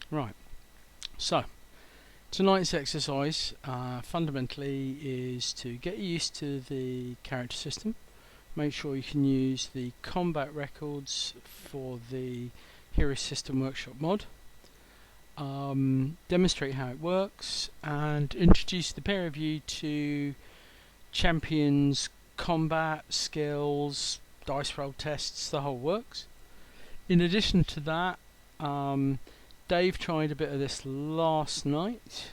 Right, so tonight's exercise fundamentally is to get you used to the character system. Make sure you can use the combat records for the Hero System Workshop mod. Demonstrate how it works and introduce the pair of you to champions, combat, skills, dice roll tests, the whole works. In addition to that, Dave tried a bit of this last night.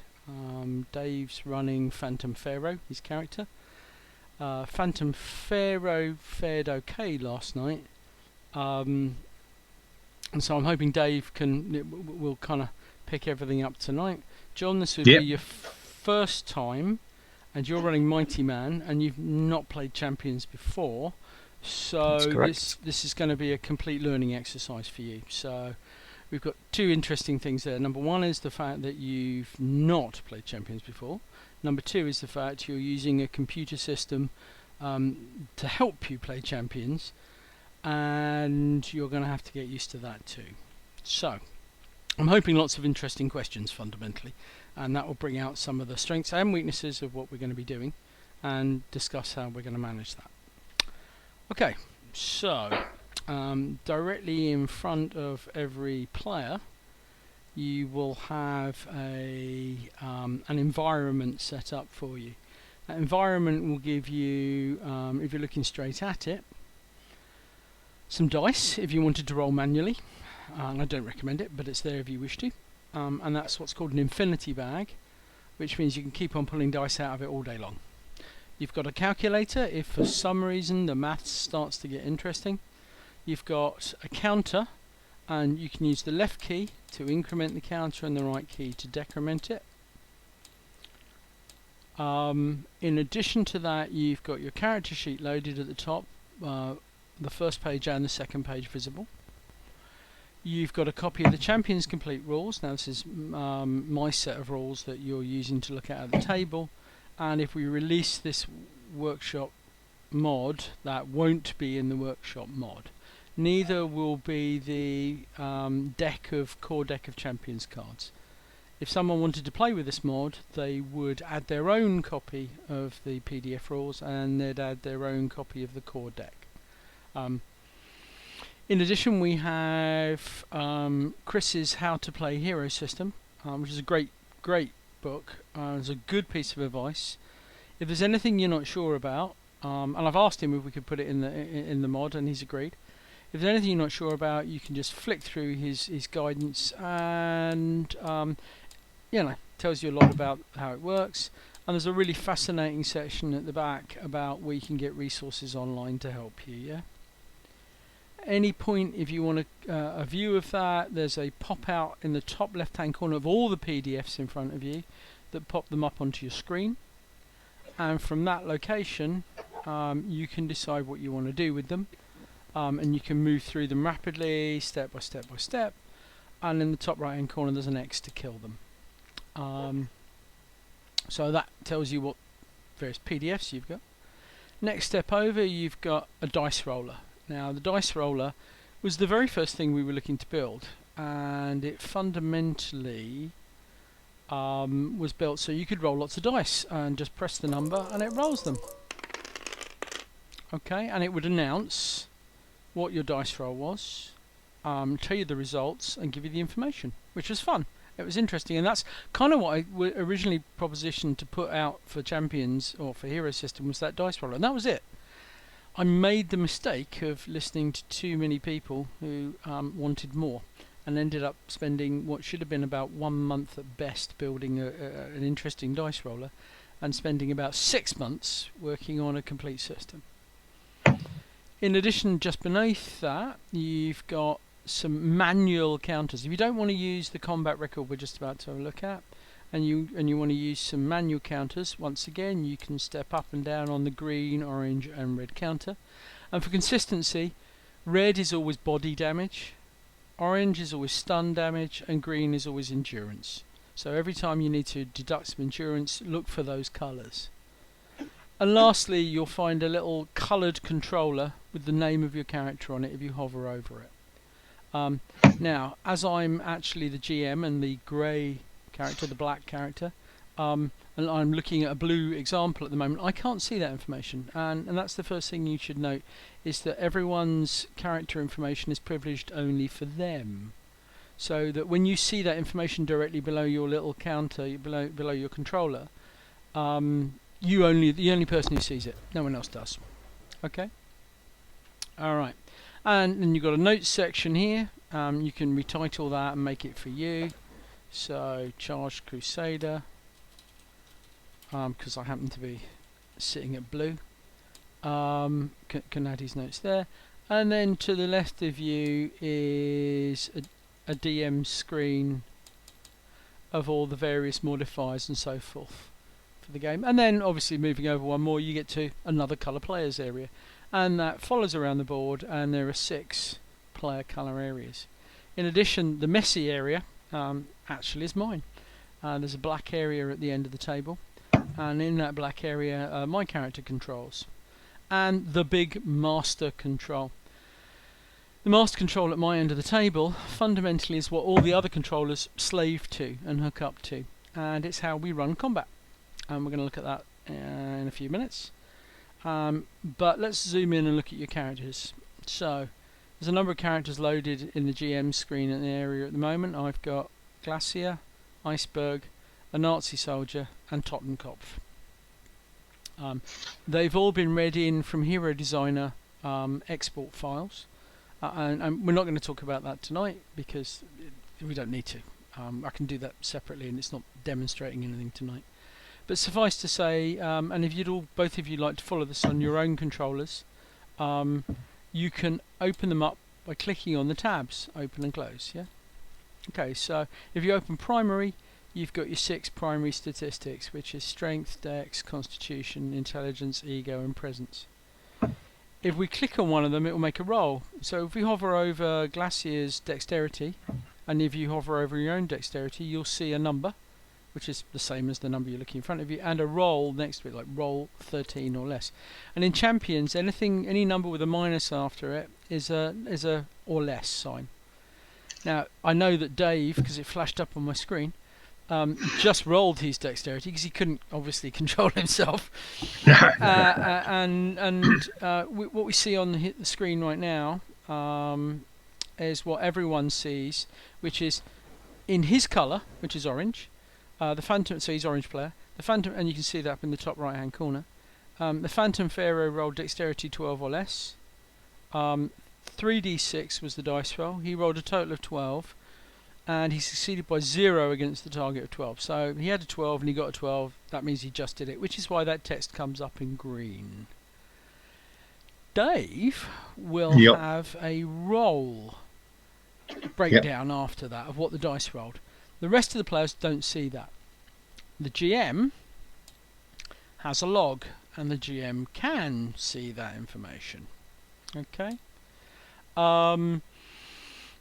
Dave's running Phantom Pharaoh, his character. Phantom Pharaoh fared okay last night, and so I'm hoping Dave will kind of pick everything up tonight. John, this will be your first time, and you're running Mighty Man, and you've not played Champions before, so this is going to be a complete learning exercise for you. So we've got two interesting things there. Number one is the fact that you've not played Champions before. Number two is the fact you're using a computer system to help you play Champions, and you're going to have to get used to that too. So I'm hoping lots of interesting questions fundamentally, and that will bring out some of the strengths and weaknesses of what we're going to be doing and discuss how we're going to manage that. Okay, so directly in front of every player you will have an environment set up for you. That environment will give you, if you're looking straight at it, some dice if you wanted to roll manually, and I don't recommend it, but it's there if you wish to, and that's what's called an infinity bag, which means you can keep on pulling dice out of it all day long. You've got a calculator if for some reason the maths starts to get interesting. You've got a counter, and you can use the left key to increment the counter and the right key to decrement it. In addition to that, you've got your character sheet loaded at the top, the first page and the second page visible. You've got a copy of the Champions Complete rules. Now this is my set of rules that you're using to look at the table, and if we release this workshop mod, that won't be in the workshop mod. Neither will be the core deck of Champions cards. If someone wanted to play with this mod, they would add their own copy of the PDF rules, and they'd add their own copy of the core deck. In addition, we have Chris's How to Play Hero System, which is a great book. It's a good piece of advice. If there's anything you're not sure about, and I've asked him if we could put it in the mod, and he's agreed. If there's anything you're not sure about, you can just flick through his guidance, and tells you a lot about how it works. And there's a really fascinating section at the back about where you can get resources online to help you. Yeah. Any point, if you want a view of that, there's a pop out in the top left-hand corner of all the PDFs in front of you that pop them up onto your screen. And from that location, you can decide what you want to do with them. And you can move through them rapidly, step by step by step, and in the top right hand corner there's an X to kill them. So that tells you what various PDFs you've got. Next step over, you've got a dice roller. Now the dice roller was the very first thing we were looking to build, and it fundamentally was built so you could roll lots of dice and just press the number and it rolls them. Okay, and it would announce what your dice roll was, tell you the results and give you the information, which was fun. It was interesting, and that's kind of what I originally propositioned to put out for Champions or for Hero System, was that dice roller, and that was it. I made the mistake of listening to too many people who wanted more, and ended up spending what should have been about 1 month at best building an interesting dice roller, and spending about 6 months working on a complete system. In addition, just beneath that, you've got some manual counters. If you don't want to use the combat record we're just about to have a look at, and you want to use some manual counters, once again you can step up and down on the green, orange and red counter. And for consistency, red is always body damage, orange is always stun damage, and green is always endurance. So every time you need to deduct some endurance, look for those colours. And lastly, you'll find a little coloured controller with the name of your character on it if you hover over it. Now, as I'm actually the GM and the grey character, the black character, and I'm looking at a blue example at the moment, I can't see that information, and that's the first thing you should note, is that everyone's character information is privileged only for them. So that when you see that information directly below your little counter, below your controller, the only person who sees it. No one else does. Okay. All right. And then you've got a notes section here. You can retitle that and make it for you. So Charged Crusader, because I happen to be sitting at blue. Can add his notes there. And then to the left of you is a DM screen of all the various modifiers and so forth for the game. And then obviously moving over one more, you get to another colour players area, and that follows around the board, and there are 6 player colour areas. In addition, the messy area actually is mine. There's a black area at the end of the table, and in that black area my character controls, and the big master control. The master control at my end of the table fundamentally is what all the other controllers slave to and hook up to, and it's how we run combat. And we're going to look at that in a few minutes. But let's zoom in and look at your characters. So there's a number of characters loaded in the GM screen in the area at the moment. I've got Glacier, Iceberg, a Nazi soldier, and Totenkopf. They've all been read in from Hero Designer export files. And we're not going to talk about that tonight because we don't need to. I can do that separately, and it's not demonstrating anything tonight. But suffice to say, and if both of you like to follow this on your own controllers, you can open them up by clicking on the tabs, open and close. Yeah. Okay. So if you open primary, you've got your 6 primary statistics, which is strength, dex, constitution, intelligence, ego, and presence. If we click on one of them, it will make a roll. So if we hover over Glacier's dexterity, and if you hover over your own dexterity, you'll see a number, which is the same as the number you're looking in front of you, and a roll next to it, like roll 13 or less. And in Champions, any number with a minus after it is a or less sign. Now, I know that Dave, because it flashed up on my screen, just rolled his dexterity because he couldn't obviously control himself. What we see on the screen right now is what everyone sees, which is in his colour, which is orange. The Phantom, so he's orange player. The Phantom, and you can see that up in the top right hand corner. The Phantom Pharaoh rolled dexterity 12 or less. 3d6 was the dice roll. He rolled a total of 12. And he succeeded by 0 against the target of 12. So he had a 12 and he got a 12. That means he just did it, which is why that text comes up in green. Dave will have a roll breakdown after that of what the dice rolled. The rest of the players don't see that. The GM has a log, and the GM can see that information. Okay?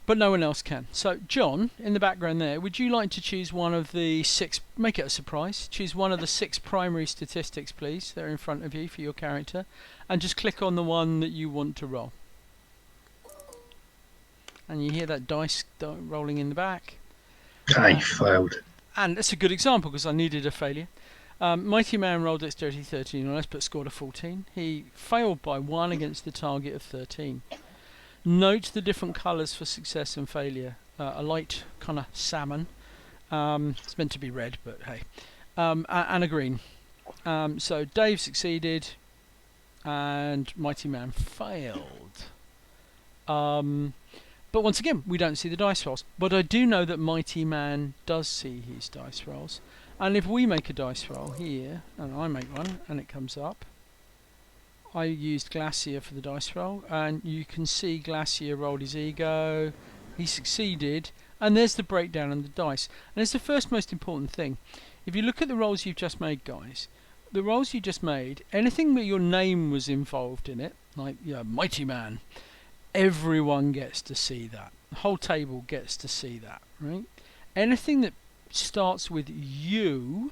But no one else can. So, John, in the background there, would you like to choose one of the 6, make it a surprise, choose one of the 6 primary statistics, please, that are in front of you for your character, and just click on the one that you want to roll. And you hear that dice rolling in the back. I failed. And that's a good example, because I needed a failure. Mighty Man rolled dexterity 13 or less, but scored a 14. He failed by 1 against the target of 13. Note the different colours for success and failure. A light kind of salmon. It's meant to be red, but hey. And a green. So Dave succeeded, and Mighty Man failed. But once again, we don't see the dice rolls. But I do know that Mighty Man does see his dice rolls. And if we make a dice roll here, and I make one, and it comes up, I used Glacier for the dice roll, and you can see Glacier rolled his ego, he succeeded, and there's the breakdown on the dice. And it's the first most important thing. If you look at the rolls you've just made, guys, the rolls you just made, anything that your name was involved in it, like Mighty Man, everyone gets to see that. The whole table gets to see that, right? Anything that starts with you,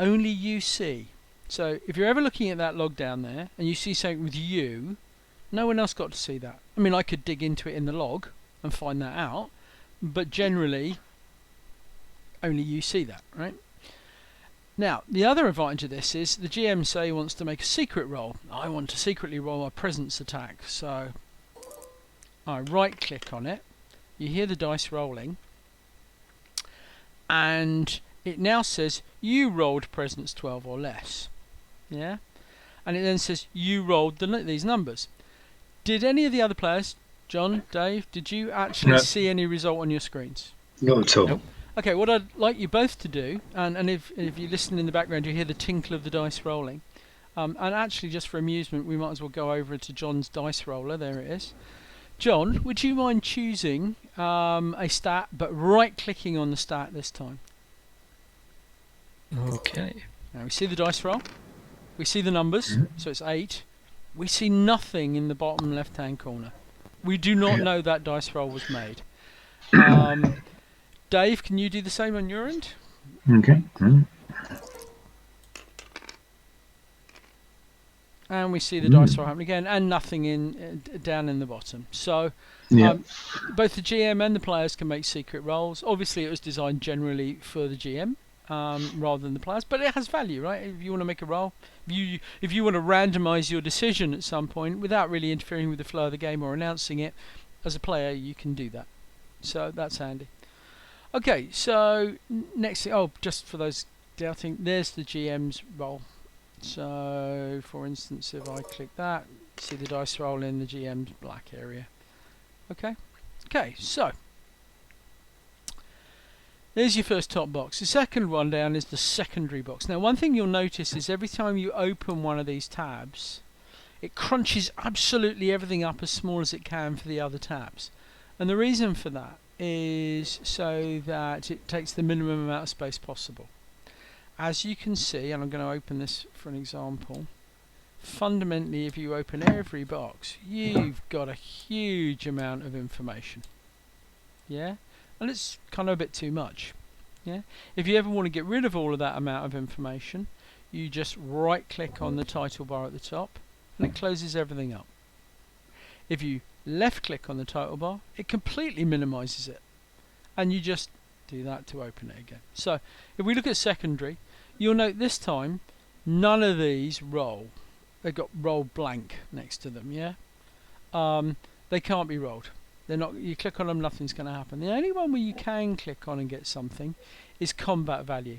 only you see. So if you're ever looking at that log down there and you see something with you, No one else got to see that. I mean, I could dig into it in the log and find that out, but generally only you see that, right? Now, the other advantage of this is the GM, say, wants to make a secret roll. I want to secretly roll a presence attack, so I right click on it. You hear the dice rolling, and it now says you rolled presence 12 or less. Yeah, and it then says you rolled these numbers. Did any of the other players, John, Dave, did you actually see any result on your screens? Not at all. Nope. Okay, what I'd like you both to do, and if you listen in the background, you hear the tinkle of the dice rolling. And actually, just for amusement, we might as well go over to John's dice roller. There it is. John, would you mind choosing a stat, but right-clicking on the stat this time? Okay. Now we see the dice roll. We see the numbers, so it's 8. We see nothing in the bottom left-hand corner. We do not know that dice roll was made. Dave, can you do the same on your end? Okay. And we see the dice roll happen again, and nothing down in the bottom. So both the GM and the players can make secret rolls. Obviously, it was designed generally for the GM rather than the players, but it has value, right? If you want to make a roll, if you want to randomise your decision at some point without really interfering with the flow of the game or announcing it, as a player, you can do that. So that's handy. Okay, so next thing, just for those doubting, there's the GM's roll. So, for instance, if I click that, see the dice roll in the GM's black area. Okay, so there's your first top box. The second one down is the secondary box. Now, one thing you'll notice is every time you open one of these tabs, it crunches absolutely everything up as small as it can for the other tabs. And the reason for that is so that it takes the minimum amount of space possible. As you can see, and I'm going to open this for an example, fundamentally if you open every box, you've got a huge amount of information. Yeah? And it's kind of a bit too much. Yeah? If you ever want to get rid of all of that amount of information, you just right click on the title bar at the top and it closes everything up. If you left click on the title bar, it completely minimizes it, and you just do that to open it again. So if we look at secondary, you'll note this time none of these roll. They've got roll blank next to them. They can't be rolled. They're not. You click on them, nothing's going to happen. The only one where you can click on and get something is combat value.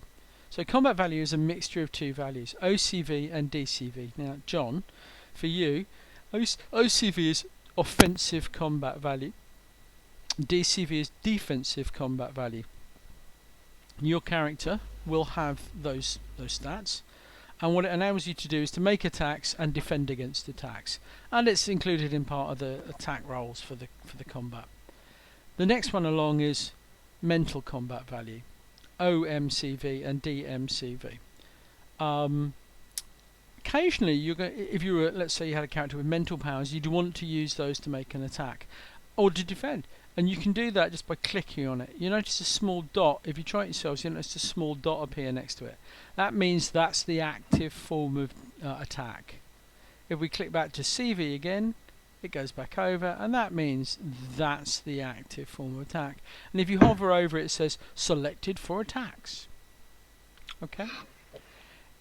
So combat value is a mixture of two values, OCV and DCV. Now John, for you, OCV is offensive combat value. DCV is defensive combat value. Your character will have those stats, and what it enables you to do is to make attacks and defend against attacks, and it's included in part of the attack rolls for the combat. The next one along is mental combat value, OMCV and DMCV. Occasionally, if you were, let's say, you had a character with mental powers, you'd want to use those to make an attack or to defend, and you can do that just by clicking on it. You notice a small dot. If you try it yourselves, you notice a small dot appear next to it. That means that's the active form of attack. If we click back to CV again, it goes back over, and that means that's the active form of attack. And if you hover over it, it says selected for attacks. Okay.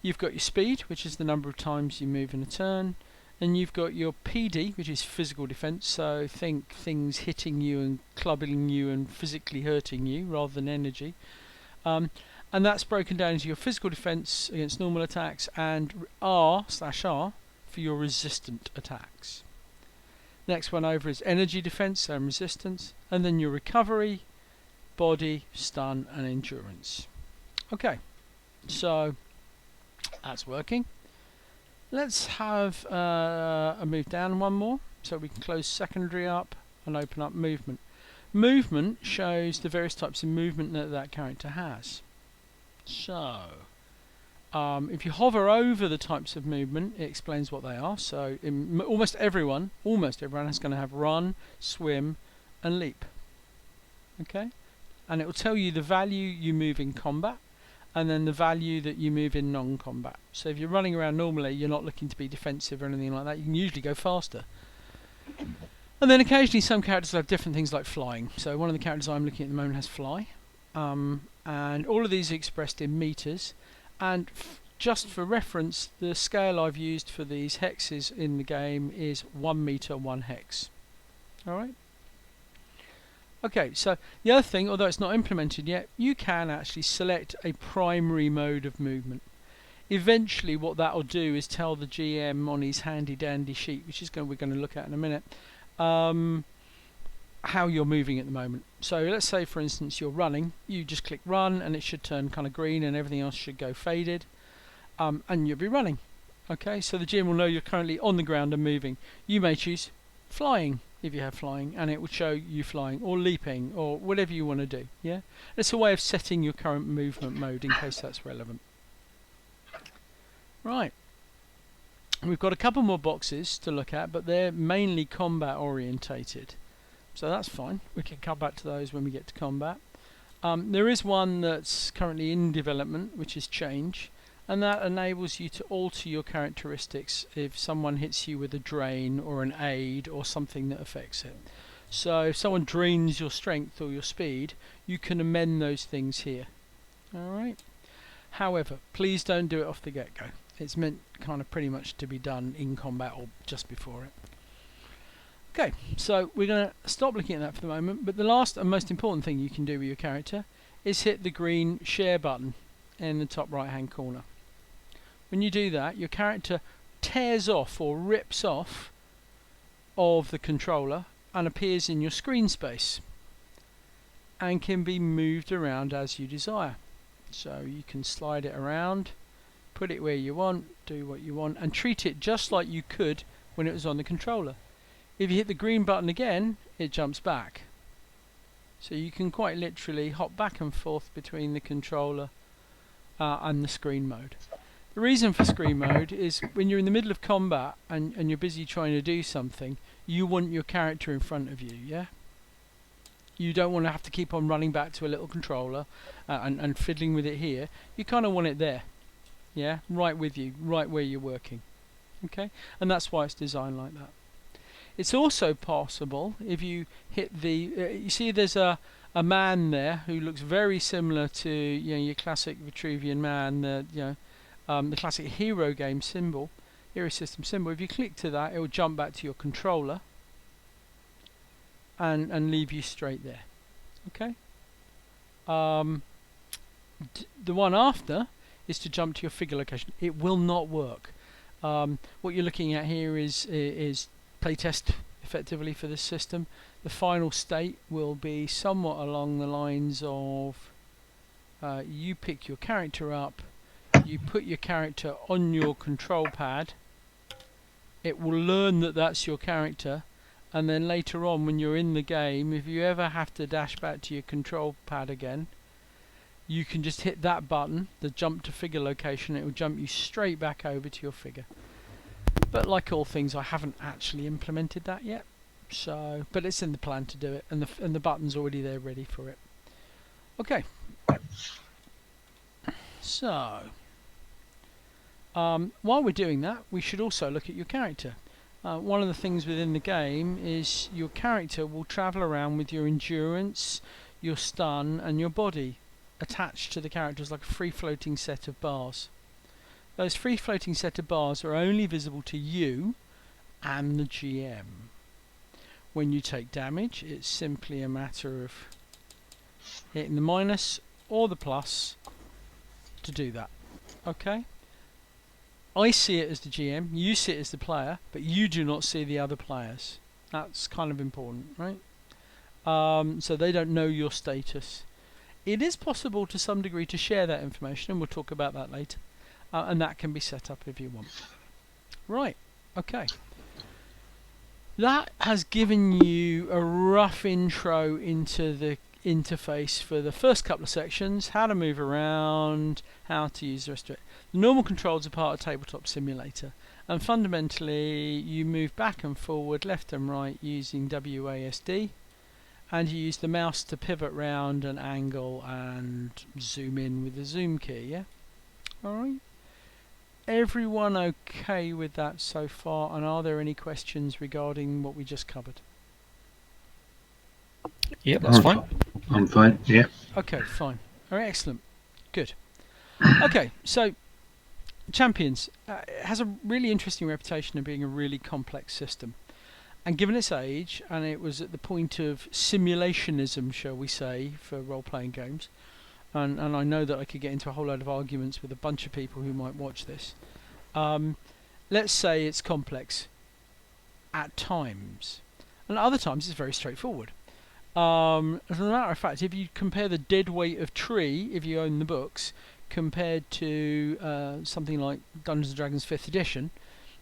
You've got your speed, which is the number of times you move in a turn, and you've got your PD, which is physical defense, so think things hitting you and clubbing you and physically hurting you rather than energy. And that's broken down into your physical defense against normal attacks and R/R for your resistant attacks. Next one over is energy defense and resistance, and then your recovery, body, stun and endurance. Okay, so that's working. Let's have a move down one more, so we can close secondary up and open up movement. Movement shows the various types of movement that character has. So, if you hover over the types of movement, it explains what they are. So, almost everyone is going to have run, swim, and leap. Okay, and it will tell you the value you move in combat, and then the value that you move in non-combat. So if you're running around normally, you're not looking to be defensive or anything like that, you can usually go faster. And then occasionally some characters will have different things like flying. So one of the characters I'm looking at the moment has fly. And all of these are expressed in meters. And just for reference, the scale I've used for these hexes in the game is 1 meter, 1 hex. Alright? Okay, so the other thing, although it's not implemented yet, you can actually select a primary mode of movement. Eventually what that will do is tell the GM on his handy dandy sheet, which is we're going to look at in a minute, how you're moving at the moment. So let's say for instance you're running, you just click run and it should turn kind of green and everything else should go faded, and you'll be running. Okay, so the GM will know you're currently on the ground and moving. You may choose flying if you have flying, and it will show you flying, or leaping, or whatever you want to do. Yeah, it's a way of setting your current movement mode in case that's relevant. Right, we've got a couple more boxes to look at, but they're mainly combat orientated, so that's fine. We can come back to those when we get to combat. There is one that's currently in development, which is change, and that enables you to alter your characteristics if someone hits you with a drain or an aid or something that affects it. So if someone drains your strength or your speed, you can amend those things here. Alright. However, please don't do it off the get-go. It's meant kind of pretty much to be done in combat or just before it. Okay, so we're going to stop looking at that for the moment, but the last and most important thing you can do with your character is hit the green share button in the top right hand corner. When you do that, your character tears off or rips off of the controller and appears in your screen space and can be moved around as you desire. So you can slide it around, put it where you want, do what you want, and treat it just like you could when it was on the controller. If you hit the green button again, it jumps back. So you can quite literally hop back and forth between the controller and the screen mode. The reason for screen mode is when you're in the middle of combat and you're busy trying to do something, you want your character in front of you, yeah? You don't want to have to keep on running back to a little controller and fiddling with it here. You kind of want it there, yeah? Right with you, right where you're working, okay? And that's why it's designed like that. It's also possible if you hit the... you see there's a man there who looks very similar to your classic Vitruvian man, the classic hero game symbol, hero system symbol. If you click to that, it will jump back to your controller and leave you straight there. Okay. The one after is to jump to your figure location. It will not work. What you're looking at here is playtest effectively for this system. The final state will be somewhat along the lines of you pick your character up, you put your character on your control pad, it will learn that that's your character, and then later on when you're in the game, if you ever have to dash back to your control pad again, you can just hit that button, the jump to figure location. It will jump you straight back over to your figure. But like all things, I haven't actually implemented that yet. So, but it's in the plan to do it, and the button's already there ready for it. Okay. So, while we're doing that, we should also look at your character. One of the things within the game is your character will travel around with your endurance, your stun, and your body attached to the character as like a free-floating set of bars. Those free-floating set of bars are only visible to you and the GM. When you take damage, it's simply a matter of hitting the minus or the plus to do that. Okay? I see it as the GM, you see it as the player, but you do not see the other players. That's kind of important, right? So they don't know your status. It is possible to some degree to share that information, and we'll talk about that later. And that can be set up if you want. Right, okay. That has given you a rough intro into the interface for the first couple of sections, how to move around, how to use the rest of it. The normal controls are part of Tabletop Simulator, and fundamentally you move back and forward, left and right using WASD, and you use the mouse to pivot round and angle and zoom in with the zoom key, yeah? Alright. everyone okay with that so far? And are there any questions regarding what we just covered? Yep, that's fine. I'm fine, yeah. Okay, fine. All right, excellent. Good. Okay, so Champions has a really interesting reputation of being a really complex system. And given its age, and it was at the point of simulationism, shall we say, for role-playing games, and I know that I could get into a whole load of arguments with a bunch of people who might watch this. Let's say it's complex at times, and at other times it's very straightforward. As a matter of fact, if you compare the dead weight of tree, if you own the books, compared to something like Dungeons and Dragons 5th edition,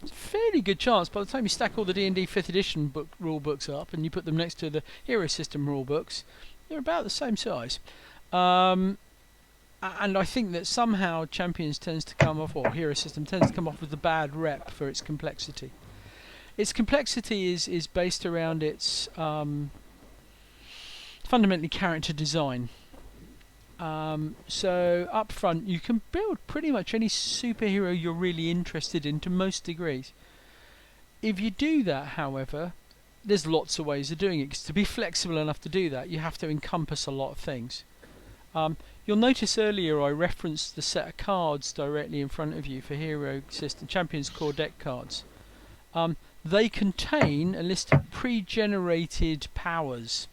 it's a fairly good chance by the time you stack all the D&D 5th edition rule books up and you put them next to the Hero System rule books, they're about the same size. And I think that somehow Champions tends to come off, or Hero System tends to come off with the bad rep for its complexity. Its complexity is based around its fundamentally character design. So up front you can build pretty much any superhero you're really interested in to most degrees. If you do that, however, there's lots of ways of doing it, because to be flexible enough to do that you have to encompass a lot of things. You'll notice earlier I referenced the set of cards directly in front of you for Hero System Champions Core Deck cards. They contain a list of pre-generated powers.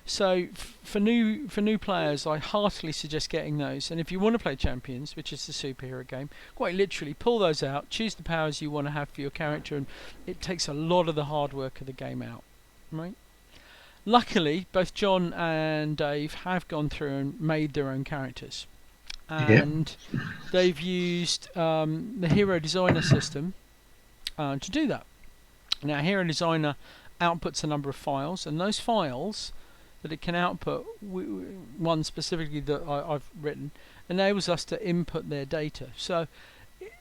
So for new players, I heartily suggest getting those. And if you want to play Champions, which is the superhero game, quite literally pull those out, choose the powers you want to have for your character, and it takes a lot of the hard work of the game out. Right? Luckily, both John and Dave have gone through and made their own characters, and they've used the Hero Designer system to do that. Now, Hero Designer outputs a number of files, and those files that it can output, one specifically that I've written, enables us to input their data. So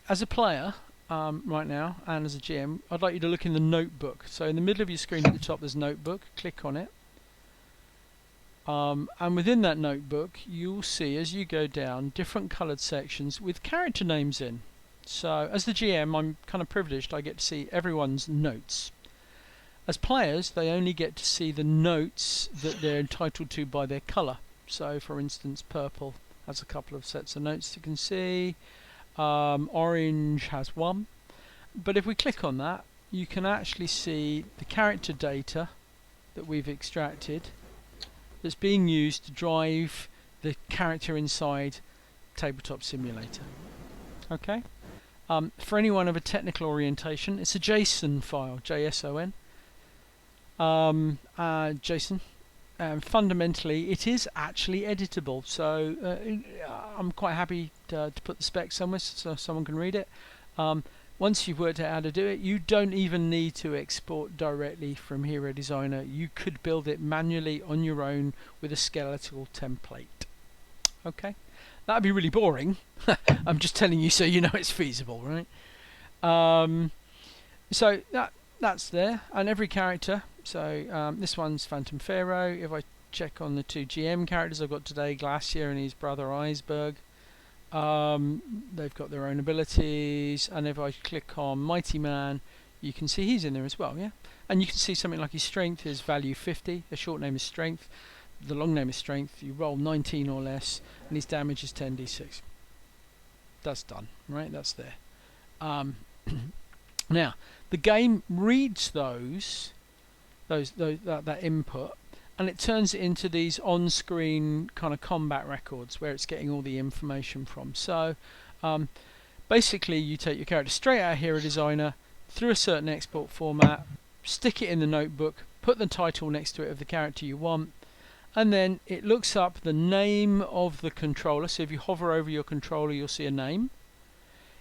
as a player right now, and as a GM, I'd like you to look in the notebook. So in the middle of your screen at the top there's notebook, click on it, and within that notebook you'll see, as you go down, different coloured sections with character names in. So as the GM, I'm kind of privileged, I get to see everyone's notes. As players, they only get to see the notes that they're entitled to by their colour. So, for instance, purple has a couple of sets of notes you can see. Orange has one. But if we click on that, you can actually see the character data that we've extracted that's being used to drive the character inside Tabletop Simulator. Okay? For anyone of a technical orientation, it's a JSON file, JSON. JSON. Fundamentally, it is actually editable, so I'm quite happy to put the spec somewhere so someone can read it. Once you've worked out how to do it, you don't even need to export directly from Hero Designer. You could build it manually on your own with a skeletal template. Okay, that'd be really boring. I'm just telling you so you know it's feasible, right? So that's there, and every character. So this one's Phantom Pharaoh. If I check on the two GM characters I've got today, Glacier and his brother Iceberg, they've got their own abilities. And if I click on Mighty Man, you can see he's in there as well, yeah. And you can see something like his strength is value 50. The short name is strength. The long name is strength. You roll 19 or less, and his damage is 10d6. That's done, right? That's there. Now the game reads that input, and it turns it into these on-screen kind of combat records where it's getting all the information from. So basically you take your character straight out of Hero Designer through a certain export format, stick it in the notebook, put the title next to it of the character you want, and then it looks up the name of the controller. So if you hover over your controller you'll see a name.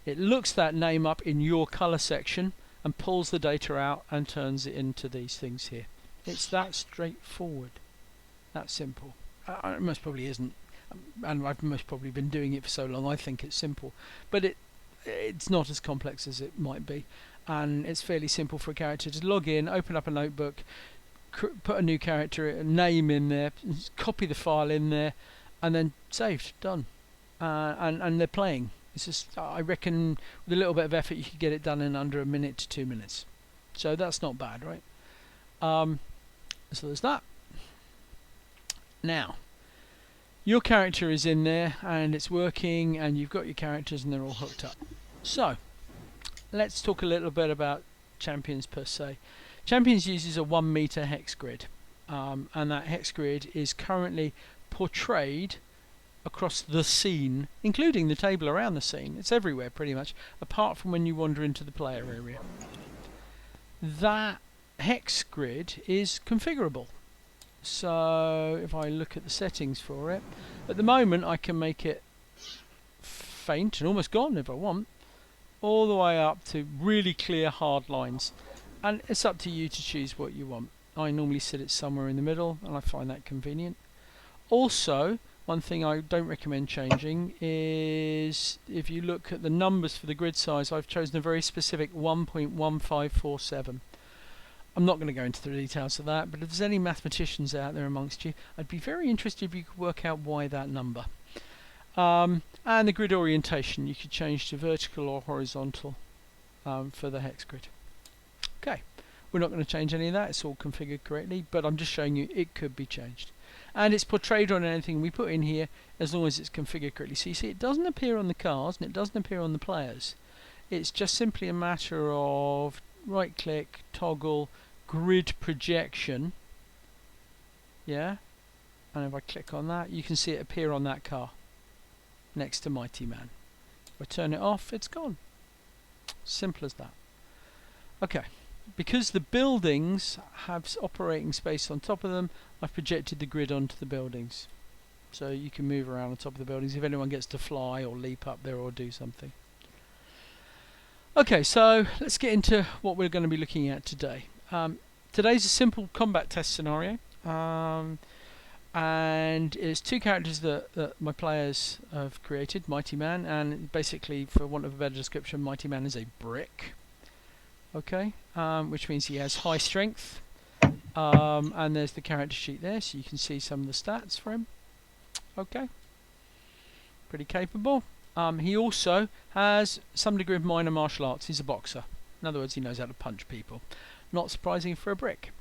It looks that name up in your colour section and pulls the data out and turns it into these things here. It's that straightforward, that simple. It most probably isn't, and I've most probably been doing it for so long I think it's simple, but it's not as complex as it might be, and it's fairly simple for a character to log in, open up a notebook, put a new character, a name in there, copy the file in there, and then saved, done, and they're playing. It's just, I reckon with a little bit of effort you could get it done in under a minute to 2 minutes. So that's not bad, right? So there's that. Now, your character is in there and it's working, and you've got your characters and they're all hooked up. So let's talk a little bit about Champions per se. Champions uses a 1 meter hex grid, and that hex grid is currently portrayed across the scene, including the table around the scene. It's everywhere pretty much, apart from when you wander into the player area. That hex grid is configurable. So if I look at the settings for it, at the moment I can make it faint and almost gone if I want, all the way up to really clear hard lines, and it's up to you to choose what you want. I normally set it somewhere in the middle and I find that convenient. Also, one thing I don't recommend changing is, if you look at the numbers for the grid size, I've chosen a very specific 1.1547. I'm not going to go into the details of that, but if there's any mathematicians out there amongst you, I'd be very interested if you could work out why that number. And the grid orientation, you could change to vertical or horizontal for the hex grid. Okay, we're not going to change any of that, it's all configured correctly, but I'm just showing you it could be changed. And it's portrayed on anything we put in here as long as it's configured correctly. So you see, it doesn't appear on the cards and it doesn't appear on the players. It's just simply a matter of right click, toggle, grid projection. Yeah, and if I click on that, you can see it appear on that car next to Mighty Man. If I turn it off, it's gone. Simple as that. Okay. Because the buildings have operating space on top of them, I've projected the grid onto the buildings. So you can move around on top of the buildings if anyone gets to fly or leap up there or do something. Okay, so let's get into what we're going to be looking at today. Today's a simple combat test scenario. And it's 2 characters that my players have created, Mighty Man, and basically, for want of a better description, Mighty Man is a brick. Okay, which means he has high strength, and there's the character sheet there, so you can see some of the stats for him. Okay, pretty capable. He also has some degree of minor martial arts. He's a boxer. In other words, he knows how to punch people. Not surprising for a brick.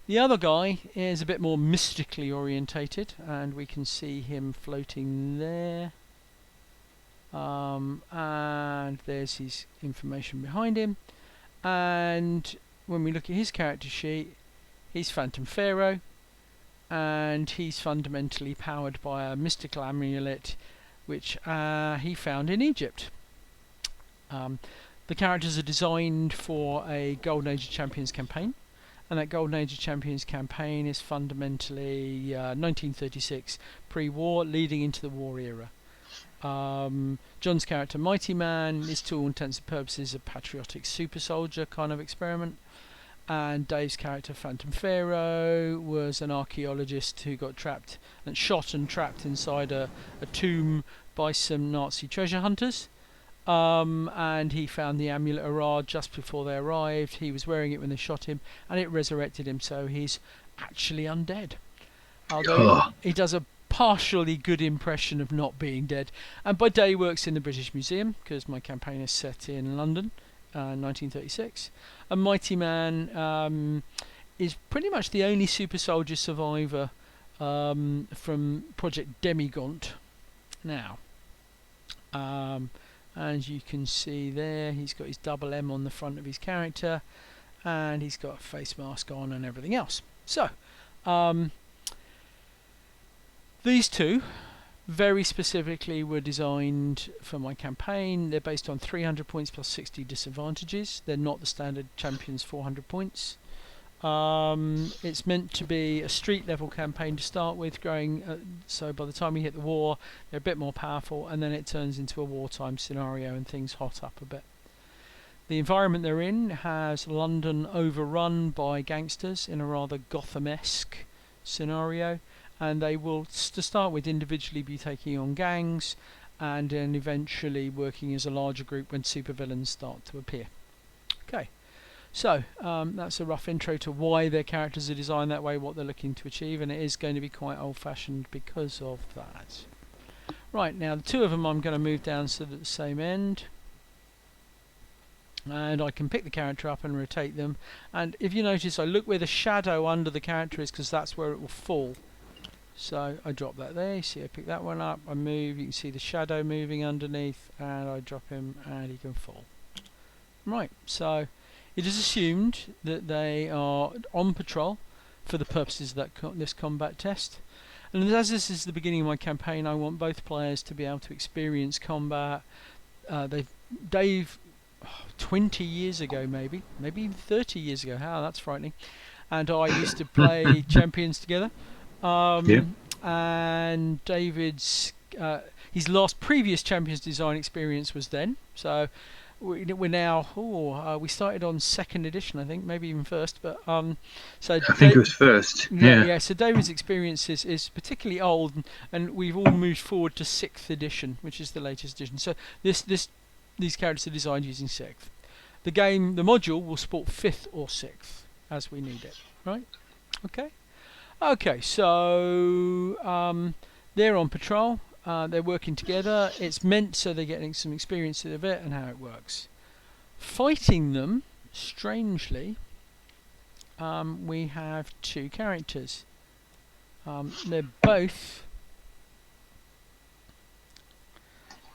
The other guy is a bit more mystically orientated, and we can see him floating there. And there's his information behind him. And when we look at his character sheet, he's Phantom Pharaoh, and he's fundamentally powered by a mystical amulet which he found in Egypt. The characters are designed for a Golden Age of Champions campaign, and that Golden Age of Champions campaign is fundamentally 1936 pre-war leading into the war era. John's character Mighty Man is, to all intents and purposes, a patriotic super soldier kind of experiment, and Dave's character Phantom Pharaoh was an archaeologist who got trapped and shot and trapped inside a tomb by some Nazi treasure hunters, and he found the amulet Ara just before they arrived. He was wearing it when they shot him, and it resurrected him, so he's actually undead, although he does a partially good impression of not being dead. And by day works in the British Museum, because my campaign is set in London, 1936. And Mighty Man is pretty much the only super soldier survivor from Project Demigaunt. Now, as you can see there, he's got his double M on the front of his character, and he's got a face mask on and everything else. So, these 2 very specifically were designed for my campaign. They're based on 300 points plus 60 disadvantages. They're not the standard Champions 400 points. It's meant to be a street level campaign to start with, growing so by the time we hit the war they're a bit more powerful, and then it turns into a wartime scenario and things hot up a bit. The environment they're in has London overrun by gangsters in a rather Gotham-esque scenario, and they will, to start with, individually be taking on gangs, and then eventually working as a larger group when supervillains start to appear. Okay, so that's a rough intro to why their characters are designed that way, what they're looking to achieve, and it is going to be quite old-fashioned because of that. Right, now the two of them I'm going to move down so that the same end. And I can pick the character up and rotate them. And if you notice, I look where the shadow under the character is, because that's where it will fall. So I drop that there. See, I pick that one up, I move, you can see the shadow moving underneath, and I drop him and he can fall. Right, so it is assumed that they are on patrol for the purposes of that this combat test. And as this is the beginning of my campaign, I want both players to be able to experience combat. Dave, 20 years ago maybe even 30 years ago, that's frightening, and I used to play Champions together. And David's his last previous Champions design experience was then, so we're now we started on 2nd edition, I think, maybe even 1st, but so I think it was 1st. yeah, so David's experience is particularly old, and we've all moved forward to 6th edition, which is the latest edition. So these characters are designed using 6th. The module will support 5th or 6th as we need it, right? Okay, so they're on patrol, they're working together. It's meant so they're getting some experience of it and how it works. Fighting them, strangely, we have 2 characters. They're both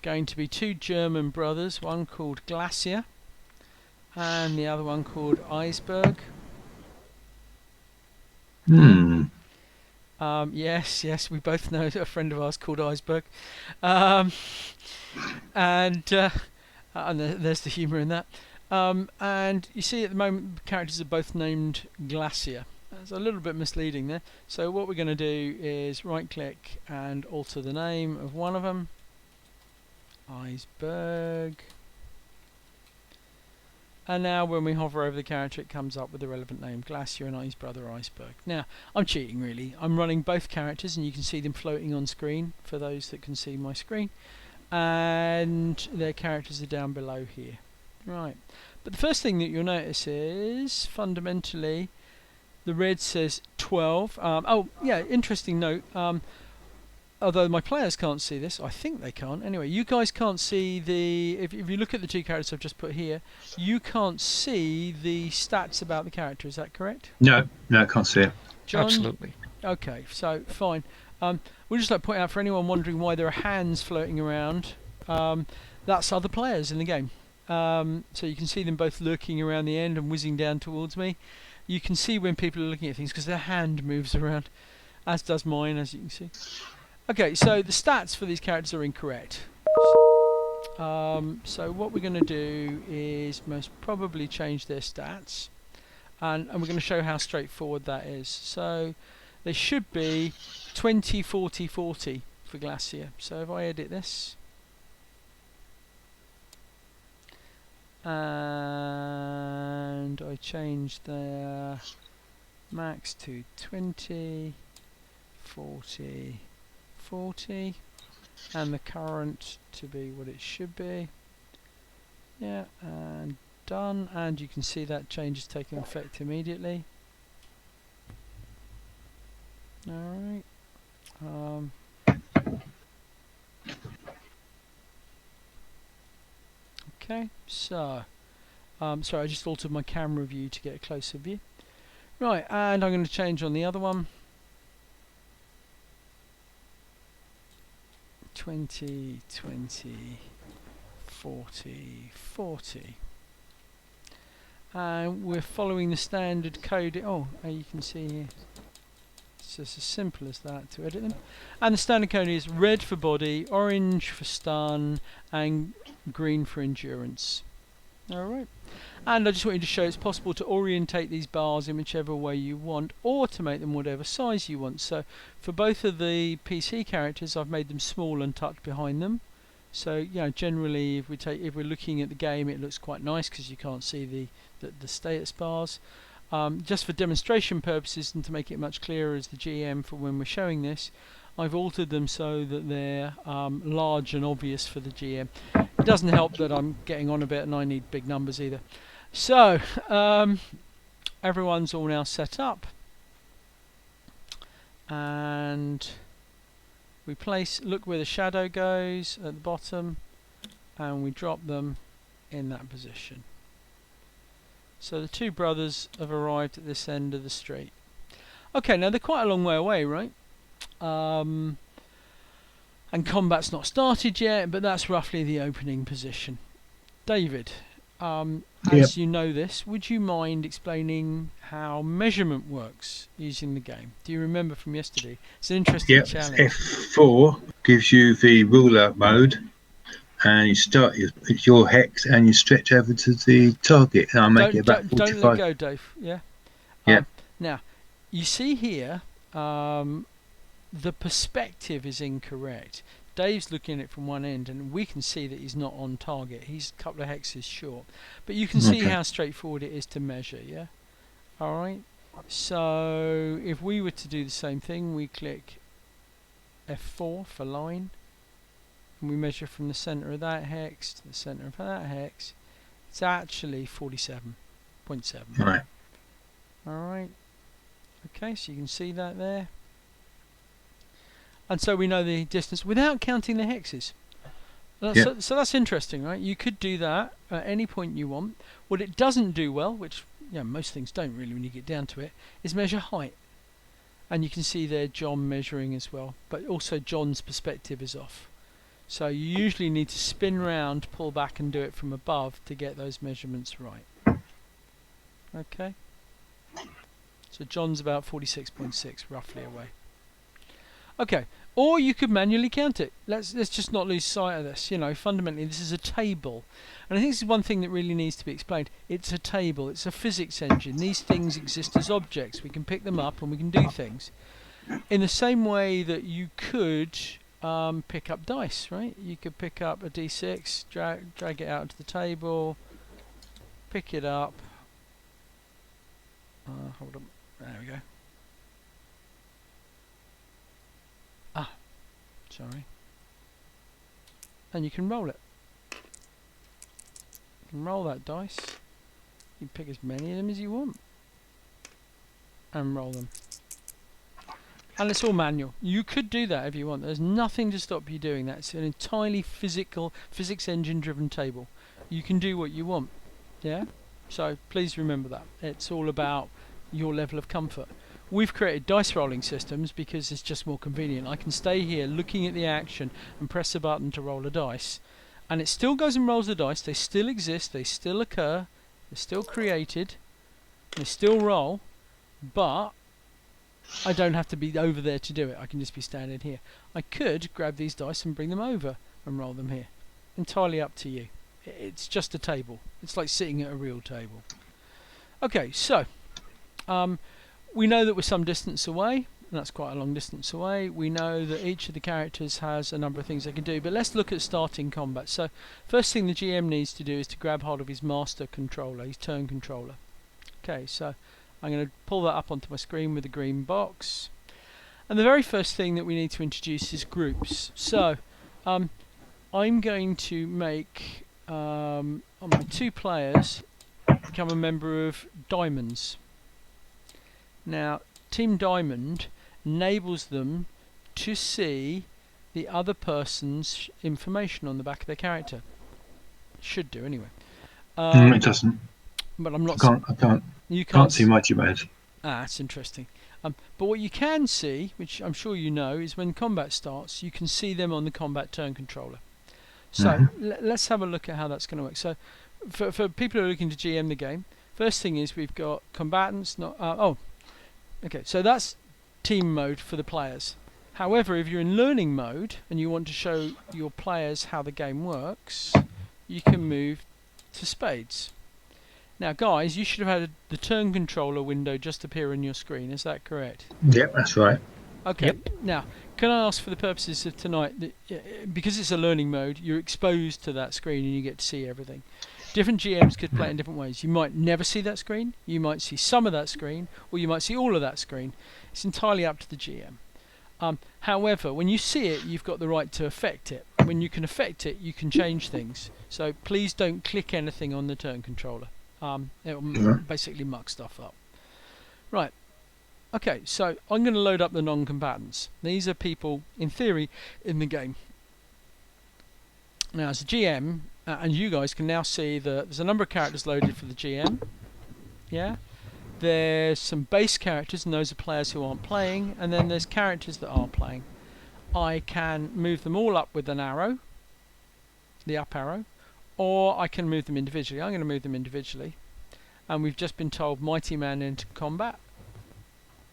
going to be 2 German brothers, one called Glacier and the other one called Iceberg. Yes, we both know a friend of ours called Iceberg, and there's the humour in that. And you see, at the moment, the characters are both named Glacier. That's a little bit misleading there. So what we're going to do is right-click and alter the name of one of them, Iceberg. And now when we hover over the character, it comes up with the relevant name, Glacier, and his brother Iceberg. Now, I'm cheating really. I'm running both characters, and you can see them floating on screen for those that can see my screen. And their characters are down below here. Right. But the first thing that you'll notice is, fundamentally, the red says 12. Oh, yeah, interesting note. Although my players can't see this, I think they can't. Anyway, you guys can't see the... If you look at the 2 characters I've just put here, you can't see the stats about the character. Is that correct? No, I can't see it. John? Absolutely. Okay, so fine. We'll just like point out for anyone wondering why there are hands floating around. That's other players in the game. So you can see them both lurking around the end and whizzing down towards me. You can see when people are looking at things because their hand moves around, as does mine, as you can see. Okay, so the stats for these characters are incorrect. So what we're going to do is most probably change their stats, and we're going to show how straightforward that is. So they should be 20, 40, 40 for Glacier. So if I edit this, and I change their max to 20, 40, 40, and the current to be what it should be. Yeah, and done. And you can see that change is taking effect immediately. Alright. Okay, so sorry, I just altered my camera view to get a closer view. Right, and I'm going to change on the other one. 20, 20, 40, 40. And we're following the standard code. Oh, you can see here. It's just as simple as that to edit them. And the standard code is red for body, orange for stun, and green for endurance. Alright. And I just wanted to show it's possible to orientate these bars in whichever way you want, or to make them whatever size you want. So for both of the PC characters, I've made them small and tucked behind them. So generally, if we're looking at the game, it looks quite nice because you can't see the status bars. Just for demonstration purposes and to make it much clearer as the GM for when we're showing this, I've altered them so that they're large and obvious for the GM. It doesn't help that I'm getting on a bit and I need big numbers either. So everyone's all now set up, and We look where the shadow goes at the bottom, and we drop them in that position. So the two brothers have arrived at this end of the street. Okay, now they're quite a long way away, right? And combat's not started yet, but that's roughly the opening position. David, as you know this, would you mind explaining how measurement works using the game? Do you remember from yesterday? It's an interesting challenge. F4 gives you the ruler mode, and you start your hex and you stretch over to the target. And I'll make it about 45. Don't let go, Dave. Yeah. Yeah. Now, you see here, the perspective is incorrect. Dave's looking at it from one end, and we can see that he's not on target. He's a couple of hexes short. But you can see how straightforward it is to measure, yeah? Alright? So, if we were to do the same thing, we click F4 for line, and we measure from the centre of that hex to the centre of that hex. It's actually 47.7. Right. Alright? Okay, so you can see that there. And so we know the distance without counting the hexes. So that's interesting, right? You could do that at any point you want. What it doesn't do well, which most things don't really when you get down to it, is measure height. And you can see there John measuring as well. But also John's perspective is off. So you usually need to spin round, pull back and do it from above to get those measurements right. Okay? So John's about 46.6 roughly away. Okay, or you could manually count it. Let's just not lose sight of this. Fundamentally this is a table, and I think this is one thing that really needs to be explained. It's a table. It's a physics engine. These things exist as objects. We can pick them up and we can do things. In the same way that you could pick up dice, right? You could pick up a d6, drag it out to the table, pick it up. Hold on. There we go. Sorry. And you can roll it. You can roll that dice. You can pick as many of them as you want. And roll them. And it's all manual. You could do that if you want. There's nothing to stop you doing that. It's an entirely physics engine driven table. You can do what you want. Yeah? So please remember that. It's all about your level of comfort. We've created dice rolling systems because it's just more convenient. I can stay here looking at the action and press a button to roll a dice, and it still goes and rolls the dice. They still exist, they still occur, they're still created, they still roll, but I don't have to be over there to do it. I can just be standing here. I could grab these dice and bring them over and roll them here. Entirely up to you. It's just a table. It's like sitting at a real table. Okay, so we know that we're some distance away, and that's quite a long distance away. We know that each of the characters has a number of things they can do, but let's look at starting combat. So first thing the GM needs to do is to grab hold of his master controller, his turn controller. Okay, so I'm going to pull that up onto my screen with the green box. And the very first thing that we need to introduce is groups. So I'm going to make my two players become a member of Diamonds. Now, Team Diamond enables them to see the other person's information on the back of their character. Should do anyway. It doesn't. But I'm not. I can't. You can't see my G-Mode. That's interesting. But what you can see, which I'm sure you know, is when combat starts, you can see them on the combat turn controller. So let's have a look at how that's going to work. So for people who are looking to GM the game, first thing is we've got combatants. Okay, so that's team mode for the players. However, if you're in learning mode and you want to show your players how the game works, you can move to spades. Now guys, you should have had the turn controller window just appear on your screen, is that correct? Yep, that's right. Okay, Now, can I ask for the purposes of tonight, that, because it's a learning mode, you're exposed to that screen and you get to see everything. Different GMs could play it in different ways. You might never see that screen, you might see some of that screen, or you might see all of that screen. It's entirely up to the GM. However, when you see it, you've got the right to affect it. When you can affect it, you can change things. So please don't click anything on the turn controller. It will basically muck stuff up. Right. Okay, so I'm going to load up the non-combatants. These are people, in theory, in the game. Now, as a GM, and you guys can now see that there's a number of characters loaded for the GM. Yeah. There's some base characters, and those are players who aren't playing. And then there's characters that are playing. I can move them all up with an arrow, the up arrow, or I can move them individually. I'm going to move them individually. And we've just been told Mighty Man entered combat.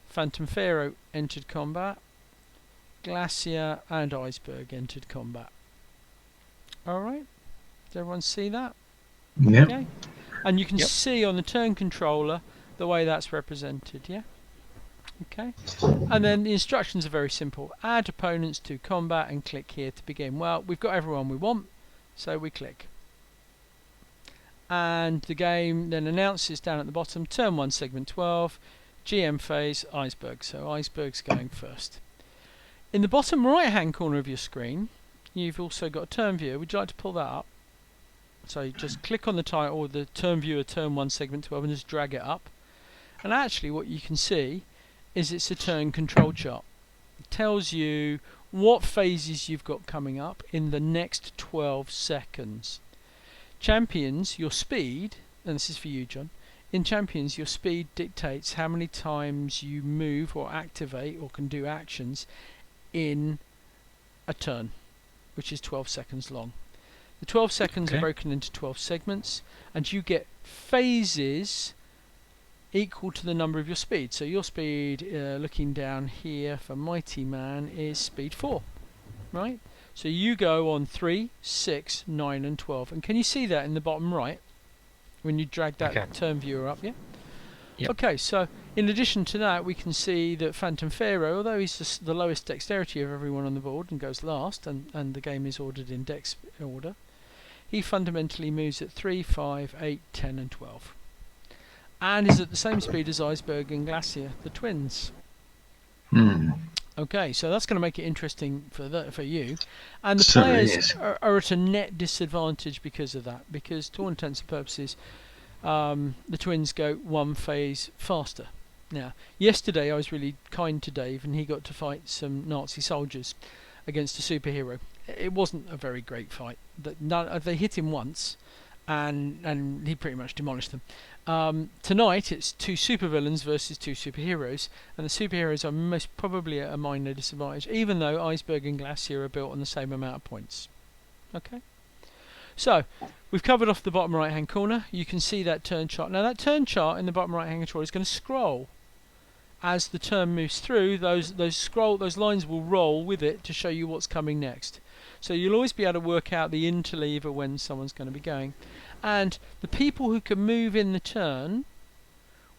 Phantom Pharaoh entered combat. Glacier and Iceberg entered combat. Alright, does everyone see that? Yeah. Okay. And you can see on the turn controller the way that's represented, yeah? Okay. And then the instructions are very simple. Add opponents to combat and click here to begin. Well, we've got everyone we want, so we click. And the game then announces down at the bottom, turn 1, segment 12, GM phase, Iceberg. So Iceberg's going first. In the bottom right hand corner of your screen, you've also got a turn viewer. Would you like to pull that up? So you just click on the title of the turn viewer, turn 1, segment 12, and just drag it up. And actually what you can see is it's a turn control chart. It tells you what phases you've got coming up in the next 12 seconds. Champions, your speed, and this is for you, John. In Champions, your speed dictates how many times you move or activate or can do actions in a turn, which is 12 seconds long. The 12 seconds are broken into 12 segments, and you get phases equal to the number of your speed. So your speed, looking down here for Mighty Man, is speed 4, right? So you go on 3, 6, 9 and 12. And can you see that in the bottom right when you drag that turn viewer up? Yeah. Yep. Okay, so in addition to that, we can see that Phantom Pharaoh, although he's the lowest dexterity of everyone on the board and goes last, and the game is ordered in dex order, he fundamentally moves at 3, 5, 8, 10 and 12. And is at the same speed as Iceberg and Glacier, the twins. Okay, so that's going to make it interesting for you. And the players are at a net disadvantage because of that, because to all intents and purposes, the twins go one phase faster. Now, yesterday I was really kind to Dave, and he got to fight some Nazi soldiers against a superhero. It wasn't a very great fight. They hit him once, and he pretty much demolished them. Tonight it's 2 supervillains versus 2 superheroes, and the superheroes are most probably at a minor disadvantage, even though Iceberg and Glacier are built on the same amount of points. Okay, so we've covered off the bottom right hand corner. You can see that turn chart. Now that turn chart in the bottom right hand corner is going to scroll as the turn moves through. Those lines will roll with it to show you what's coming next. So you'll always be able to work out the interleaver when someone's going to be going. And the people who can move in the turn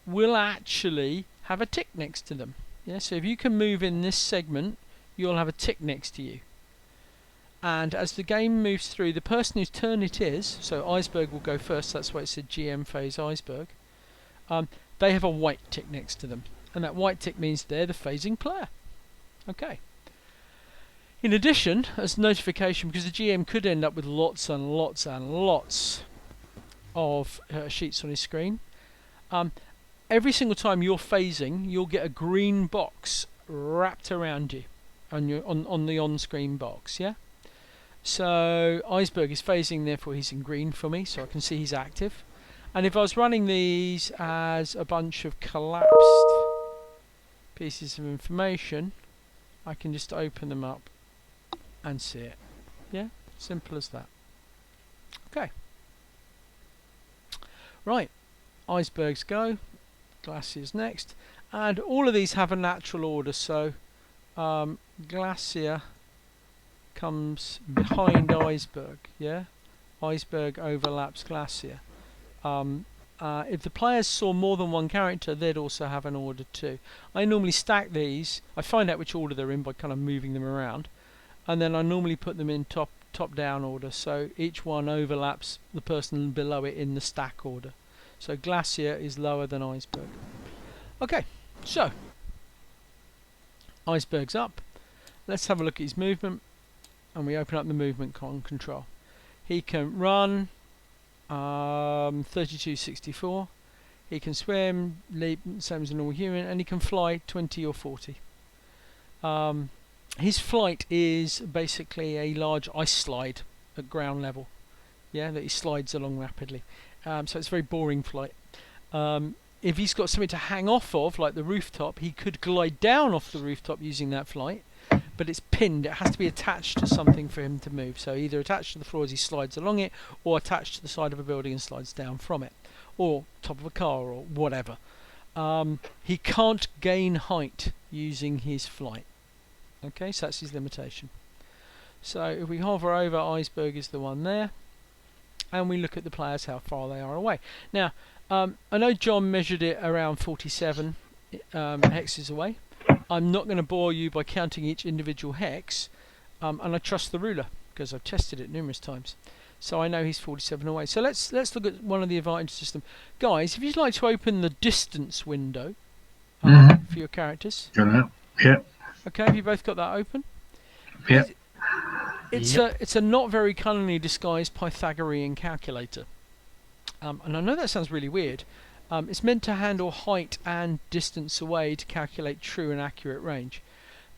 will actually have a tick next to them. Yeah, so if you can move in this segment, you'll have a tick next to you. And as the game moves through, the person whose turn it is, so Iceberg will go first, that's why it said GM phase Iceberg, they have a white tick next to them. And that white tick means they're the phasing player. Okay. In addition, as notification, because the GM could end up with lots and lots and lots of sheets on his screen, every single time you're phasing, you'll get a green box wrapped around you on the on-screen box. Yeah. So Iceberg is phasing, therefore he's in green for me, so I can see he's active. And if I was running these as a bunch of collapsed pieces of information, I can just open them up and see it. Yeah, simple as that. Okay. Right, Icebergs go, Glacier's next, and all of these have a natural order. So Glacier comes behind Iceberg. Yeah, Iceberg overlaps Glacier. If the players saw more than one character, they'd also have an order too. I normally stack these. I find out which order they're in by kind of moving them around, and then I normally put them in top down order, so each one overlaps the person below it in the stack order. So Glacier is lower than Iceberg. Okay, so Iceberg's up. Let's have a look at his movement, and we open up the movement control. He can run 3264. He can swim, leap, same as a normal human, and he can fly 20 or 40. His flight is basically a large ice slide at ground level, yeah, that he slides along rapidly. So it's a very boring flight. If he's got something to hang off of, like the rooftop, he could glide down off the rooftop using that flight, but it's pinned. It has to be attached to something for him to move. So either attached to the floor as he slides along it, or attached to the side of a building and slides down from it, or top of a car, or whatever. He can't gain height using his flight. Okay, so that's his limitation. So if we hover over, Iceberg is the one there, and we look at the players, how far they are away. Now, I know John measured it around 47 hexes away. I'm not going to bore you by counting each individual hex, and I trust the ruler because I've tested it numerous times. So I know he's 47 away. So let's look at one of the advantage system. Guys, if you'd like to open the distance window for your characters. Yeah. Okay, have you both got that open? Yeah. It's a not very cunningly disguised Pythagorean calculator. And I know that sounds really weird. It's meant to handle height and distance away to calculate true and accurate range.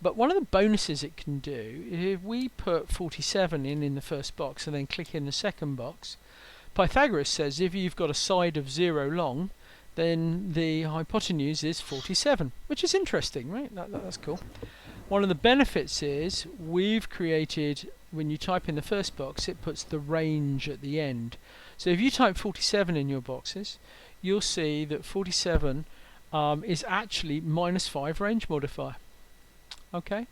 But one of the bonuses it can do, if we put 47 in the first box and then click in the second box, Pythagoras says if you've got a side of 0 long, then the hypotenuse is 47, which is interesting, right? That's cool. One of the benefits is we've created, when you type in the first box, it puts the range at the end. So if you type 47 in your boxes, you'll see that 47 is actually -5 range modifier. Okay,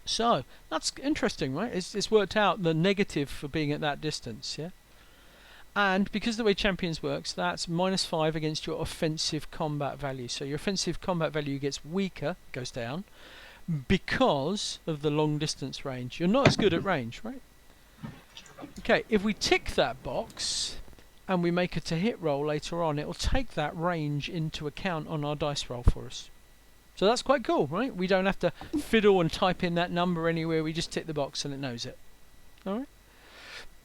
so that's interesting, right? It's worked out the negative for being at that distance, yeah. And because the way Champions works, that's -5 against your offensive combat value. So your offensive combat value gets weaker, goes down, because of the long distance range. You're not as good at range, right? Okay, if we tick that box and we make a to hit roll later on, it will take that range into account on our dice roll for us. So that's quite cool, right? We don't have to fiddle and type in that number anywhere. We just tick the box and it knows it. All right.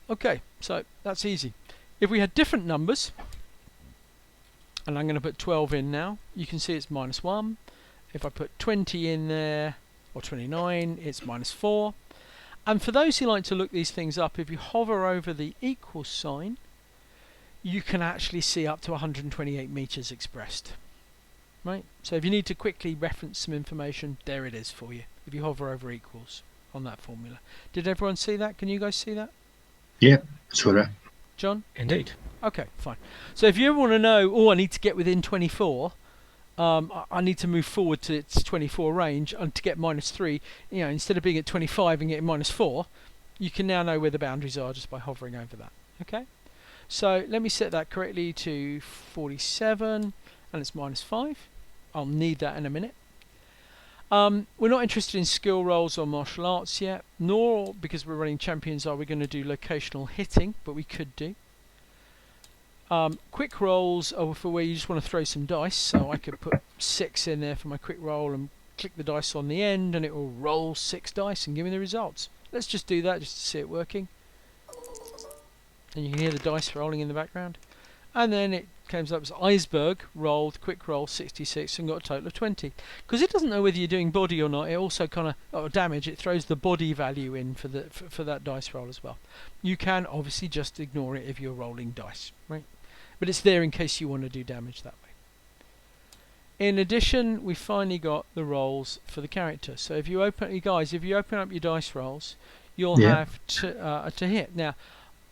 Okay, so that's easy. If we had different numbers, and I'm going to put 12 in now, you can see it's -1. If I put 20 in there, or 29, it's -4. And for those who like to look these things up, if you hover over the equal sign, you can actually see up to 128 meters expressed. Right? So if you need to quickly reference some information, there it is for you. If you hover over equals on that formula. Did everyone see that? Can you guys see that? Yeah, saw that. John? Indeed. Okay, fine. So if you ever want to know, I need to get within 24, I need to move forward to its 24 range, and to get -3, instead of being at 25 and getting -4, you can now know where the boundaries are just by hovering over that. Okay? So let me set that correctly to 47, and it's -5. I'll need that in a minute. We're not interested in skill rolls or martial arts yet, nor, because we're running champions, are we going to do locational hitting, but we could do. Quick rolls are for where you just want to throw some dice, so I could put 6 in there for my quick roll and click the dice on the end and it will roll 6 dice and give me the results. Let's just do that just to see it working. And you can hear the dice rolling in the background. And then it comes up as Iceberg rolled, quick roll 66 and got a total of 20. Because it doesn't know whether you're doing body or not, it also kind of, damage, it throws the body value in for that dice roll as well. You can obviously just ignore it if you're rolling dice, right? But it's there in case you want to do damage that way. In addition, we finally got the rolls for the character. So if you open, guys, if you open up your dice rolls, you'll have to hit. Now,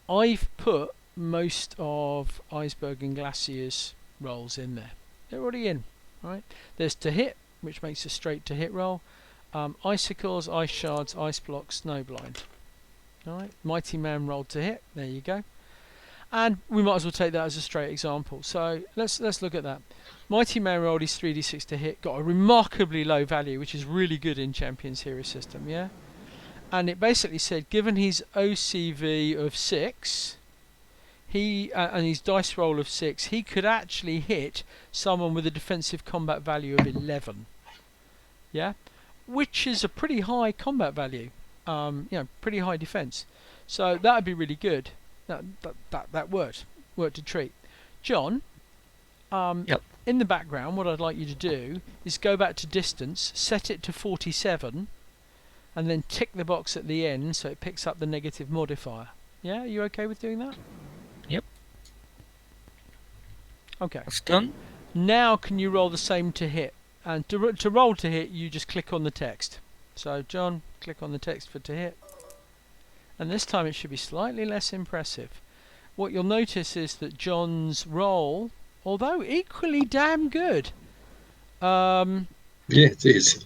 I've put most of Iceberg and Glacier's rolls in there. They're already in, right? There's to hit, which makes a straight to hit roll. Icicles, ice shards, ice blocks, snowblind. All right, Mighty Man rolled to hit. There you go. And we might as well take that as a straight example. So let's look at that. Mighty Man rolled his 3d6 to hit, got a remarkably low value, which is really good in Champions Hero system, yeah? And it basically said, given his OCV of 6, and his dice roll of 6, he could actually hit someone with a defensive combat value of 11. Yeah? Which is a pretty high combat value. Pretty high defense. So that would be really good. That worked a treat. John, Yep. In the background, what I'd like you to do is go back to distance, set it to 47, and then tick the box at the end so it picks up the negative modifier. Yeah, are you okay with doing that? Yep. Okay. That's done. Now can you roll the same to hit? And to roll to hit, you just click on the text. So John, click on the text for to hit. And this time it should be slightly less impressive. What you'll notice is that John's roll, although equally damn good, Yeah, it is.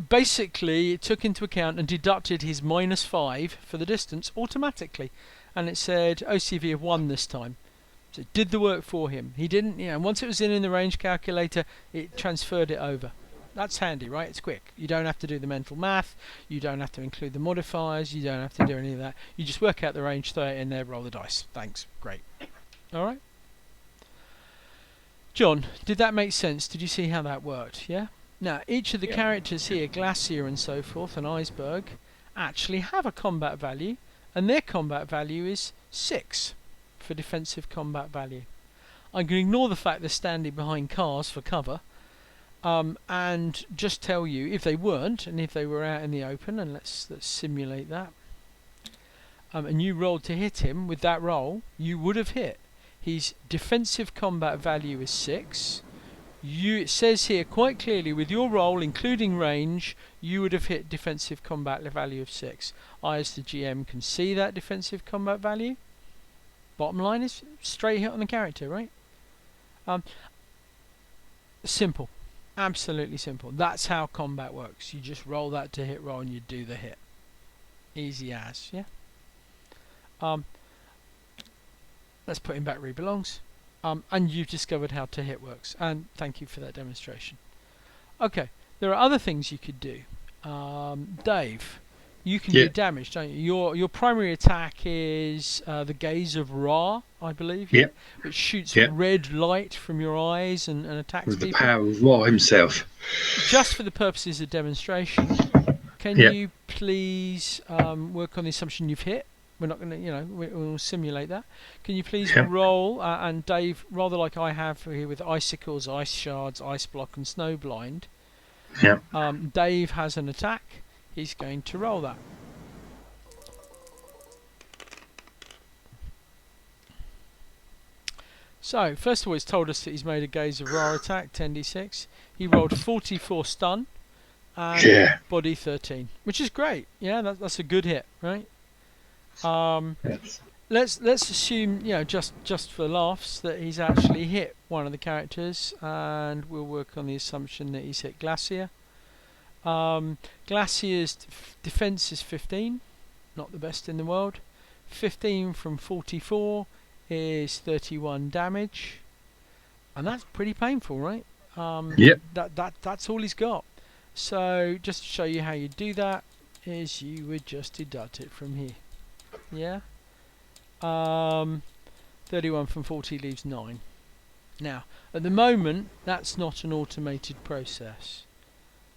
basically it took into account and deducted his -5 for the distance automatically, and it said OCV of 1 this time. So it did the work for him. He didn't, once it was in the range calculator, it transferred it over. That's handy, right? It's quick. You don't have to do the mental math. You don't have to include the modifiers. You don't have to do any of that. You just work out the range, throw it in there, roll the dice. Thanks. Great. All right. John, did that make sense? Did you see how that worked? Yeah? Now, each of the characters here, Glacier and so forth, and Iceberg, actually have a combat value, and their combat value is 6 for defensive combat value. I can ignore the fact they're standing behind cars for cover, and just tell you, if they weren't, and if they were out in the open, and let's simulate that, and you rolled to hit him with that roll, you would have hit. His defensive combat value is 6. It says here quite clearly, with your roll, including range, you would have hit defensive combat value of 6. I, as the GM, can see that defensive combat value. Bottom line is straight hit on the character, right? Simple. Absolutely simple. That's how combat works. You just roll that to hit roll and you do the hit. Easy as, yeah? Let's put him back where he belongs. And you've discovered how to hit works. And thank you for that demonstration. Okay, there are other things you could do. Dave, you can do damage, don't you? Your primary attack is the Gaze of Ra, I believe. Yep. Which shoots red light from your eyes and attacks With the people. power of Ra himself. Just for the purposes of demonstration, can you please work on the assumption you've hit? We're not going to, we'll simulate that. Can you please roll, and Dave, rather like I have here with icicles, ice shards, ice block and snow blind, Dave has an attack. He's going to roll that. So, first of all, it's told us that he's made a Gaze of Ra attack, 10d6. He rolled 44 stun and body 13, which is great. Yeah, that's a good hit, right? Let's assume, just for laughs, that he's actually hit one of the characters, and we'll work on the assumption that he's hit Glacier. Glacier's defense is 15, not the best in the world. 15 from 44 is 31 damage, and that's pretty painful, right? That's all he's got. So just to show you how you do that, is you would just deduct it from here. Yeah. 31 from 40 leaves 9. Now, at the moment, that's not an automated process.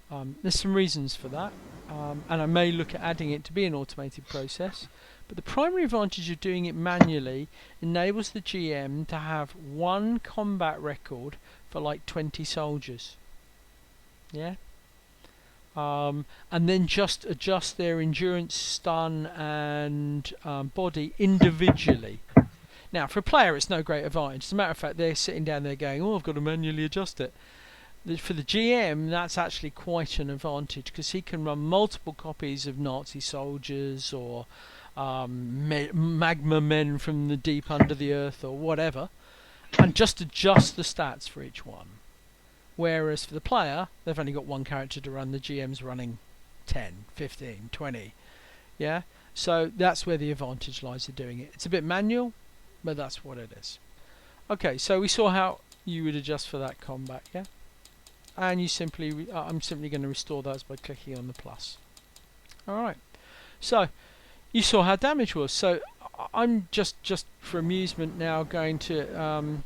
There's some reasons for that, and I may look at adding it to be an automated process. But the primary advantage of doing it manually enables the GM to have one combat record for like 20 soldiers. Yeah. And then just adjust their endurance, stun, and body individually. Now, for a player, it's no great advantage. As a matter of fact, they're sitting down there going, "Oh, I've got to manually adjust it." For the GM, that's actually quite an advantage, because he can run multiple copies of Nazi soldiers or magma men from the deep under the earth or whatever, and just adjust the stats for each one. Whereas for the player, they've only got one character to run. The GM's running 10, 15, 20. Yeah? So that's where the advantage lies of doing it. It's a bit manual, but that's what it is. Okay, so we saw how you would adjust for that combat, yeah? And you simply, I'm simply going to restore those by clicking on the plus. Alright, so you saw how damage was. So I'm just for amusement now going to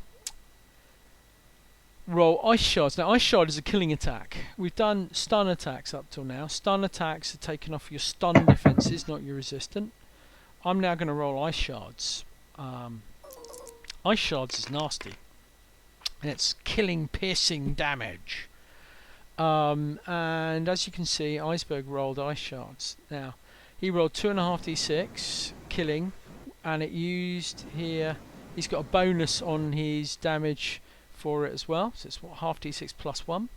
roll ice shards. Now, ice shard is a killing attack. We've done stun attacks up till now. Stun attacks are taken off your stun defenses, not your resistant. I'm now going to roll ice shards. Ice shards is nasty. and it's killing, piercing damage. And as you can see, Iceberg rolled ice shards. Now, he rolled 2.5d6 killing, and it used here. He's got a bonus on his damage for it as well, so it's what, half d6 plus 1.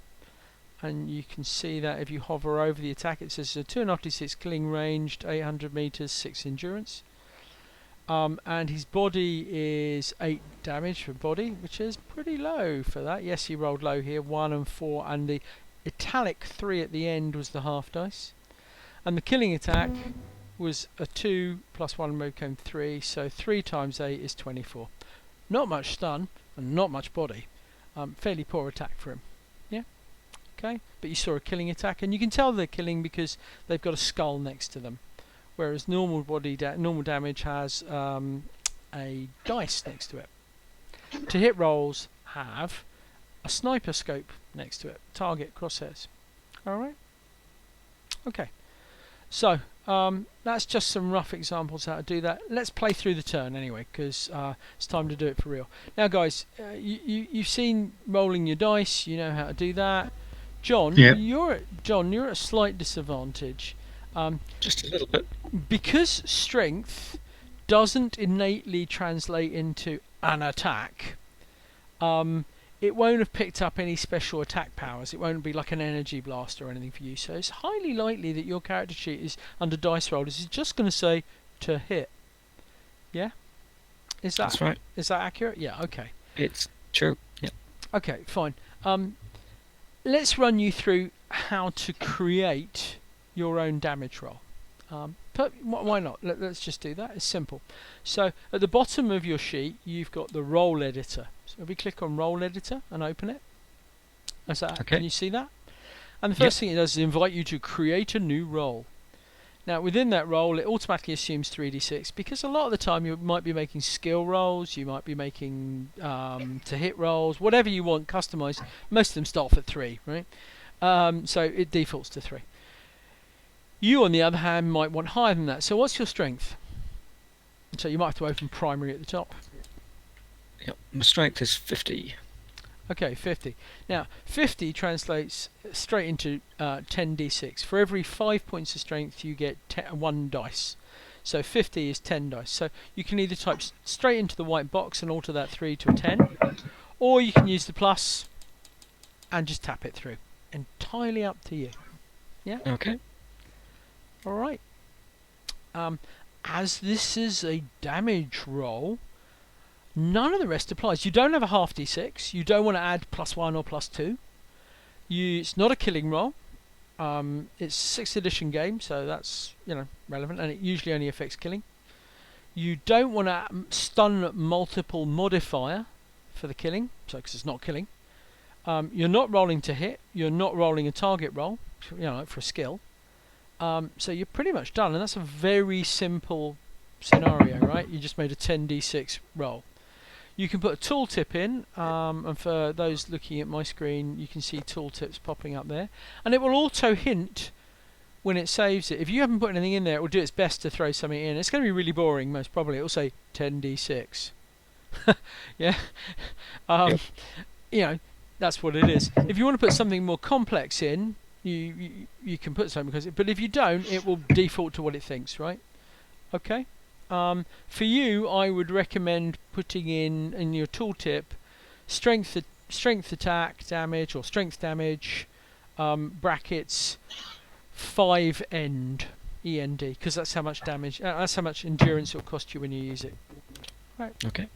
And you can see that if you hover over the attack, it says 2.5d6 killing ranged, 800 meters, 6 endurance. And his body is 8 damage for body, which is pretty low for that. Yes, he rolled low here, 1 and 4, and the italic 3 at the end was the half dice. And the killing attack was a 2 plus 1 became 3, so 3 times 8 is 24. Not much stun and not much body. Fairly poor attack for him. Yeah, okay. But you saw a killing attack, and you can tell they're killing because they've got a skull next to them, whereas normal normal damage has a dice next to it. To hit rolls have a sniper scope next to it, target crosshairs. All right. Okay. So that's just some rough examples how to do that. Let's play through the turn anyway, because it's time to do it for real. Now, guys, you've seen rolling your dice. You know how to do that. John, Yep. you're at a slight disadvantage. Just a little bit. Because strength doesn't innately translate into an attack. It won't have picked up any special attack powers. It won't be like an energy blast or anything for you. So it's highly likely that your character sheet is under dice rollers is just going to say to hit. Yeah? That's right. Is that accurate? Yeah, okay. It's true. Yeah. Okay, fine. Let's run you through how to create your own damage roll. But why not? Let's just do that. It's simple. So at the bottom of your sheet, you've got the roll editor. So if we click on roll editor and open it, that's that. Okay. Can you see that? And the first thing it does is invite you to create a new roll. Now within that roll, it automatically assumes 3d6 because a lot of the time you might be making skill rolls, you might be making to hit rolls, whatever you want customized. Most of them start off at 3, right? So it defaults to 3. You, on the other hand, might want higher than that. So what's your strength? So you might have to open primary at the top. Yep. My strength is 50. Okay, 50. Now, 50 translates straight into 10d6. For every 5 points of strength, you get 1 dice. So 50 is 10 dice. So you can either type straight into the white box and alter that 3 to a 10, or you can use the plus and just tap it through. Entirely up to you. Yeah? Okay. Alright. As this is a damage roll, none of the rest applies. You don't have a half d6. You don't want to add +1 or +2. It's not a killing roll. It's a 6th edition game, so that's relevant, and it usually only affects killing. You don't want to stun multiple modifier for the killing, so because it's not killing. You're not rolling to hit. You're not rolling a target roll, like for a skill. So you're pretty much done, and that's a very simple scenario, right? You just made a 10d6 roll. You can put a tooltip in, and for those looking at my screen, you can see tooltips popping up there, and it will auto hint when it saves it. If you haven't put anything in there, it will do its best to throw something in. It's going to be really boring, most probably. It will say 10d6. Yeah, that's what it is. If you want to put something more complex in, you can put something, but if you don't, it will default to what it thinks, right? Okay. For you, I would recommend putting in your tooltip strength attack damage or strength damage brackets 5 end END, because that's how much damage, that's how much endurance it will cost you when you use it. Right. Okay.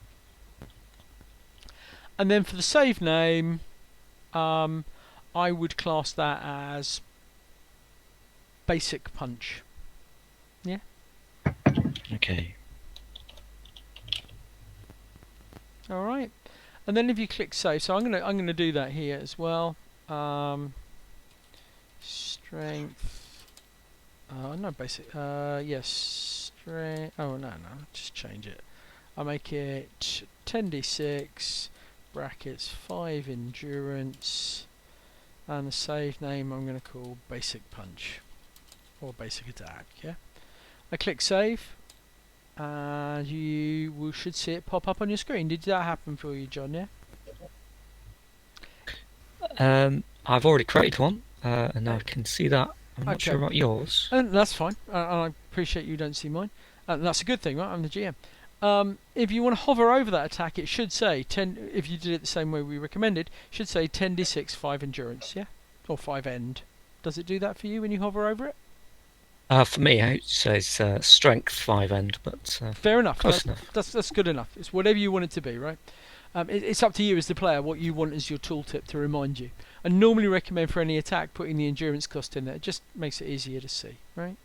And then for the save name, I would class that as basic punch. Yeah. Okay. All right. And then if you click save, so I'm gonna do that here as well. Strength. No basic. Yes. Strength. Oh no, just change it. I'll make it 10d6 brackets 5 endurance. And the save name I'm going to call Basic Punch or Basic Attack. Yeah. I click save, and you should see it pop up on your screen. Did that happen for you, John? Yeah. I've already created one, and I can see that. I'm not sure about yours. And that's fine. And I appreciate you don't see mine. And that's a good thing, right? I'm the GM. If you want to hover over that attack, it should say 10. If you did it the same way we recommended, it should say 10d6, 5 endurance, yeah, or 5 end. Does it do that for you when you hover over it? For me, it says strength 5 end, but fair enough. Close enough. That's good enough. It's whatever you want it to be, right? It's up to you as the player what you want as your tooltip to remind you. I normally recommend for any attack putting the endurance cost in there. It just makes it easier to see, right?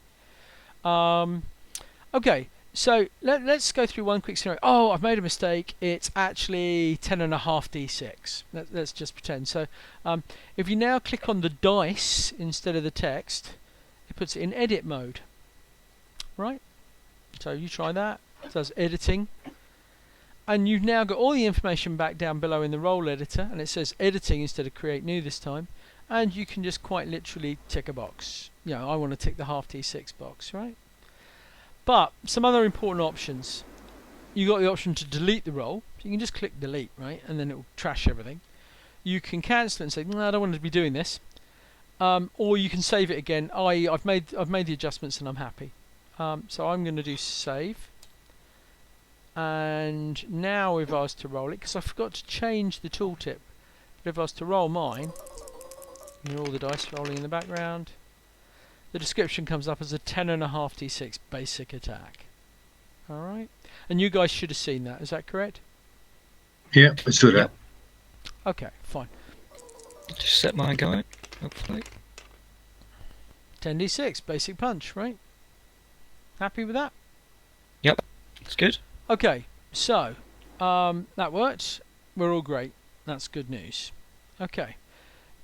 Okay, so let's go through one quick scenario. Oh, I've made a mistake. It's actually 10.5 d6. Let's just pretend. So if you now click on the dice instead of the text, it puts it in edit mode, right? So you try that. It does editing. And you've now got all the information back down below in the role editor, and it says editing instead of create new this time, and you can just quite literally tick a box. You know, I want to tick the half d6 box, right? But some other important options. You got the option to delete the roll, so you can just click delete, right, and then it will trash everything. You can cancel it and say, no, I don't want to be doing this, or you can save it again. i.e., I've made the adjustments and I'm happy. So I'm going to do save. And now if I was to roll it, because I forgot to change the tooltip, but if I was to roll mine, you hear all the dice rolling in the background, the description comes up as a 10.5 d6 basic attack. Alright, and you guys should have seen that, is that correct? Yeah, I saw that. Okay, fine. Just set mine going, hopefully. 10d6 basic punch, right? Happy with that? Yep, that's good. Okay, so that worked. We're all great. That's good news. Okay,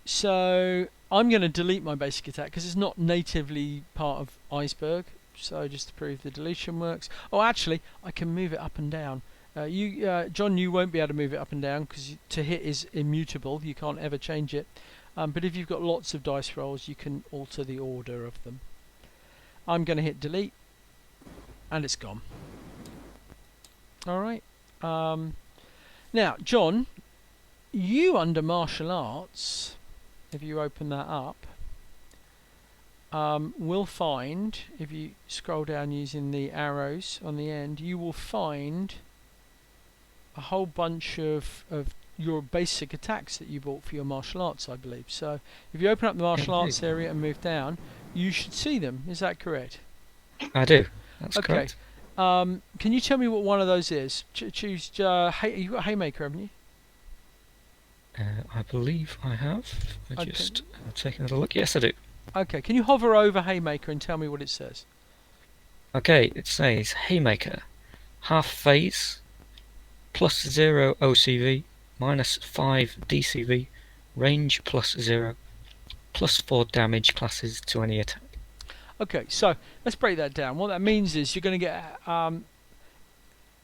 so I'm going to delete my basic attack because it's not natively part of Iceberg. So just to prove the deletion works. Oh, actually, I can move it up and down. John, you won't be able to move it up and down because to hit is immutable. You can't ever change it. But if you've got lots of dice rolls, you can alter the order of them. I'm going to hit delete, and it's gone. Alright. Now, John, you under martial arts, if you open that up, will find, if you scroll down using the arrows on the end, you will find a whole bunch of your basic attacks that you bought for your martial arts, I believe. So, if you open up the martial arts area and move down, you should see them. Is that correct? I do. That's correct. Can you tell me what one of those is? Choose. You got Haymaker, haven't you? I believe I have. I just take another look. Yes, I do. Okay. Can you hover over Haymaker and tell me what it says? Okay, it says Haymaker, half phase, +0 OCV, -5 DCV, range +0, +4 damage classes to any attack. Okay, so let's break that down. What that means is you're going to get,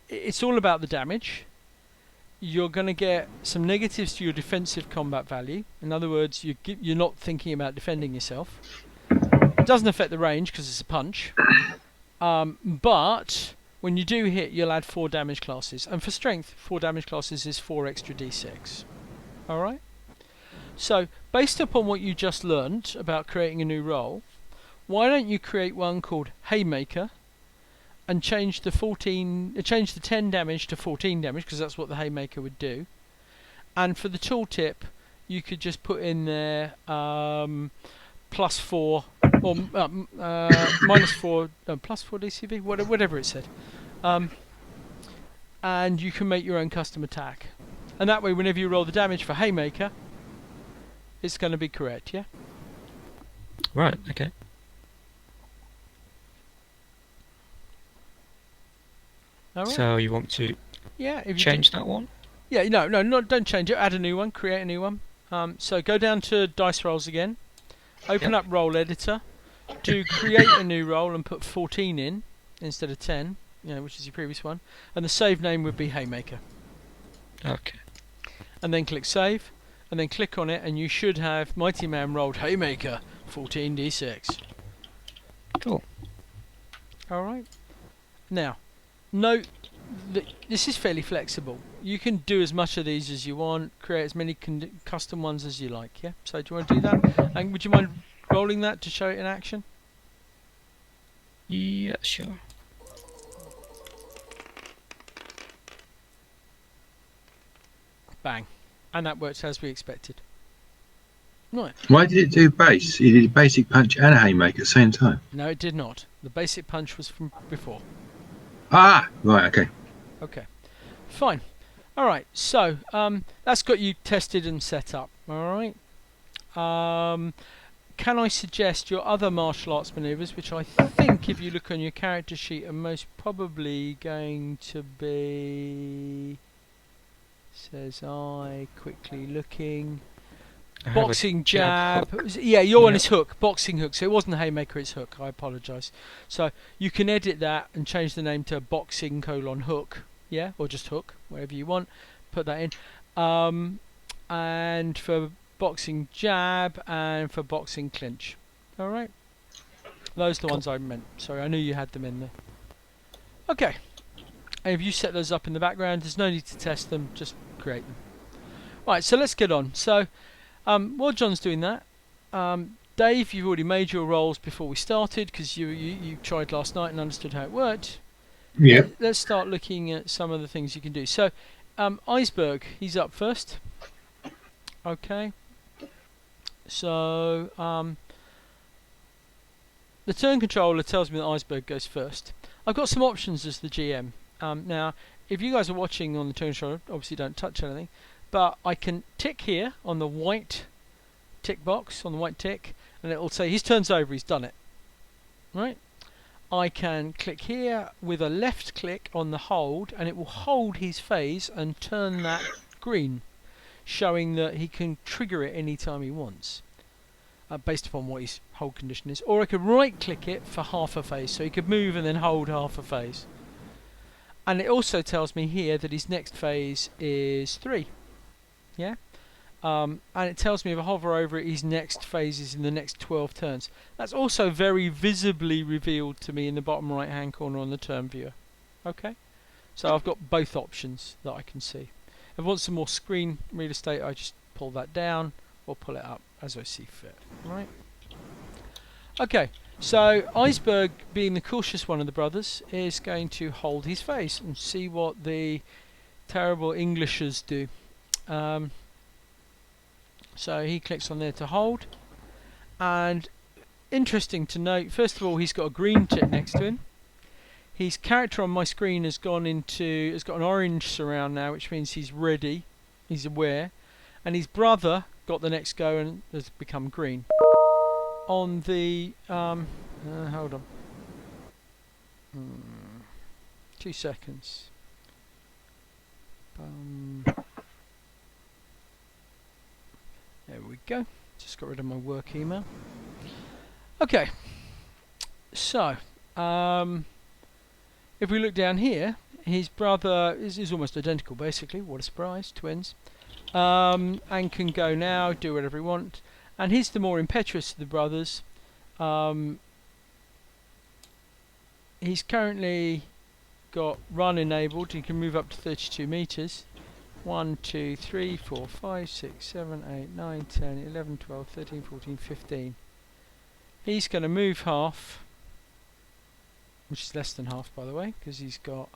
it's all about the damage. You're going to get some negatives to your defensive combat value. In other words, you're not thinking about defending yourself. It doesn't affect the range because it's a punch. But when you do hit, you'll add 4 damage classes. And for strength, 4 damage classes is 4 extra d6. Alright? So, based upon what you just learned about creating a new role, why don't you create one called Haymaker and change the 10 damage to 14 damage, because that's what the Haymaker would do. And for the tooltip, you could just put in there +4 or -4, +4 DCV, whatever it said. And you can make your own custom attack. And that way, whenever you roll the damage for Haymaker, it's going to be correct, yeah? Right, okay. Right. So you want to change that one? Yeah, no, don't change it. Add a new one, create a new one. So go down to dice rolls again. Open up roll editor. To create a new roll and put 14 in instead of 10, which is your previous one. And the save name would be Haymaker. Okay. And then click save. And then click on it and you should have Mighty Man rolled Haymaker 14d6. Cool. Alright. Now, note this is fairly flexible. You can do as much of these as you want, create as many custom ones as you like. Yeah. So do you want to do that? And would you mind rolling that to show it in action? Yeah, sure. Bang. And that works as we expected. Right. Why did it do base? It did basic punch and a haymaker at the same time. No, it did not. The basic punch was from before. Ah, right, okay. Okay. Fine. All right. So that's got you tested and set up. All right. Can I suggest your other martial arts manoeuvres, which I think, if you look on your character sheet, are most probably going to be... Says I, quickly looking... Boxing jab. Yeah, your one is hook. Boxing hook. So it wasn't haymaker, it's hook. I apologise. So you can edit that and change the name to boxing : hook. Yeah, or just hook, whatever you want. Put that in. And for boxing jab and for boxing clinch. All right. Those are the ones I meant. Sorry, I knew you had them in there. Okay. And if you set those up in the background, there's no need to test them. Just create them. Right. So let's get on. So. While John's doing that, Dave, you've already made your rolls before we started because you tried last night and understood how it worked. Yeah. Let's start looking at some of the things you can do. So, Iceberg, he's up first. Okay. So, the turn controller tells me that Iceberg goes first. I've got some options as the GM. Now, if you guys are watching on the turn controller, obviously don't touch anything. But I can tick here on the white tick box, on the white tick, and it will say his turn's over, he's done it. Right? I can click here with a left click on the hold, and it will hold his phase and turn that green, showing that he can trigger it anytime he wants, based upon what his hold condition is. Or I could right click it for half a phase, so he could move and then hold half a phase. And it also tells me here that his next phase is 3. Yeah, and it tells me if I hover over it, his next phase is in the next 12 turns. That's also very visibly revealed to me in the bottom right hand corner on the turn viewer. Okay, so I've got both options that I can see. If I want some more screen real estate, I just pull that down or pull it up as I see fit. Right. Okay, so Iceberg, being the cautious one of the brothers, is going to hold his phase and see what the terrible Englishers do. So he clicks on there to hold, and interesting to note, first of all, he's got a green tick next to him. His character on my screen has got an orange surround now, which means he's ready, he's aware, and his brother got the next go and has become green. On the hold on, 2 seconds. There we go. Just got rid of my work email. Okay. So, if we look down here, his brother is almost identical, basically. What a surprise, twins. And can go now, do whatever he wants. And he's the more impetuous of the brothers. He's currently got run enabled. He can move up to 32 meters. 1, 2, 3, 4, 5, 6, 7, 8, 9, 10, 11, 12, 13, 14, 15. He's going to move half, which is less than half, by the way, because he's got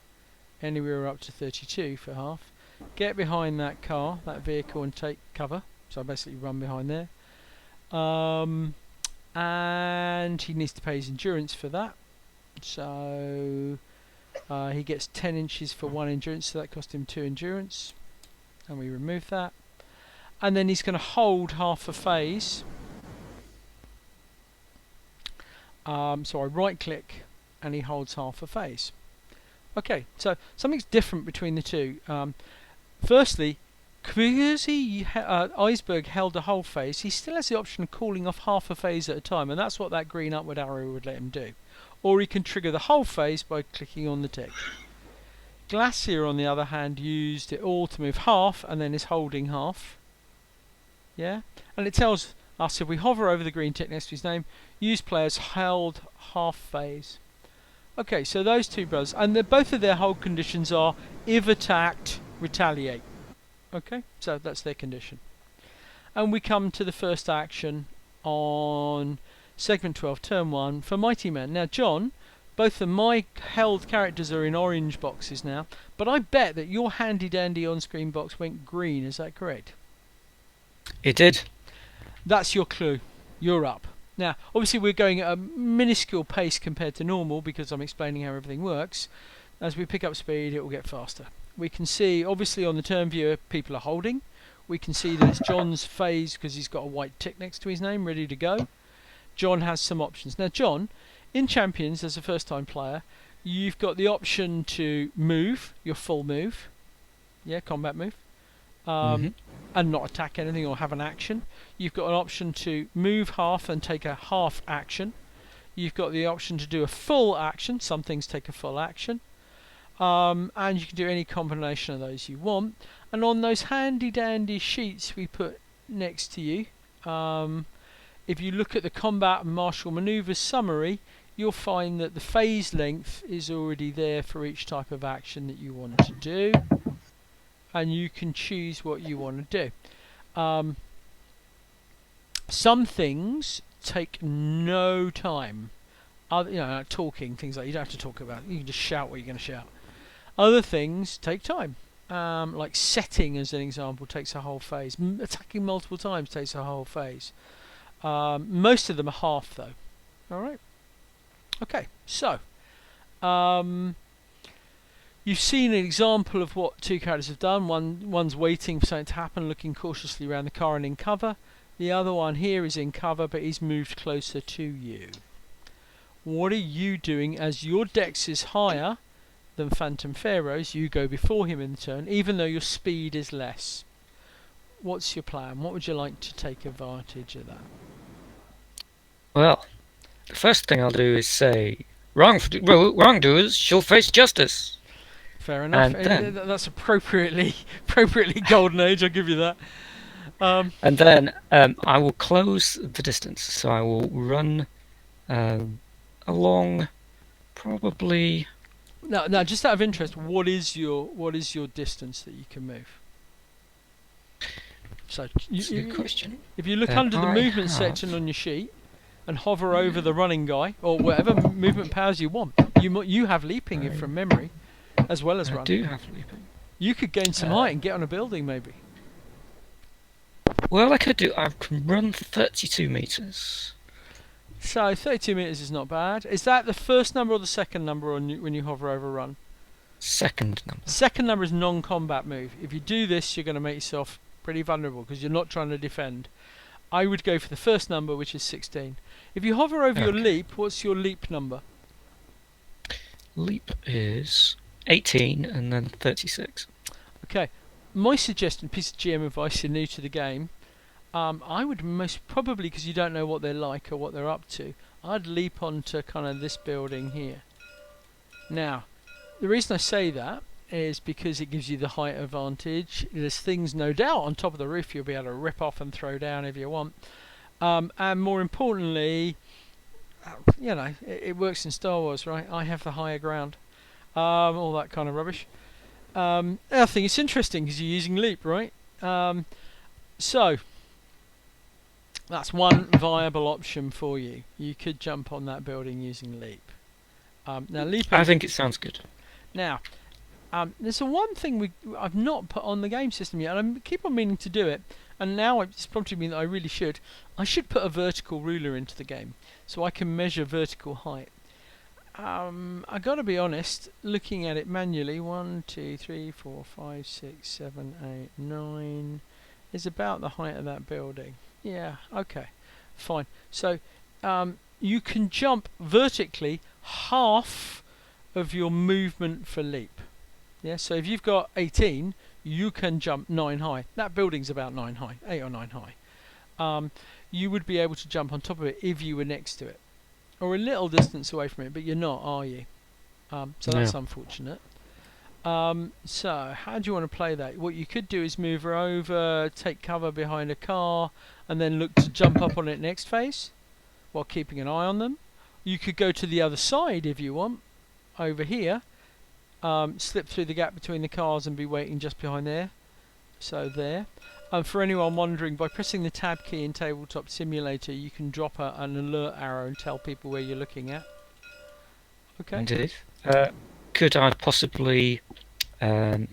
anywhere up to 32 for half. Get behind that car, that vehicle, and take cover. So I basically run behind there. And he needs to pay his endurance for that. So he gets 10 inches for 1 endurance, so that cost him 2 endurance. And we remove that. And then he's going to hold half a phase. So I right click and he holds half a phase. Okay, so something's different between the two. Firstly, because Iceberg held a whole phase, he still has the option of calling off half a phase at a time, and that's what that green upward arrow would let him do. Or he can trigger the whole phase by clicking on the tick. Glacier, on the other hand, used it all to move half and then is holding half. Yeah, and it tells us if we hover over the green tick next to his name, use players held half phase. Okay, so those two brothers, and both of their hold conditions are if attacked, retaliate. Okay, so that's their condition. And we come to the first action on segment 12, turn 1 for Mighty Men. Now, John, both of my held characters are in orange boxes now, but I bet that your handy dandy on-screen box went green. Is that correct? It did. That's your clue. You're up. Now, obviously we're going at a minuscule pace compared to normal because I'm explaining how everything works. As we pick up speed, it will get faster. We can see, obviously on the turn viewer, people are holding. We can see that it's John's phase because he's got a white tick next to his name, ready to go. John has some options. Now, John, in Champions, as a first-time player, you've got the option to move, your full move. Yeah, combat move. And not attack anything or have an action. You've got an option to move half and take a half action. You've got the option to do a full action. Some things take a full action. And you can do any combination of those you want. And on those handy dandy sheets we put next to you, if you look at the combat and martial manoeuvres summary, you'll find that the phase length is already there for each type of action that you want to do. And you can choose what you want to do. Some things take no time. Like talking, things like you don't have to talk about. You can just shout what you're going to shout. Other things take time. Like setting, as an example, takes a whole phase. Attacking multiple times takes a whole phase. Most of them are half, though. All right. Okay. So. You've seen an example of what two characters have done. One's waiting for something to happen, looking cautiously around the car and in cover. The other one here is in cover, but he's moved closer to you. What are you doing as your dex is higher than Phantom Pharaoh's? You go before him in the turn, even though your speed is less. What's your plan? What would you like to take advantage of that? Well, the first thing I'll do is say, wrongdoers shall face justice. Fair enough. That's appropriately golden age. I'll give you that. And then I will close the distance. So I will run along, probably. Now, just out of interest, what is your distance that you can move? So, That's a good question. If you look under the movement section on your sheet and hover over the running guy or whatever movement powers you want, you have leaping from memory. As well as running. I do have leaping. You could gain some height and get on a building, maybe. Well, I can run 32 metres. So 32 metres is not bad. Is that the first number or the second number when you hover over run? Second number. Second number is non-combat move. If you do this, you're going to make yourself pretty vulnerable because you're not trying to defend. I would go for the first number, which is 16. If you hover over your leap, what's your leap number? Leap is 18 and then 36. Okay. My suggestion, piece of GM advice, you're new to the game, I would most probably, because you don't know what they're like or what they're up to, I'd leap onto kind of this building here. Now, the reason I say that is because it gives you the height advantage. There's things, no doubt, on top of the roof you'll be able to rip off and throw down if you want. And more importantly, it works in Star Wars, right? I have the higher ground. All that kind of rubbish. I think it's interesting because you're using leap, right? So that's one viable option for you. You could jump on that building using leap. Now leap. I think it sounds good. Now, there's one thing I've not put on the game system yet, and I keep on meaning to do it. And now it's prompted me that I really should. I should put a vertical ruler into the game so I can measure vertical height. I gotta be honest, looking at it manually, 1, 2, 3, 4, 5, 6, 7, 8, 9 is about the height of that building. Yeah, okay, fine. So you can jump vertically half of your movement for leap. Yeah, so if you've got 18, you can jump 9 high. That building's about 9 high, 8 or 9 high. You would be able to jump on top of it if you were next to it. Or a little distance away from it, but you're not, are you? So that's unfortunate. So how do you want to play that? What you could do is move her over, take cover behind a car, and then look to jump up on it next phase, while keeping an eye on them. You could go to the other side if you want, over here, slip through the gap between the cars and be waiting just behind there. So there. For anyone wondering, by pressing the tab key in Tabletop Simulator, you can drop an alert arrow and tell people where you're looking at. Okay. Indeed. Could I possibly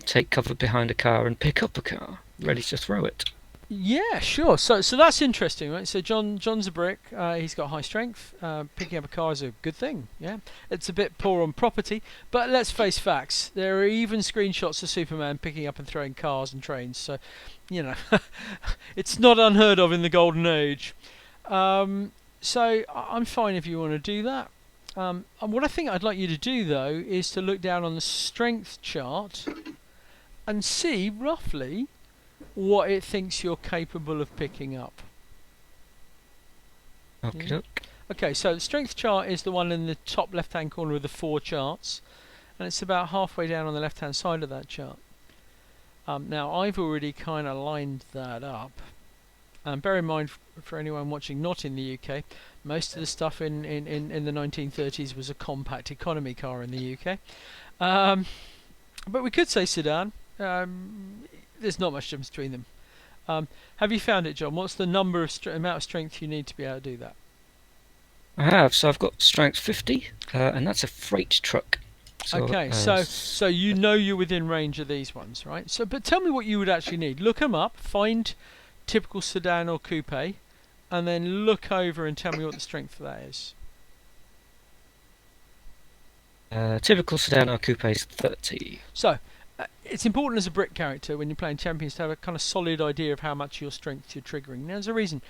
take cover behind a car and pick up a car, ready to throw it? Yeah, sure. So that's interesting, right? So John's a brick. He's got high strength. Picking up a car is a good thing. Yeah, it's a bit poor on property, but let's face facts. There are even screenshots of Superman picking up and throwing cars and trains. So, you know, it's not unheard of in the golden age. So I'm fine if you want to do that. And what I think I'd like you to do though is to look down on the strength chart and see roughly what it thinks you're capable of picking up. Okay. Okay, so the strength chart is the one in the top left hand corner of the 4 charts, and it's about halfway down on the left hand side of that chart. Now I've already kind of lined that up, and bear in mind, for anyone watching not in the UK, most of the stuff in the 1930s was a compact economy car in the UK, but we could say sedan. There's not much difference between them. Have you found it, John? What's the number of amount of strength you need to be able to do that? I have. So I've got strength 50, and that's a freight truck. So, okay, so you know you're within range of these ones, right? So, but tell me what you would actually need. Look them up, find typical sedan or coupe, and then look over and tell me what the strength of that is. Typical sedan or coupe is 30. So, it's important as a brick character when you're playing champions to have a kind of solid idea of how much your strength you're triggering. Now, there's a reason.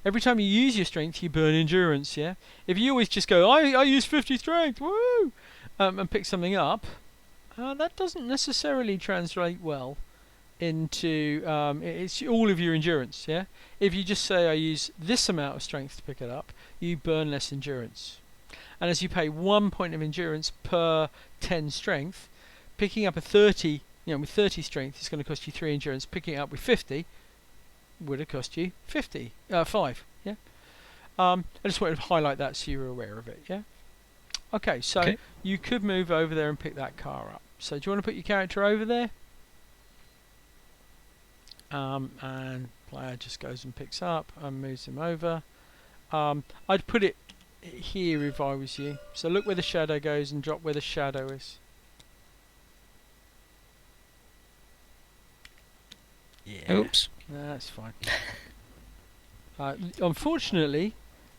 Every time you use your strength, you burn endurance, yeah? If you always just go, I use 50 strength, woo! And pick something up, that doesn't necessarily translate well into it's all of your endurance, yeah? If you just say, I use this amount of strength to pick it up, you burn less endurance. And as you pay 1 point of endurance per 10 strength, picking up a 30, with 30 strength is going to cost you 3 endurance. Picking it up with 50 would have cost you 5. Yeah. I just wanted to highlight that so you were aware of it. Yeah. Okay, so you could move over there and pick that car up. So do you want to put your character over there? And player just goes and picks up and moves him over. I'd put it here if I was you. So look where the shadow goes and drop where the shadow is. Yeah. Oops. That's fine. Unfortunately,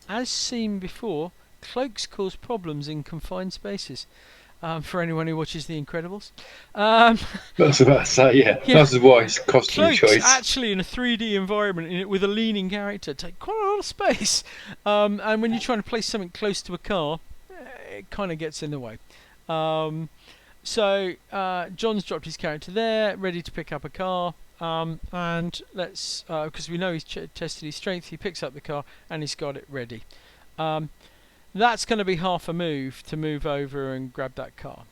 as seen before, cloaks cause problems in confined spaces. For anyone who watches The Incredibles. That's about to say, yeah. That's why it's costume cloaks choice. Actually, in a 3D environment with a leaning character, take quite a lot of space. And when you're trying to place something close to a car, it kind of gets in the way. So John's dropped his character there, ready to pick up a car. And let's, because we know he's tested his strength, he picks up the car and he's got it ready. That's going to be half a move to move over and grab that car.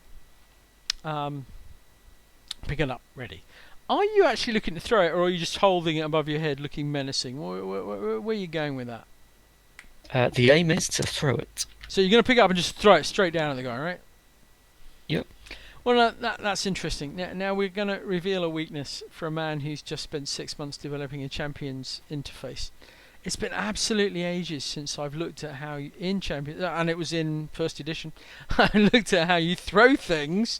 Pick it up, ready. Are you actually looking to throw it, or are you just holding it above your head, looking menacing? Where are you going with that? The aim is to throw it. So you're going to pick it up and just throw it straight down at the guy, right? Yep. Well, that's interesting. Now we're going to reveal a weakness for a man who's just spent 6 months developing a Champions interface. It's been absolutely ages since I've looked at how in Champions, and it was in first edition, I looked at how you throw things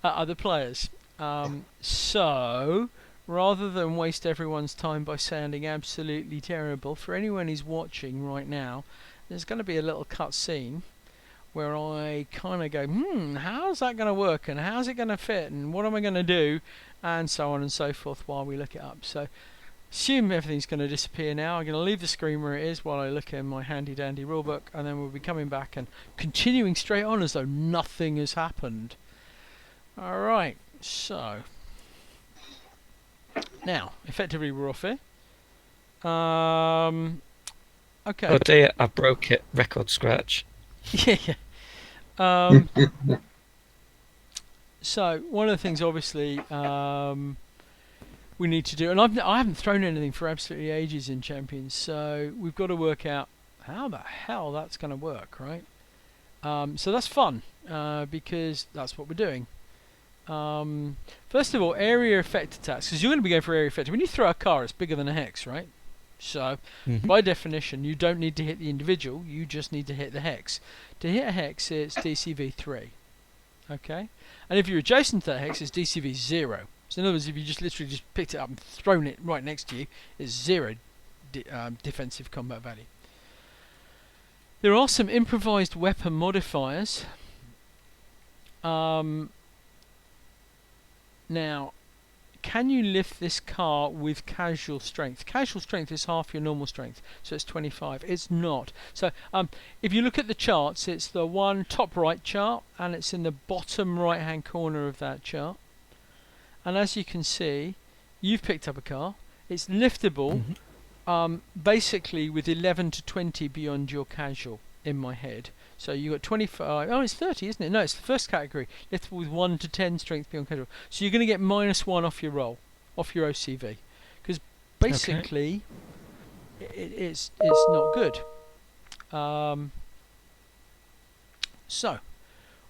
at other players. So, rather than waste everyone's time by sounding absolutely terrible, for anyone who's watching right now, there's going to be a little cut scene where I kind of go, how's that going to work, and how's it going to fit, and what am I going to do, and so on and so forth while we look it up. So, assume everything's going to disappear now. I'm going to leave the screen where it is while I look in my handy dandy rulebook, and then we'll be coming back and continuing straight on as though nothing has happened. Alright, so now, effectively we're off here. Okay. Oh dear, I broke it. Record scratch. Yeah. So, one of the things obviously we need to do, and I haven't thrown anything for absolutely ages in Champions, so we've got to work out how the hell that's going to work, right? So that's fun. because that's what we're doing. First of all, area effect attacks, because you're going to be going for area effect. When you throw a car, it's bigger than a hex, right? So, by definition, you don't need to hit the individual, you just need to hit the hex. To hit a hex, it's DCV 3. Okay? And if you're adjacent to that hex, it's DCV 0. So in other words, if you just literally just picked it up and thrown it right next to you, it's 0 defensive combat value. There are some improvised weapon modifiers. Now, can you lift this car with casual strength? Casual strength is half your normal strength, so it's 25. It's not. So if you look at the charts, it's the one top right chart, and it's in the bottom right hand corner of that chart. And as you can see, you've picked up a car. It's liftable, basically with 11 to 20 beyond your casual in my head. So you got 25. Oh, it's 30, isn't it? No, it's the first category. Liftable with 1 to 10 strength beyond casual. So you're going to get -1 off your roll, off your OCV, because basically it's not good. So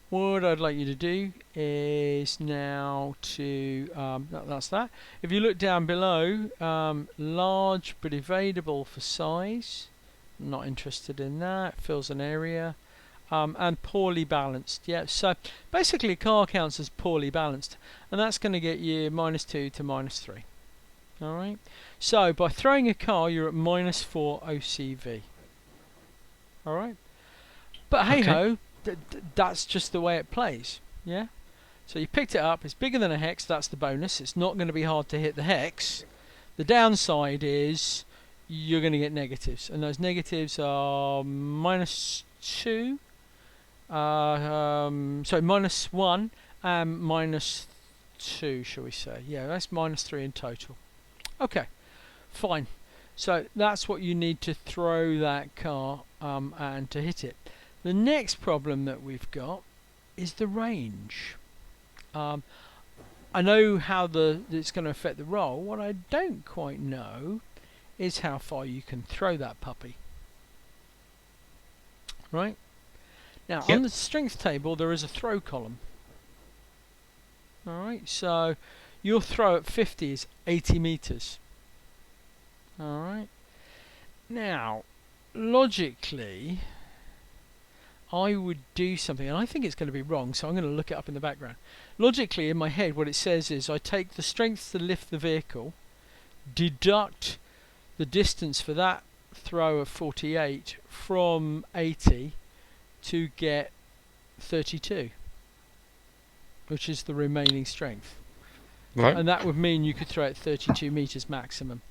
what I'd like you to do is now to that's that. If you look down below, large but evadable for size. Not interested in that. Fills an area. And poorly balanced. Yeah, so basically a car counts as poorly balanced, and that's going to get you -2 to -3. Alright, so by throwing a car you're at -4 OCV. Alright, but hey ho, that's just the way it plays. Yeah, so you picked it up, it's bigger than a hex, that's the bonus. It's not going to be hard to hit the hex. The downside is you're going to get negatives, and those negatives are -2. So -1 and -2, shall we say? Yeah, that's -3 in total. Okay, fine. So that's what you need to throw that car and to hit it. The next problem that we've got is the range. I know how it's going to affect the roll. What I don't quite know is how far you can throw that puppy. Right? Now, on the strength table, there is a throw column. Alright, so your throw at 50 is 80 meters. Alright. Now, logically, I would do something, and I think it's going to be wrong, so I'm going to look it up in the background. Logically, in my head, what it says is I take the strength to lift the vehicle, deduct the distance for that throw of 48 from 80, to get 32, which is the remaining strength. Right. And that would mean you could throw it 32 meters maximum.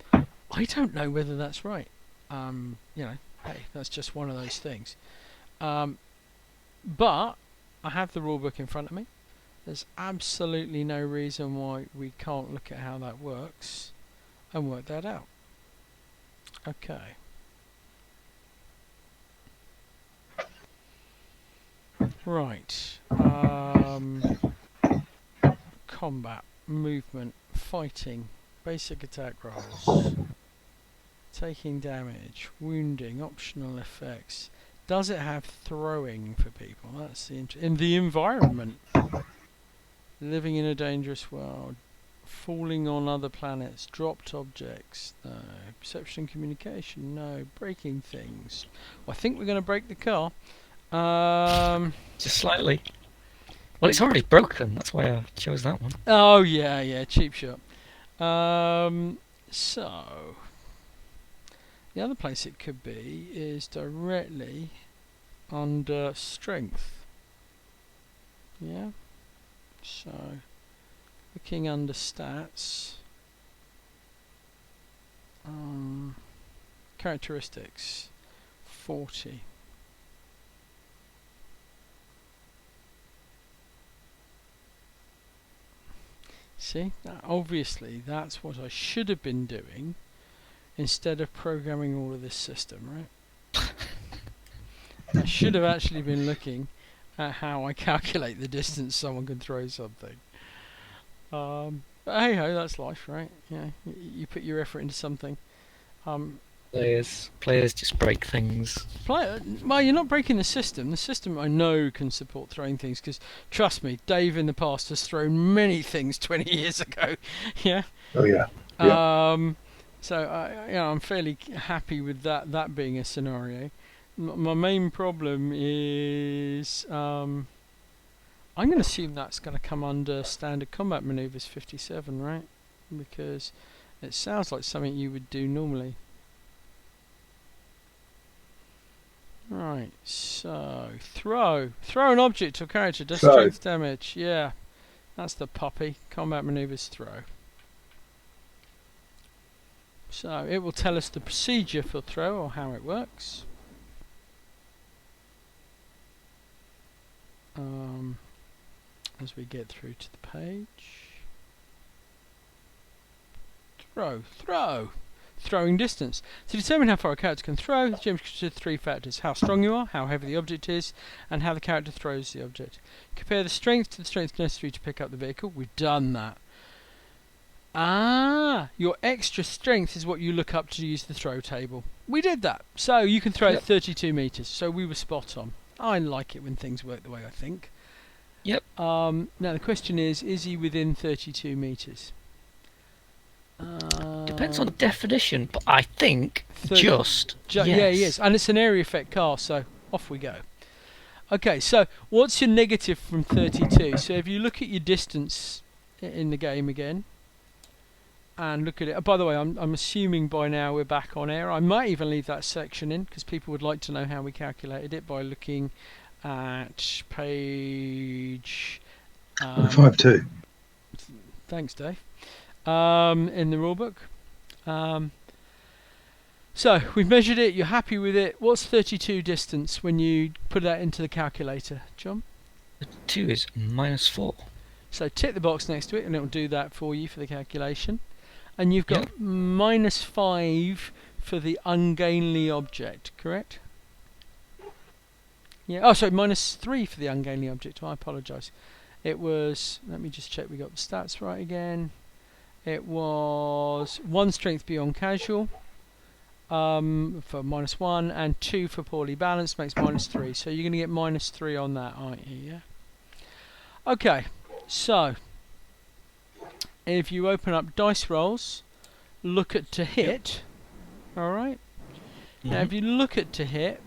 I don't know whether that's right. You know, hey, that's just one of those things. But I have the rulebook in front of me. There's absolutely no reason why we can't look at how that works and work that out. Okay. Right. Combat, movement, fighting, basic attack rolls, taking damage, wounding, optional effects. Does it have throwing for people? That's the in the environment. Living in a dangerous world, falling on other planets, dropped objects, no. Perception and communication, no. Breaking things. Well, I think we're going to break the car. Just slightly. Well, it's already broken. That's why I chose that one. Oh yeah, cheap shot. So the other place it could be is directly under strength. Yeah. So looking under stats, characteristics, 40. See, obviously that's what I should have been doing instead of programming all of this system, right? I should have actually been looking at how I calculate the distance someone can throw something. But hey ho, that's life, right? Yeah, you put your effort into something. Players just break things. Well, you're not breaking the system. The system, I know, can support throwing things because, trust me, Dave in the past has thrown many things 20 years ago. Yeah. Oh yeah. So I'm fairly happy with that being a scenario. My main problem is I'm going to assume that's going to come under standard combat maneuvers 57, right? Because it sounds like something you would do normally. Right, so throw an object or character does strength damage. Yeah, that's the puppy. Combat maneuvers throw. So it will tell us the procedure for throw or how it works. As we get through to the page. Throw. Throwing distance. To determine how far a character can throw, the GM considers 3 factors: how strong you are, how heavy the object is, and how the character throws the object. Compare the strength to the strength necessary to pick up the vehicle. We've done that. Your extra strength is what you look up to use the throw table. We did that. So you can throw at 32 metres. So we were spot on. I like it when things work the way I think. Yep. Now the question is he within 32 metres? Depends on definition, but I think just. Yeah, he is. And it's an area effect car, so off we go. Okay, so what's your negative from 32? So if you look at your distance in the game again, and look at it. By the way, I'm assuming by now we're back on air. I might even leave that section in because people would like to know how we calculated it by looking at page 5.2. Thanks, Dave. In the rulebook. So we've measured it. You're happy with it. What's 32 distance when you put that into the calculator, John? 2 is -4. So tick the box next to it, and it will do that for you for the calculation. And you've got -5 for the ungainly object, correct? Yeah. Oh, sorry, -3 for the ungainly object. I apologise. It was. Let me just check. We got the stats right again. It was 1 strength beyond casual for -1, and 2 for poorly balanced makes -3. So you're going to get -3 on that, aren't you? Yeah. Okay. So if you open up dice rolls, look at to hit. All right. Now, if you look at to hit,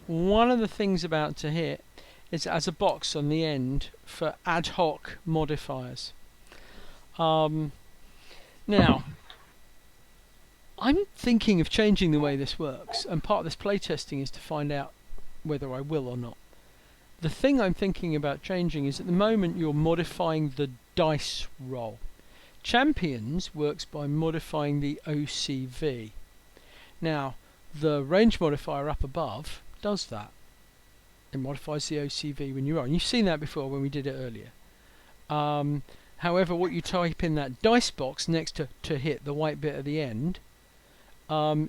one of the things about to hit is it has a box on the end for ad hoc modifiers. Now, I'm thinking of changing the way this works, and part of this playtesting is to find out whether I will or not. The thing I'm thinking about changing is at the moment you're modifying the dice roll. Champions works by modifying the OCV. Now, the range modifier up above does that. It modifies the OCV when you roll. And you've seen that before when we did it earlier. However, what you type in that dice box next to hit, the white bit at the end,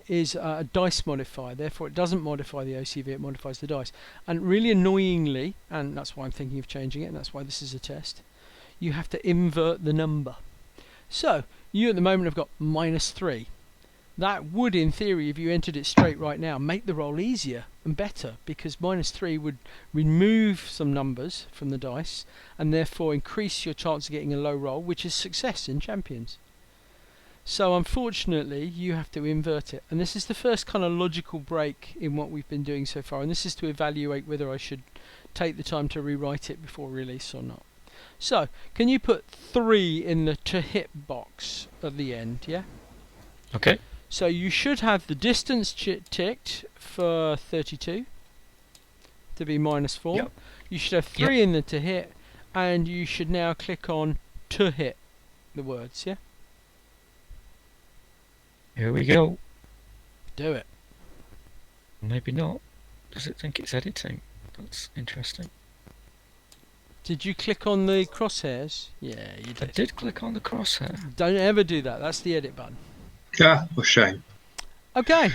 is a dice modifier. Therefore, it doesn't modify the OCV, it modifies the dice. And really annoyingly, and that's why I'm thinking of changing it, and that's why this is a test, you have to invert the number. So, you at the moment have got -3. That would, in theory, if you entered it straight right now, make the roll easier and better, because -3 would remove some numbers from the dice and therefore increase your chance of getting a low roll, which is success in Champions. So unfortunately you have to invert it, and this is the first kind of logical break in what we've been doing so far, and this is to evaluate whether I should take the time to rewrite it before release or not. So can you put 3 in the to hit box at the end? Yeah. Okay. So you should have the distance ticked for 32 to be -4. Yep. You should have 3 in the to hit, and you should now click on to hit the words, yeah? Here we go. Do it. Maybe not. Does it think it's editing? That's interesting. Did you click on the crosshairs? Yeah, you did. I did click on the crosshair. Don't ever do that. That's the edit button. Ah, what a shame. Okay.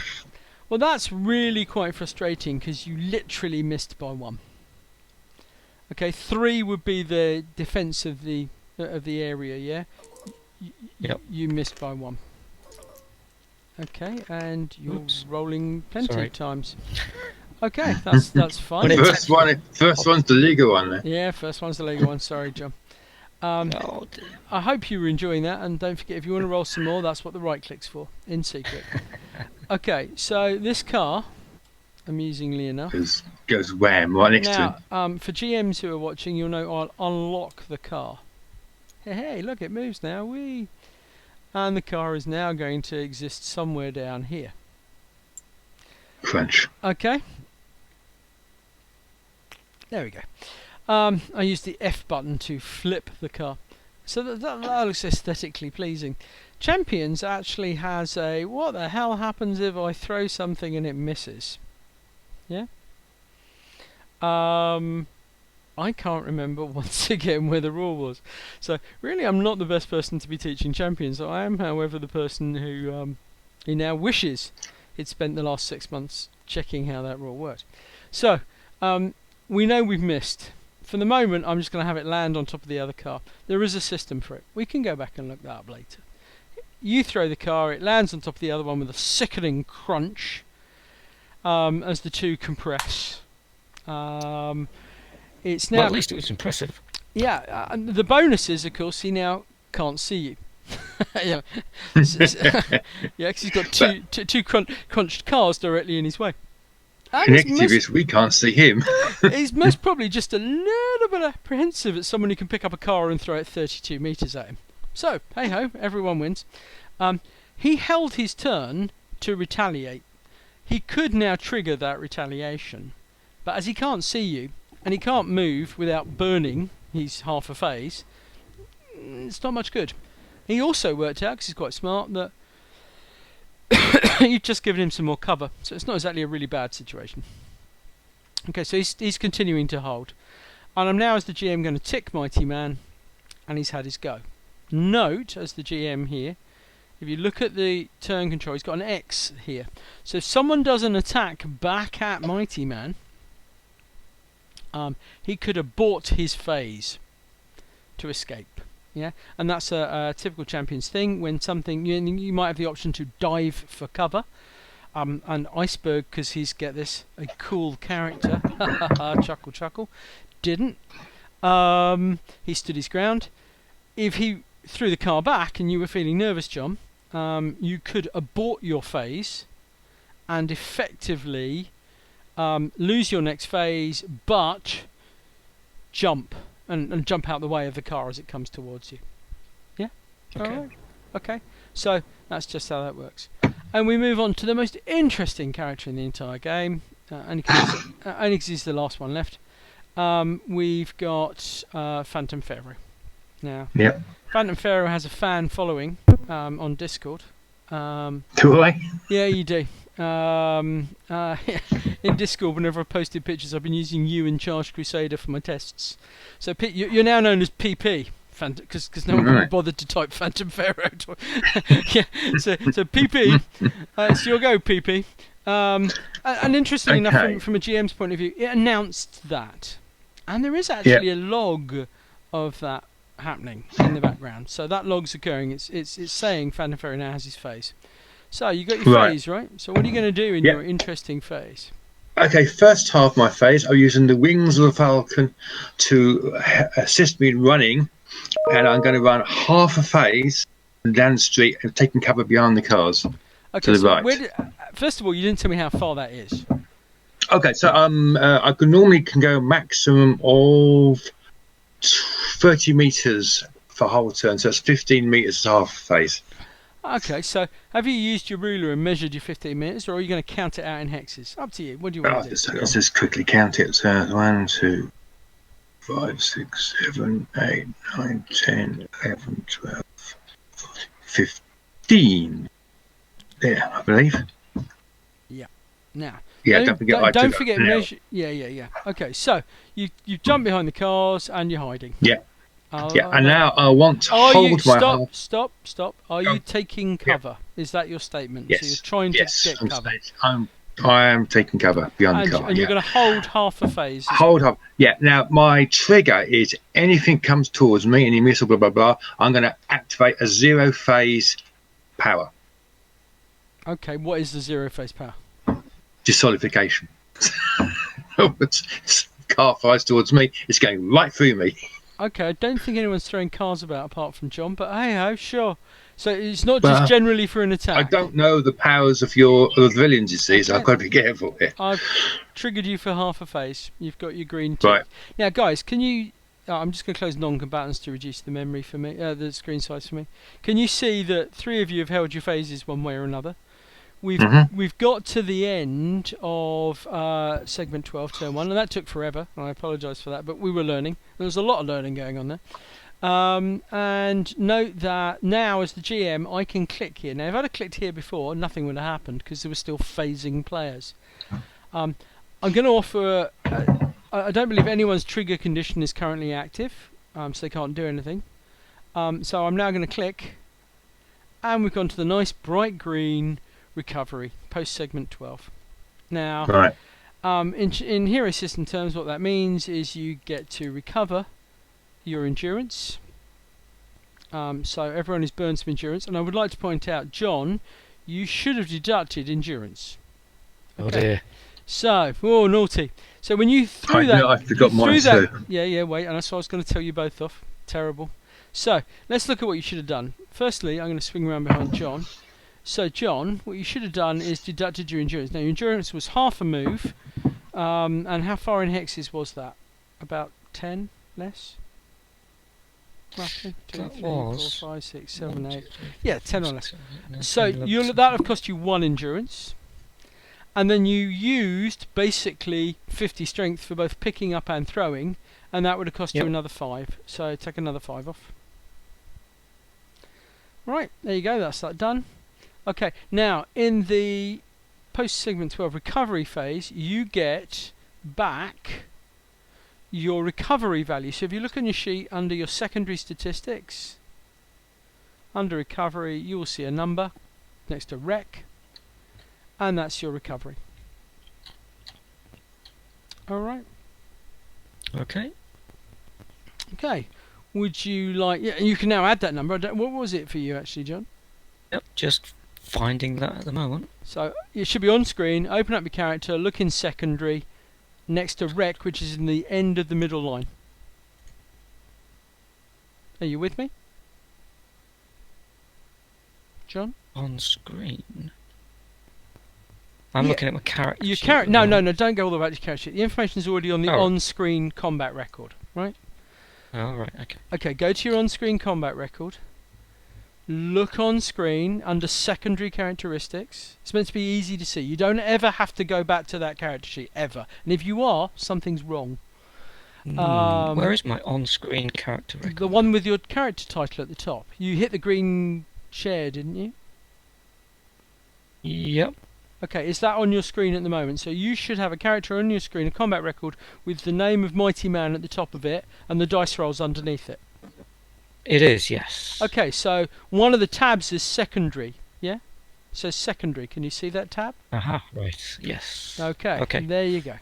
Well, that's really quite frustrating because you literally missed by 1. Okay, 3 would be the defense of the area, yeah? Yep. You missed by 1. Okay, and you're Oops. rolling plenty Sorry. of times. Okay, that's fine. First one's the legal one there. Yeah, first one's the legal one. Sorry, John. Oh, dear. I hope you were enjoying that, and don't forget, if you want to roll some more, that's what the right click's for, in secret. Okay, so this car, amusingly enough, Goes wham right next to him. now, for GMs who are watching, you'll know I'll unlock the car. Hey, look, it moves now, whee! And the car is now going to exist somewhere down here. Crunch. Okay. There we go. I used the F button to flip the car. So that looks aesthetically pleasing. Champions actually has a, what the hell happens if I throw something and it misses? Yeah? I can't remember once again where the rule was. So really I'm not the best person to be teaching Champions. I am, however, the person who now wishes he'd spent the last 6 months checking how that rule works. So, we know we've missed. For the moment, I'm just going to have it land on top of the other car. There is a system for it. We can go back and look that up later. You throw the car, it lands on top of the other one with a sickening crunch as the two compress. It's now. Well, at least it was impressive. Yeah, and the bonus is, of course, he now can't see you. Yeah, yeah, 'cause he's got two crunched cars directly in his way. And Negative is we can't see him. he's most probably just a little bit apprehensive at someone who can pick up a car and throw it 32 metres at him. So, hey ho, everyone wins. He held his turn to retaliate. He could now trigger that retaliation, but as he can't see you and he can't move without burning his half a phase, it's not much good. He also worked out, because he's quite smart, that you've just given him some more cover, so it's not exactly a really bad situation. Okay, so he's continuing to hold, and I'm now, as the GM, going to tick Mighty Man, and he's had his go. Note, as the GM here, if you look at the turn control, he's got an X here. So if someone does an attack back at Mighty Man, he could abort his phase to escape. Yeah, and that's a typical Champions thing. When something, you might have the option to dive for cover. And Iceberg, because he's a cool character, chuckle chuckle, didn't. He stood his ground. If he threw the car back and you were feeling nervous, John, you could abort your phase and effectively lose your next phase, but jump. And jump out the way of the car as it comes towards you. Yeah? Okay. Alright. Okay. So, that's just how that works. And we move on to the most interesting character in the entire game. Only because he's the last one left. We've got Phantom Pharaoh. Now, Yep. Phantom Pharaoh has a fan following on Discord. Do I? Yeah, you do. In Discord, whenever I've posted pictures, I've been using you and Charged Crusader for my tests. So you're now known as PP, because no one bothered to type Phantom Pharaoh. Yeah, so PP, it's your go, PP. And interestingly enough, from a GM's point of view, it announced that. And there is actually a log of that happening in the background. So that log's occurring. It's saying Phantom Pharaoh now has his phase. So you got your phase, right? So what are you going to do in your interesting phase? Okay, first half of my phase, I'm using the wings of the Falcon to assist me in running, and I'm going to run half a phase down the street and taking cover behind the cars to the right. First of all, you didn't tell me how far that is. Okay, so I can go maximum of 30 metres for whole turn, so it's 15 metres half phase. Okay, so have you used your ruler and measured your 15 metres, or are you going to count it out in hexes? Up to you. What do you want to do? Let's just quickly count it. So 1, 2, 5, 6, 7, 8, 9, 10, 11, 12, 14, 15. There, I believe. Yeah. Now. Yeah, don't forget measure. Yeah. Okay, so you jump behind the cars and you're hiding. Yeah. And now I want to hold my Stop. Are you taking cover? Is that your statement? Yes. So you're trying to get cover. I am taking cover behind the car. And you're going to hold half a phase. Hold up. Yeah. Now my trigger is anything comes towards me, any missile, blah blah blah. I'm going to activate a 0 phase power. Okay, what is the zero phase power? Dissolification. Car flies towards me. It's going right through me. Okay, I don't think anyone's throwing cars about apart from John, but hey ho, sure. So it's not Well, just generally for an attack. I don't know the powers of the villains, you see, so I've got to be careful here. I've triggered you for half a phase. You've got your green tick. Right. Now, guys, can you... I'm just going to close non-combatants to reduce the memory for me, the screen size for me. Can you see that 3 of you have held your phases one way or another? We've got to the end of segment 12, turn 1, and that took forever, and I apologise for that, but we were learning. There was a lot of learning going on there. And note that now, as the GM, I can click here. Now, if I'd have clicked here before, nothing would have happened, because there were still phasing players. I'm going to offer... I don't believe anyone's trigger condition is currently active, so they can't do anything. So I'm now going to click, and we've gone to the nice bright green recovery, post segment 12. Now, Right. in hero system terms, what that means is you get to recover your endurance. So everyone is burned some endurance, and I would like to point out, John, you should have deducted endurance. Okay. Oh dear. So, oh naughty. So when you threw that, I forgot mine too. Yeah, wait, and that's what I was going to tell you both off. Terrible. So let's look at what you should have done. Firstly, I'm going to swing around behind John. So John, what you should have done is deducted your endurance. Now your endurance was half a move, and how far in hexes was that? About 10 less? Roughly 2, 3, 4, 5, 6, 7, 8. Yeah, 10 or less. So that'll have cost you 1 endurance. And then you used basically 50 strength for both picking up and throwing, and that would have cost you another 5. So take another 5 off. Right, there you go, that's that done. Okay, now in the post segment 12 recovery phase, you get back your recovery value. So if you look on your sheet under your secondary statistics, under recovery, you will see a number next to rec. And that's your recovery. Alright. Okay. Okay. Would you like... Yeah, you can now add that number. What was it for you actually, John? Yep, just finding that at the moment. So it should be on screen. Open up your character, look in secondary, next to rec, which is in the end of the middle line. Are you with me? John? On screen? I'm looking at my character sheet. No, don't go all the way back to your character sheet. The information is already on the on-screen combat record, right? Oh, right, okay. Okay, go to your on-screen combat record. Look on screen under secondary characteristics. It's meant to be easy to see. You don't ever have to go back to that character sheet, ever. And if you are, something's wrong. Where is my on-screen character record? The one with your character title at the top. You hit the green share, didn't you? Yep. Okay, is that on your screen at the moment? So you should have a character on your screen, a combat record, with the name of Mighty Man at the top of it, and the dice rolls underneath it. It is, yes. Okay, so one of the tabs is secondary, yeah? It says secondary. Can you see that tab? Aha, right, yes. Okay, there you go.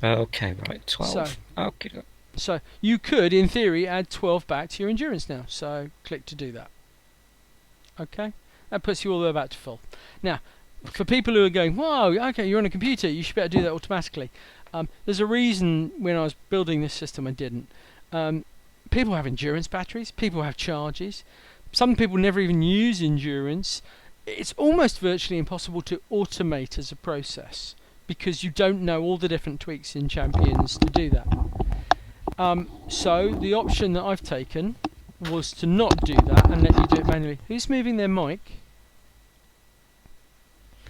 Okay, right, 12. So, okay. So you could, in theory, add 12 back to your endurance now. So click to do that. Okay, that puts you all the way back to full. Now, for people who are going, whoa, okay, you're on a computer, you should be able to do that automatically. There's a reason when I was building this system I didn't. People have endurance batteries, people have charges. Some people never even use endurance. It's almost virtually impossible to automate as a process because you don't know all the different tweaks in champions to do that. So the option that I've taken was to not do that and let you do it manually. Who's moving their mic?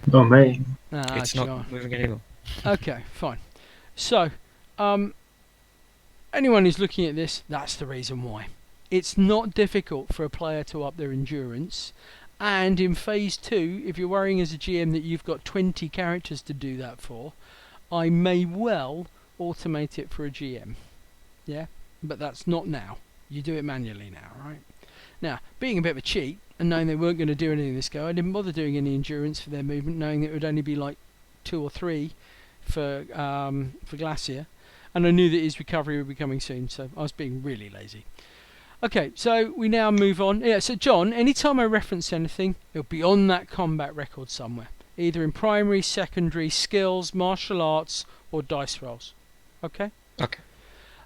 Not me. It's not moving anymore. Okay, fine. So, anyone who's looking at this, that's the reason why. It's not difficult for a player to up their endurance, and in phase 2, if you're worrying as a GM that you've got 20 characters to do that for, I may well automate it for a GM. Yeah, but that's not now. You do it manually now, right? Now, being a bit of a cheat, and knowing they weren't going to do anything this go, I didn't bother doing any endurance for their movement, knowing that it would only be like 2 or 3 for Glacier, and I knew that his recovery would be coming soon, so I was being really lazy. Okay, so we now move on. Yeah, so John, anytime I reference anything, it'll be on that combat record somewhere. Either in primary, secondary, skills, martial arts, or dice rolls. Okay? Okay.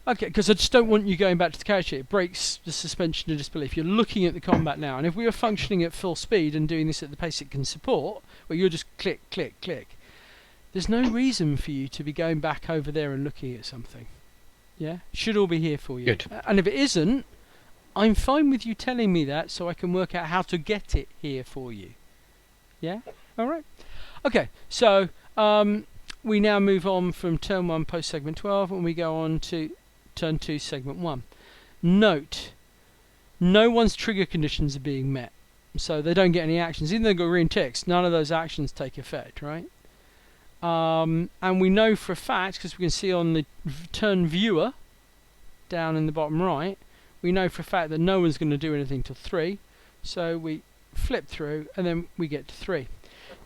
Okay, because I just don't want you going back to the character sheet. It breaks the suspension of disbelief. You're looking at the combat now, and if we were functioning at full speed and doing this at the pace it can support, where you're just click, click, click, there's no reason for you to be going back over there and looking at something. Yeah? Should all be here for you. Good. And if it isn't, I'm fine with you telling me that so I can work out how to get it here for you. Yeah? Alright. Okay, so we now move on from turn 1 post segment 12 and we go on to turn 2 segment 1. Note, no one's trigger conditions are being met. So they don't get any actions. Even though they've got green ticks, none of those actions take effect, right? And we know for a fact, because we can see on the turn viewer down in the bottom right, we know for a fact that no one's going to do anything till 3. So we flip through and then we get to 3.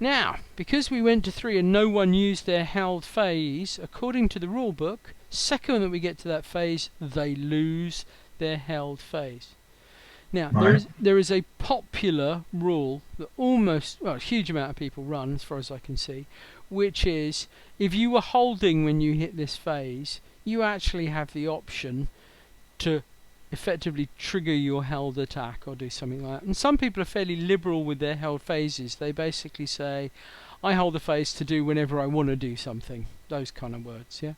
Now, because we went to 3 and no one used their held phase, according to the rule book, second that we get to that phase, they lose their held phase. Now, there is a popular rule that a huge amount of people run, as far as I can see, which is, if you were holding when you hit this phase, you actually have the option to effectively trigger your held attack or do something like that. And some people are fairly liberal with their held phases. They basically say, I hold the phase to do whenever I want to do something. Those kind of words, yeah?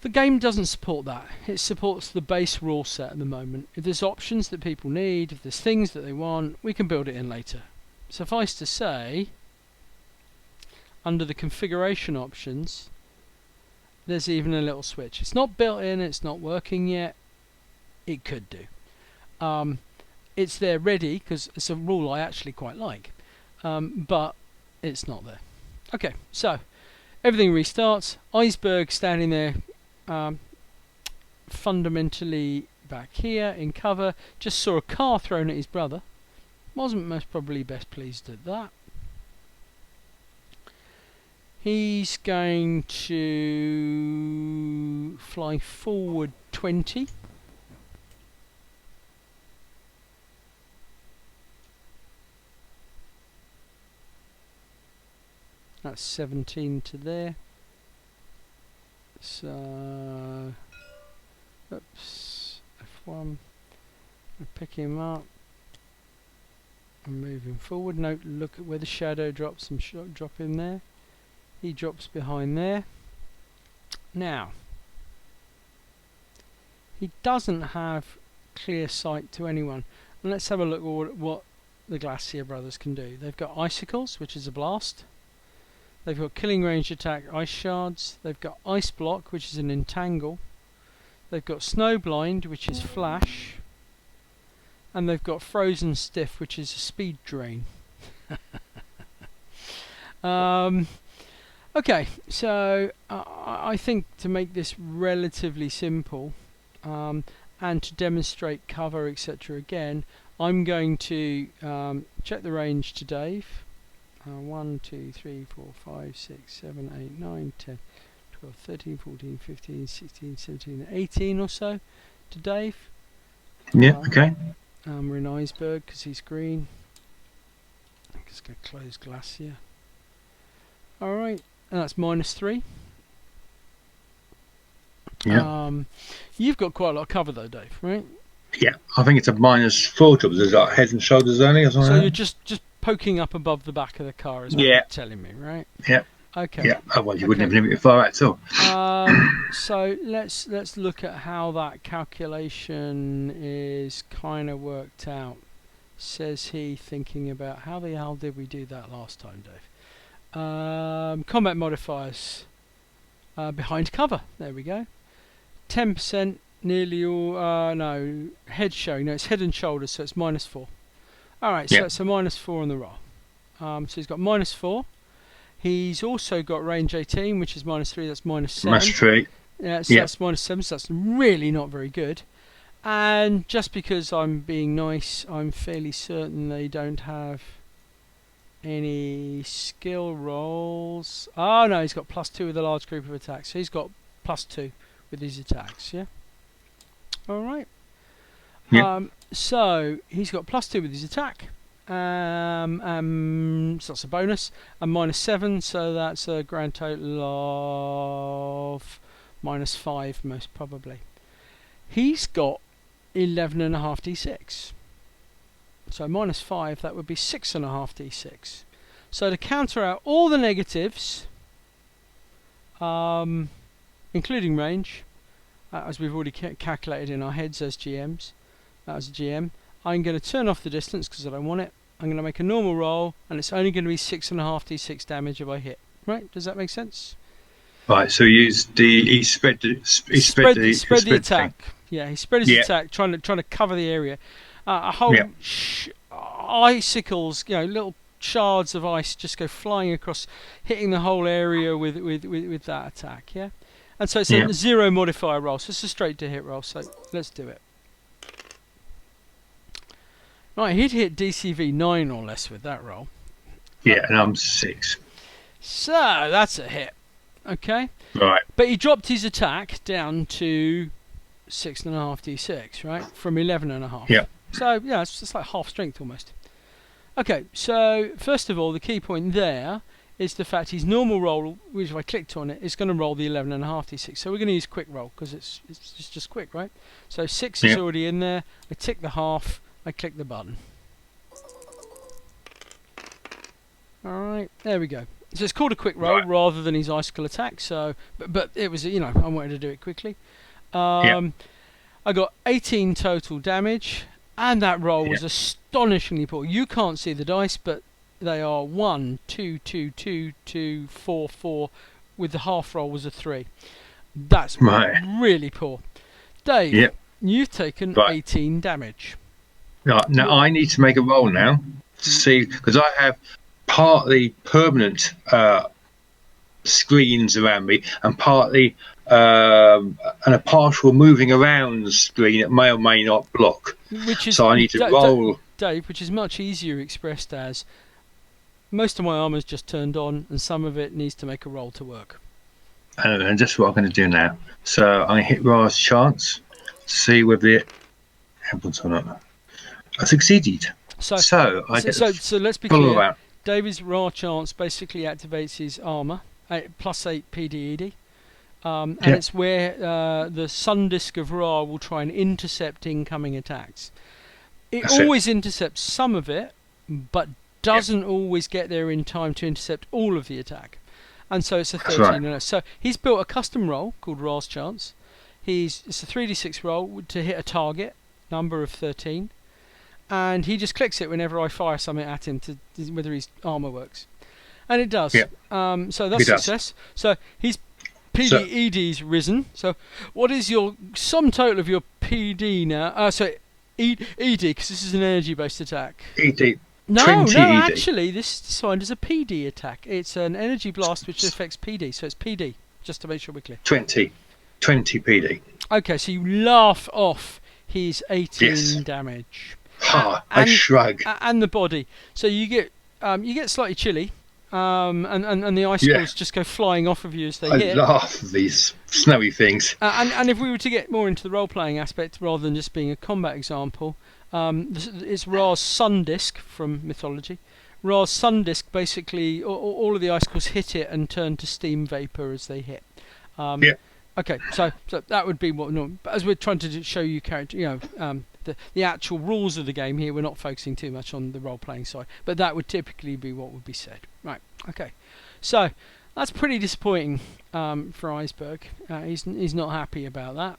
The game doesn't support that. It supports the base rule set at the moment. If there's options that people need, if there's things that they want, we can build it in later. Suffice to say, under the configuration options, there's even a little switch. It's not built in, it's not working yet. It could do. It's there ready, because it's a rule I actually quite like. But it's not there. Okay, so everything restarts. Iceberg standing there fundamentally back here in cover. Just saw a car thrown at his brother. Wasn't most probably best pleased at that. He's going to fly forward 20. That's 17 to there. So, oops, F1. I'll pick him up. I'm moving forward. Note, look at where the shadow drops and drop him there. He drops behind there. Now, he doesn't have clear sight to anyone. And let's have a look at what the Glacier Brothers can do. They've got Icicles, which is a blast. They've got Killing Range Attack, Ice Shards. They've got Ice Block, which is an Entangle. They've got Snowblind, which is Flash. And they've got Frozen Stiff, which is a Speed Drain. Okay, so I think to make this relatively simple and to demonstrate cover, etc. again, I'm going to check the range to Dave. 1, 2, 3, 4, 5, 6, 7, 8, 9, 10, 12, 13, 14, 15, 16, 17, 18 or so to Dave. Yeah, okay. We're in Iceberg because he's green. I'm just going to close Glacier. Alright, and that's -3. Yeah. You've got quite a lot of cover though, Dave, right? Yeah, I think it's a -4 to There's like head and shoulders only or something. So like you're just poking up above the back of the car, is what Yeah. you're telling me, right? Yeah. Okay. Yeah, otherwise you wouldn't have limited far out at all. So let's look at how that calculation is kind of worked out. Says he, thinking about how the hell did we do that last time, Dave? Combat modifiers behind cover. There we go. 10%, nearly all. No, head showing. No, it's head and shoulders, so it's -4. All right, so that's a -4 on the roll. So he's got -4. He's also got range 18, which is -3. That's -7. -3. Yeah, so that's -7. So that's really not very good. And just because I'm being nice, I'm fairly certain they don't have any skill rolls. Oh no, he's got +2 with a large group of attacks. So he's got +2 with his attacks. Yeah. All right. Yeah. So he's got +2 with his attack. So that's a bonus, and -7, so that's a grand total of -5 most probably. He's got 11.5 d6. So -5, that would be 6.5 d6. So to counter out all the negatives, including range, as we've already calculated in our heads as GMs, as a GM, I'm going to turn off the distance because I don't want it. I'm going to make a normal roll, and it's only going to be 6.5 d6 damage if I hit. Right? Does that make sense? Right. So he spread the attack. thing. Yeah, he spread his attack, trying to cover the area. A whole icicles, little shards of ice just go flying across, hitting the whole area with that attack. Yeah, and so it's a 0 modifier roll, so it's a straight to hit roll. So let's do it. Right, he'd hit DCV 9 or less with that roll. Yeah, and I'm 6. So that's a hit. Okay. Right. But he dropped his attack down to 6.5 d6, right, from 11.5. Yeah. So yeah, it's just like half strength almost. Okay, so first of all, the key point there is the fact his normal roll, which if I clicked on it, is going to roll the 11.5 d6. So we're going to use quick roll because it's just quick, right? So 6 is already in there. I tick the half. I click the button. Alright, there we go. So it's called a quick roll rather than his icicle attack. So, but it was, I wanted to do it quickly. I got 18 total damage, and that roll was astonishingly poor. You can't see the dice, but they are 1, 2, 2, 2, 2, 4, 4, with the half roll was a 3. That's really poor. Dave, you've taken 18 damage. Right, now I need to make a roll now to see, because I have partly permanent screens around me and partly and a partial moving around screen that may or may not block. So I need to roll. Dave, which is much easier expressed as most of my armour's just turned on and some of it needs to make a roll to work. And that's what I'm going to do now. So I'm going to hit Ra's chance, see whether it happens or not. I succeeded. So let's be clear. David's Ra chance basically activates his armour, +8 PDED. And it's where the Sun Disk of Ra will try and intercept incoming attacks. It always intercepts some of it, but doesn't always get there in time to intercept all of the attack. And so it's a 13. So he's built a custom roll called Ra's Chance. It's a 3d6 roll to hit a target number of 13. And he just clicks it whenever I fire something at him to whether his armour works. And it does. So that's success. So he's PDED's risen. So what is your sum total of your PD now? ED, because this is an energy-based attack. ED. No, ED. actually, this is defined as a PD attack. It's an energy blast which affects PD, so it's PD, just to make sure we're clear. 20 PD. Okay, so you laugh off his 18 damage. I shrug. And the body. So you get slightly chilly, and the icicles just go flying off of you as they hit. I laugh at these snowy things. And if we were to get more into the role-playing aspect, rather than just being a combat example, it's Ra's Sun Disk from mythology. Ra's Sun Disk, basically, all of the icicles hit it and turn to steam vapor as they hit. Okay, so that would be what. No, but as we're trying to show you the actual rules of the game here, we're not focusing too much on the role-playing side, but that would typically be what would be said. Right. Okay. So that's pretty disappointing for Iceberg. He's not happy about that.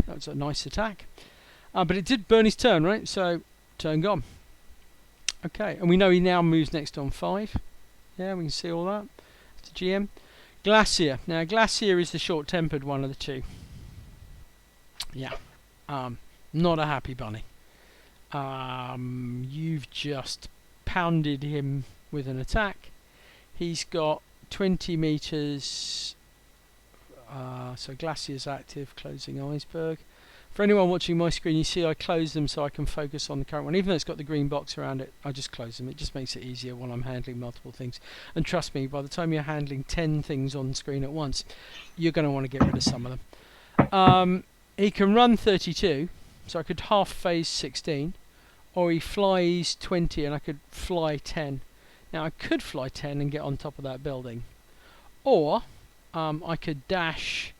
That's a nice attack, but it did burn his turn, right? So turn gone. Okay, and we know he now moves next on 5. Yeah, we can see all that. It's a GM. Glacier. Now, Glacier is the short-tempered one of the two. Yeah. Not a happy bunny. You've just pounded him with an attack. He's got 20 meters. So Glacier's active, closing Iceberg. For anyone watching my screen, you see I close them so I can focus on the current one. Even though it's got the green box around it, I just close them. It just makes it easier when I'm handling multiple things. And trust me, by the time you're handling 10 things on screen at once, you're going to want to get rid of some of them. he can run 32, so I could half phase 16, or he flies 20 and I could fly 10. Now I could fly 10 and get on top of that building, or I could dash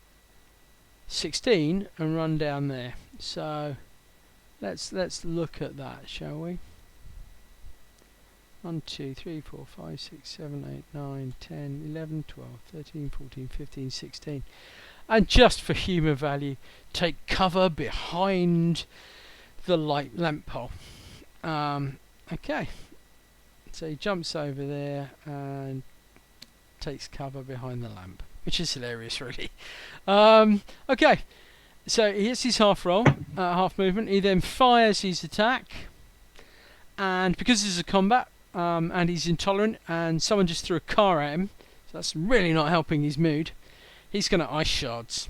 16 and run down there. So let's look at that, shall we? 1, 2, 3, 4, 5, 6, 7, 8, 9, 10, 11, 12, 13, 14, 15, 16. And just for humour value, take cover behind the light lamp pole. Okay, so he jumps over there and takes cover behind the lamp, which is hilarious, really. Okay, so he hits his half roll, half movement. He then fires his attack, and because this is a combat, and he's intolerant, and someone just threw a car at him, so that's really not helping his mood. He's going to ice shards,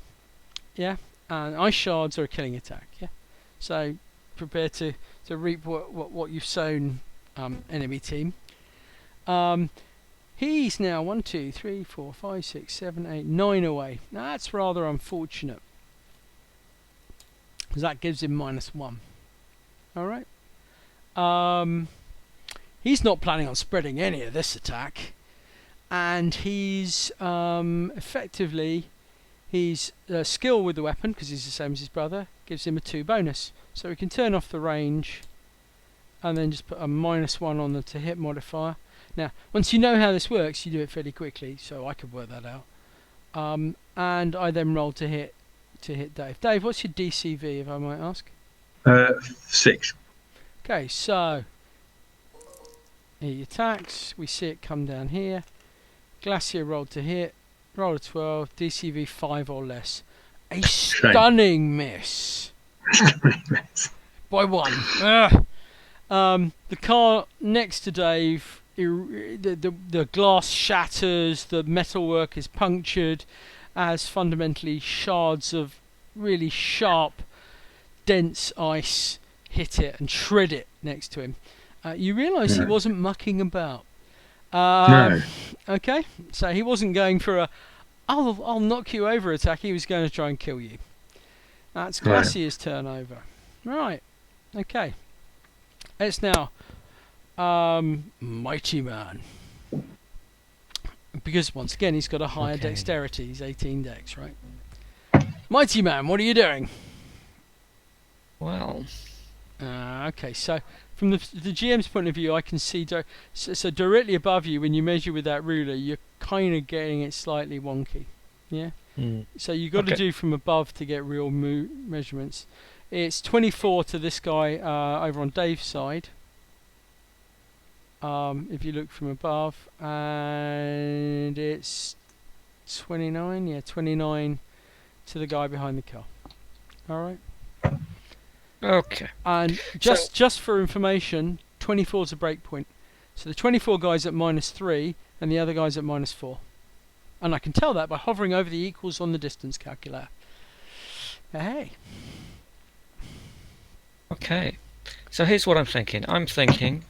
yeah, and ice shards are a killing attack, yeah. So prepare to reap what you've sown, enemy team. He's now 1, 2, 3, 4, 5, 6, 7, 8, 9 away. Now that's rather unfortunate, because that gives him -1. All right. He's not planning on spreading any of this attack, and he's effectively his skill with the weapon, because he's the same as his brother, gives him a 2 bonus. So he can turn off the range, and then just put a -1 on the to hit modifier. Now, once you know how this works, you do it fairly quickly, so I could work that out. And I then roll to hit Dave. Dave, what's your DCV, if I might ask? 6. Okay, so he attacks. We see it come down here. Glacier rolled to hit. Roll a 12. DCV 5 or less. A stunning miss. By 1. The car next to Dave, the glass shatters, the metalwork is punctured, as fundamentally shards of really sharp, dense ice hit it and shred it next to him. You realise he wasn't mucking about. No. Okay, so he wasn't going for a I'll knock you over attack. He was going to try and kill you. That's Glacier's turn over. Right. Okay. It's now Mighty Man. Because once again he's got a higher dexterity. He's 18 dex, right? Mighty Man, what are you doing? Well, okay, so from the GM's point of view, I can see so directly above you, when you measure with that ruler, you're kind of getting it slightly wonky. Yeah. So you've got to do from above to get real measurements. It's 24 to this guy over on Dave's side. If you look from above, and it's 29. Yeah, 29 to the guy behind the car. All right. okay. And just for information, 24 is a break point. So the 24 guy's at -3, and the other guy's at -4. And I can tell that by hovering over the equals on the distance calculator. Hey. Okay. So here's what I'm thinking. I'm thinking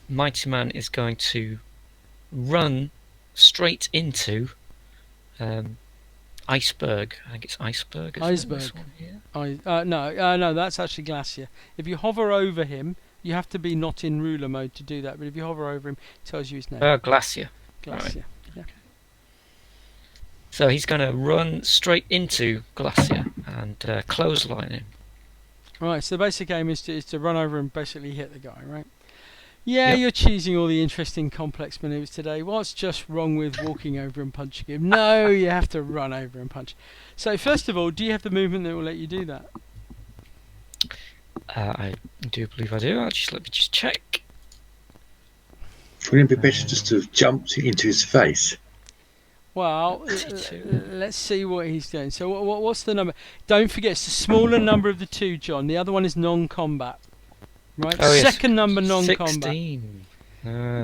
Mighty Man is going to run straight into Iceberg. I think it's Iceberg. Iceberg. No, that's actually Glacier. If you hover over him, you have to be not in ruler mode to do that. But if you hover over him, it tells you his name. Glacier. Glacier. Right. Yeah. So he's going to run straight into Glacier and clothesline him. Right. So the basic aim is to run over and basically hit the guy, right? Yeah, you're choosing all the interesting complex maneuvers today. What's just wrong with walking over and punching him? No, you have to run over and punch. So first of all, do you have the movement that will let you do that? I do believe I do. Let me just check. Wouldn't it be better just to jump into his face? Well, let's see what he's doing. So what's the number? Don't forget, it's the smaller number of the two, John. The other one is non-combat. Right, second number non-combat. 16.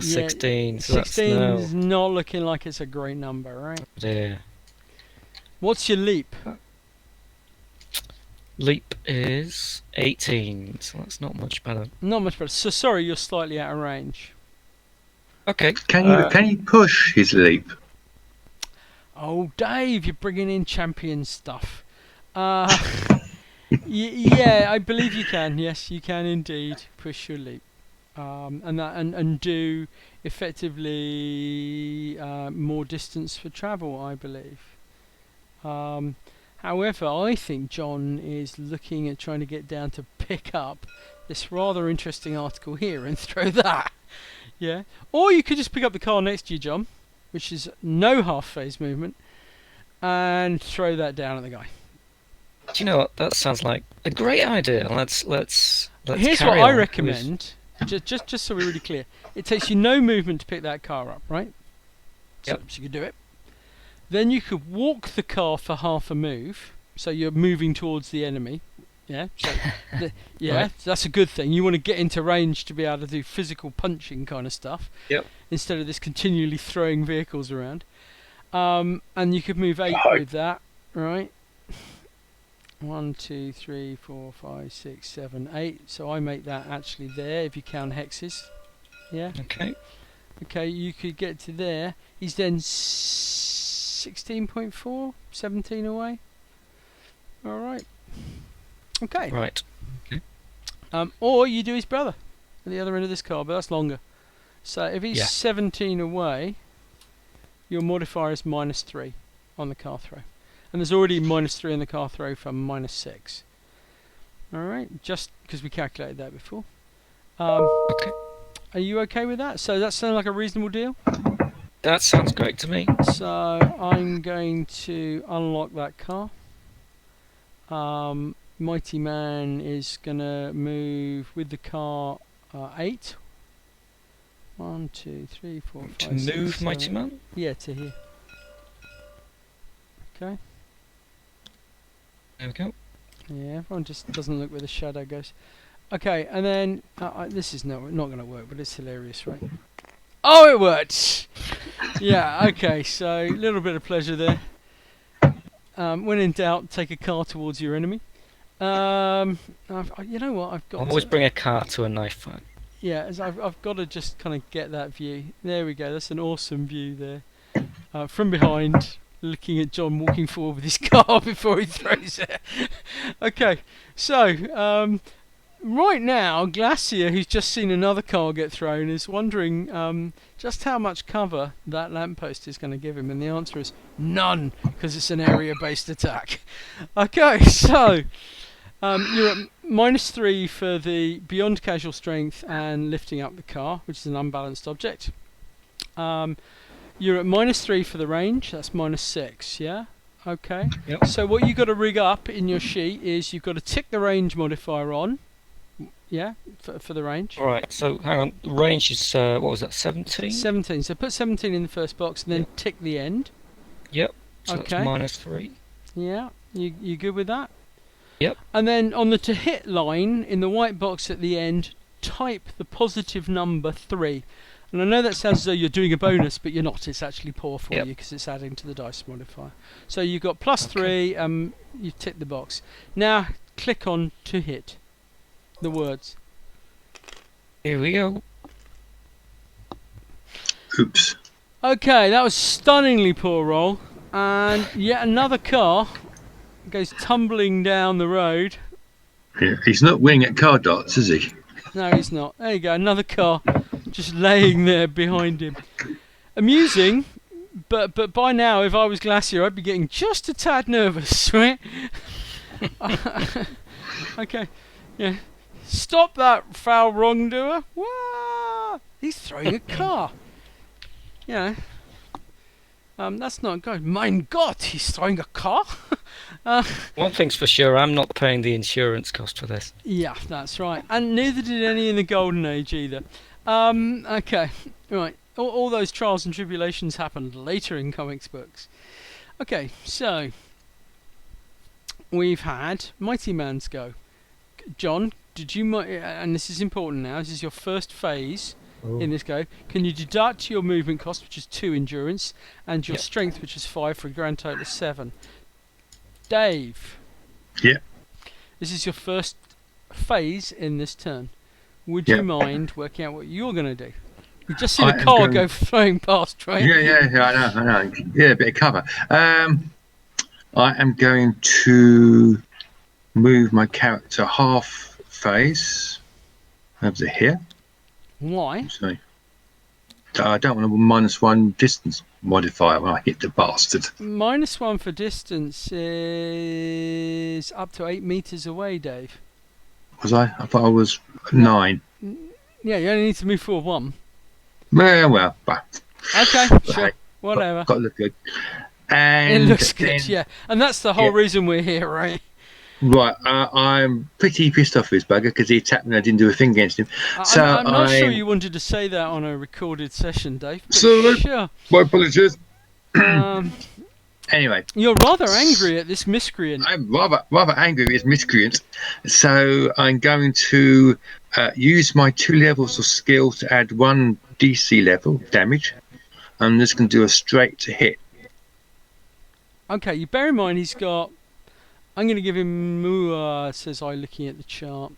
16. So 16 is not looking like it's a great number, right? Yeah. What's your leap? Leap is 18, so that's not much better. Not much better. So sorry, you're slightly out of range. Okay. Can you push his leap? Oh, Dave, you're bringing in champion stuff. Uh, yeah, I believe you can. Yes, you can indeed push your leap, and do effectively more distance for travel, I believe. However, I think John is looking at trying to get down to pick up this rather interesting article here and throw that. Yeah, or you could just pick up the car next to you, John, which is no half phase movement, and throw that down at the guy. Do you know what? That sounds like a great idea. Let's Here's carry what I on. recommend. Just so we're really clear, it takes you no movement to pick that car up, right? Yep. So you could do it. Then you could walk the car for half a move, so you're moving towards the enemy. Yeah. So Right. so that's a good thing. You want to get into range to be able to do physical punching kind of stuff. Yep. Instead of this continually throwing vehicles around. And you could move 8 with that, right? 1, 2, 3, 4, 5, 6, 7, 8. So I make that actually there if you count hexes. Yeah. Okay. Okay, you could get to there. He's then 16.4, 17 away. All right. Okay. Right. Or you do his brother at the other end of this card, but that's longer. So if he's Yeah. 17 away, your modifier is -3 on the car throw. And there's already -3 on the car throw from -6. Alright, just because we calculated that before. Okay. Are you okay with that? So that sounds like a reasonable deal? That sounds great to me. So I'm going to unlock that car. Mighty Man is going to move with the car 8. 1, 2, 3, 4, 5, To 6, move 7. Mighty Man? Yeah, to here. Okay. There we go. Yeah, everyone just doesn't look where the shadow goes. Okay, and then this is not going to work, but it's hilarious, right? Oh, it worked! Yeah, okay, so a little bit of pleasure there. When in doubt, take a car towards your enemy. You know what? I've got. Always bring a car to a knife fight. Yeah, I've got to just kind of get that view. There we go. That's an awesome view there. From behind, looking at John walking forward with his car before he throws it. Okay, so right now, Glacier, who's just seen another car get thrown, is wondering just how much cover that lamppost is going to give him, and the answer is none, because it's an area-based attack. Okay, so you're at -3 for the beyond casual strength and lifting up the car, which is an unbalanced object. You're at -3 for the range, that's -6, yeah? Okay. Yep. So what you've got to rig up in your sheet is you've got to tick the range modifier on, yeah, for the range. Alright, so hang on. The range is, what was that, 17? 17, so put 17 in the first box and then tick the end. Yep. So Okay. that's -3. Yeah, you good with that? Yep. And then on the to hit line, in the white box at the end, type the positive number 3. And I know that sounds as though you're doing a bonus, but you're not. It's actually poor for you because it's adding to the dice modifier. So you've got +3, you tick the box. Now click on to hit the words. Here we go. Oops. Okay, that was stunningly poor roll. And yet another car goes tumbling down the road. Yeah, he's not winning at card dots, is he? No, he's not. There you go, another car just laying there behind him. Amusing, but by now, if I was Glacier, I'd be getting just a tad nervous, right? Okay, yeah. Stop that foul wrongdoer! Wah! He's throwing a car. Yeah. That's not good. Mein Gott, he's throwing a car? One thing's for sure, I'm not paying the insurance cost for this. Yeah, that's right. And neither did any in the Golden Age either. Okay, right. All those trials and tribulations happened later in comics books. Okay, so we've had Mighty Man's go. John, did you... and this is important now, this is your first phase in this go. Can you deduct your movement cost, which is 2 endurance, and your strength, which is 5, for a grand total of 7? Dave. Yeah. This is your first phase in this turn. Would you mind working out what you're going to do? You've just seen I a am car going. go flying past, right? Yeah, I know. Yeah, a bit of cover. I am going to move my character half phase over to here. Why? So I don't want a -1 distance modifier when I hit the bastard. -1 for distance is up to 8 meters away, Dave. Was I? I thought I was No. 9. Yeah, you only need to move forward 1. Well, Okay, but sure, hey, whatever. got to look good. It And looks then, good, yeah. And that's the whole Yeah. reason we're here, right? right, I'm pretty pissed off with this bugger because he attacked me and I didn't do a thing against him. So I'm not sure you wanted to say that on a recorded session, Dave. But Sorry. sure. My apologies. Um, Anyway, you're rather angry at this miscreant. I'm rather angry with this miscreant. So I'm going to use my 2 levels of skill to add 1 DC level damage. I'm just going to do a straight to hit. Okay, you bear in mind he's got. I'm going to give him says I, looking at the chart.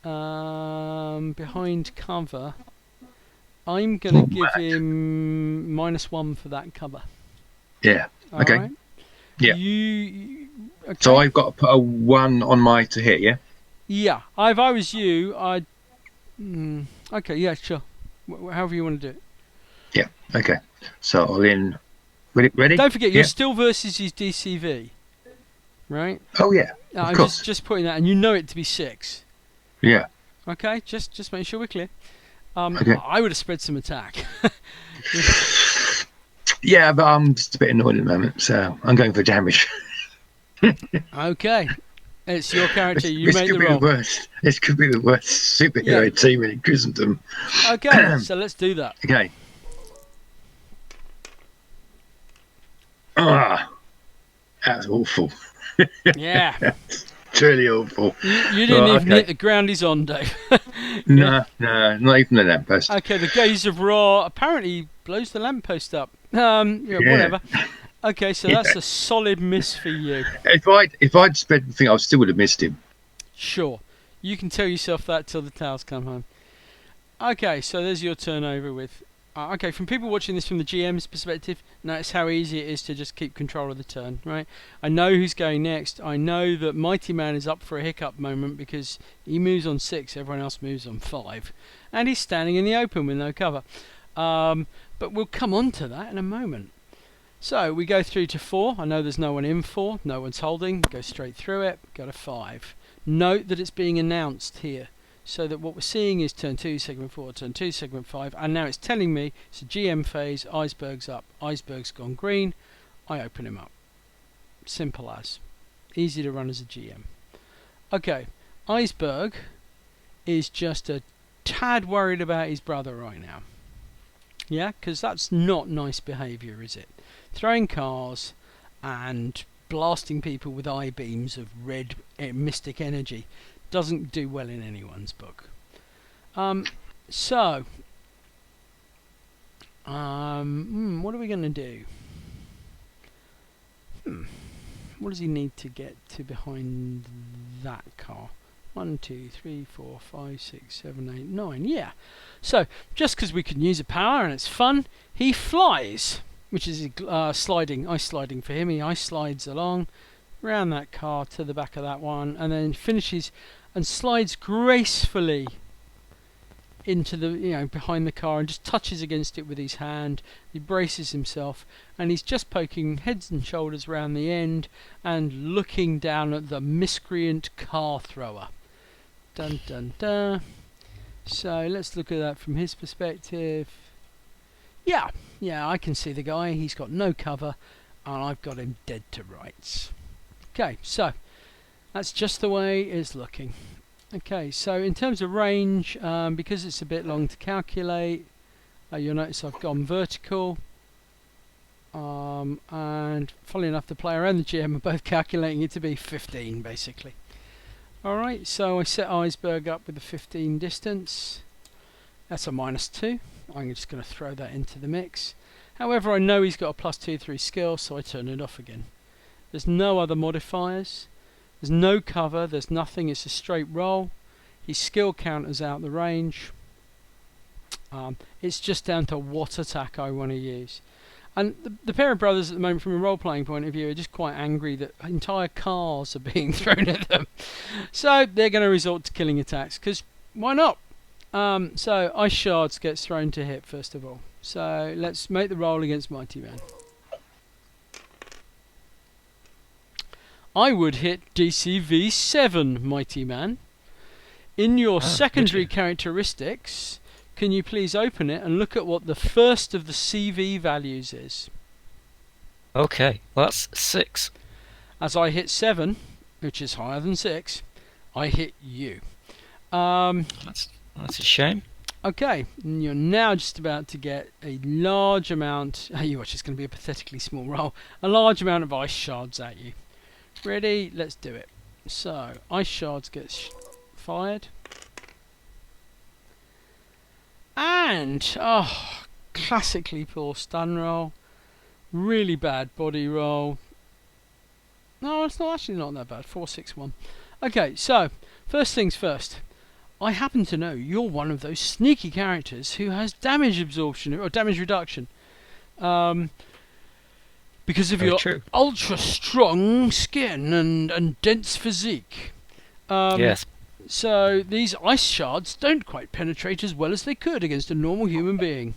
Behind cover. I'm going to give him -1 for that cover. Yeah. All Okay. right? Yeah. Okay. So I've got to put a 1 on my to hit, yeah? Yeah. If I was you, I'd. Okay, yeah, sure. However you want to do it. Yeah. Okay. So I'll in. Ready? Don't forget, you're Yeah. still versus his DCV. Right? Oh, yeah. I'm course. just putting that, and you know it to be 6. Yeah. Okay, just make sure we're clear. Okay. I would have spread some attack. Yeah, but I'm just a bit annoyed at the moment, so I'm going for damage. Okay, it's your character. You this make could the be roll. the worst. This could be the worst superhero team in Christendom. Okay, so let's do that. Okay. Ah, that's awful. Yeah, Truly awful. you didn't Right, even okay. hit the ground he's on, Dave. No, not even the lamppost. Okay, the gaze of Ra apparently blows the lamppost up. Yeah, Yeah. whatever. Okay, so that's a solid miss for you. If I'd spread the thing, I still would have missed him. Sure, you can tell yourself that till the towels come home. Okay, so there's your turn over with. Okay, from people watching this from the GM's perspective, notice how easy it is to just keep control of the turn, right? I know who's going next. I know that Mighty Man is up for a hiccup moment because he moves on 6, everyone else moves on 5. And he's standing in the open with no cover. But we'll come on to that in a moment. So we go through to 4. I know there's no one in 4. No one's holding. Go straight through it. Go to 5. Note that it's being announced here. So that what we're seeing is turn 2, segment 4, turn 2, segment 5, and now it's telling me it's a GM phase, iceberg's up, iceberg's gone green, I open him up. Simple as. Easy to run as a GM. Okay, Iceberg is just a tad worried about his brother right now. Yeah, because that's not nice behaviour, is it? Throwing cars and blasting people with eye beams of red mystic energy doesn't do well in anyone's book. What are we going to do? What does he need to get to behind that car? 1, 2, 3, 4, 5, 6, 7, 8, 9. Yeah. So, just because we can use a power and it's fun, he flies, which is sliding, ice sliding for him. He ice slides along, round that car to the back of that one, and then finishes and slides gracefully into the behind the car and just touches against it with his hand. He braces himself and he's just poking heads and shoulders round the end and looking down at the miscreant car thrower. Dun dun dun. So let's look at that from his perspective. Yeah, I can see the guy. He's got no cover and I've got him dead to rights. Okay, so that's just the way it's looking. Okay, so in terms of range, because it's a bit long to calculate, you'll notice I've gone vertical. And funnily enough, the player and the GM are both calculating it to be 15, basically. Alright, so I set Iceberg up with the 15 distance. That's a -2. I'm just going to throw that into the mix. However, I know he's got a +2/3 skill, so I turn it off again. There's no other modifiers. There's no cover. There's nothing. It's a straight roll. His skill counter's out the range. It's just down to what attack I want to use. And the pair of brothers at the moment, from a role-playing point of view, are just quite angry that entire cars are being thrown at them. So they're going to resort to killing attacks, because why not? So Ice Shards gets thrown to hit first of all. So let's make the roll against Mighty Man. I would hit DCV 7, Mighty Man. In your secondary characteristics, can you please open it and look at what the first of the CV values is? Okay, well, that's 6. As I hit 7, which is higher than 6, I hit you. That's a shame. Okay, and you're now just about to get a large amount. You watch, it's going to be a pathetically small roll. A large amount of ice shards at you. Ready? Let's do it. So, ice shards gets fired. And, classically poor stun roll. Really bad body roll. No, it's not actually not that bad. 461. Okay, so, first things first. I happen to know you're one of those sneaky characters who has damage absorption or damage reduction. Because of your ultra strong skin and dense physique. Yes. So these ice shards don't quite penetrate as well as they could against a normal human being.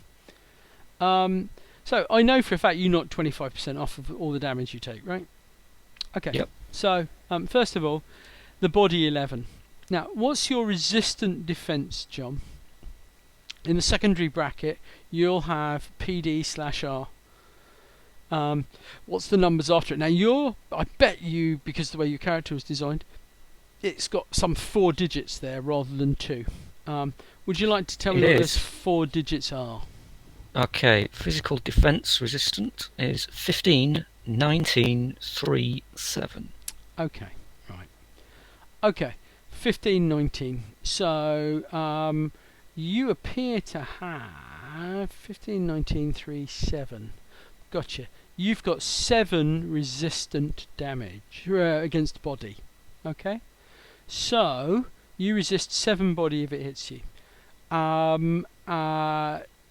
So I know for a fact you knock 25% off of all the damage you take, right? Okay. Yep. So first of all, the body 11. Now, what's your resistant defense, John? In the secondary bracket, you'll have PD/R. What's the numbers after it? Now, I bet you, because the way your character was designed, it's got some 4 digits there rather than 2. Would you like to tell me what those 4 digits are? Okay, physical defense resistant is 15, 19, 3, 7. Okay, right. Okay, 15, 19. So, you appear to have 15, 19, 3, 7. Gotcha. You've got 7 resistant damage against body. Okay? So, you resist 7 body if it hits you. In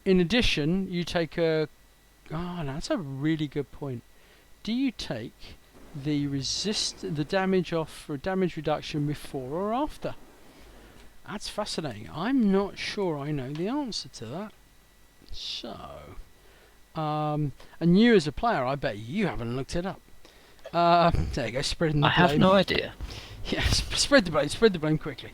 addition, you take a... Oh, that's a really good point. Do you take the damage off for damage reduction before or after? That's fascinating. I'm not sure I know the answer to that. So... and you as a player, I bet you haven't looked it up. There you go, spreading the blame. I have no idea. Yes, spread the blame quickly.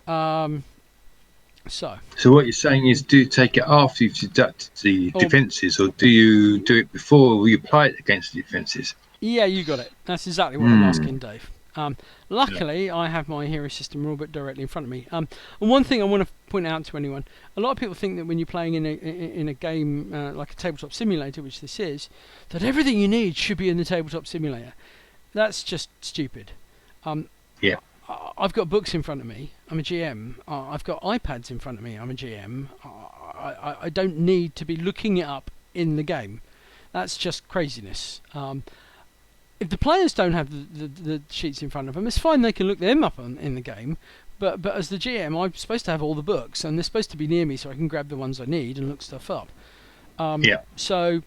So what you're saying is, do you take it after you've deducted the defences, or do you do it before you apply it against the defences? Yeah, you got it. That's exactly what I'm asking, Dave. Luckily, I have my hero system rulebook directly in front of me. And one thing I want to point out to anyone: a lot of people think that when you're playing in a game like a tabletop simulator, which this is, that everything you need should be in the tabletop simulator. That's just stupid. Yeah. I've got books in front of me. I'm a GM. I've got iPads in front of me. I'm a GM. I don't need to be looking it up in the game. That's just craziness. If the players don't have the sheets in front of them, it's fine. They can look them up in the game. But as the GM, I'm supposed to have all the books, and they're supposed to be near me so I can grab the ones I need and look stuff up. So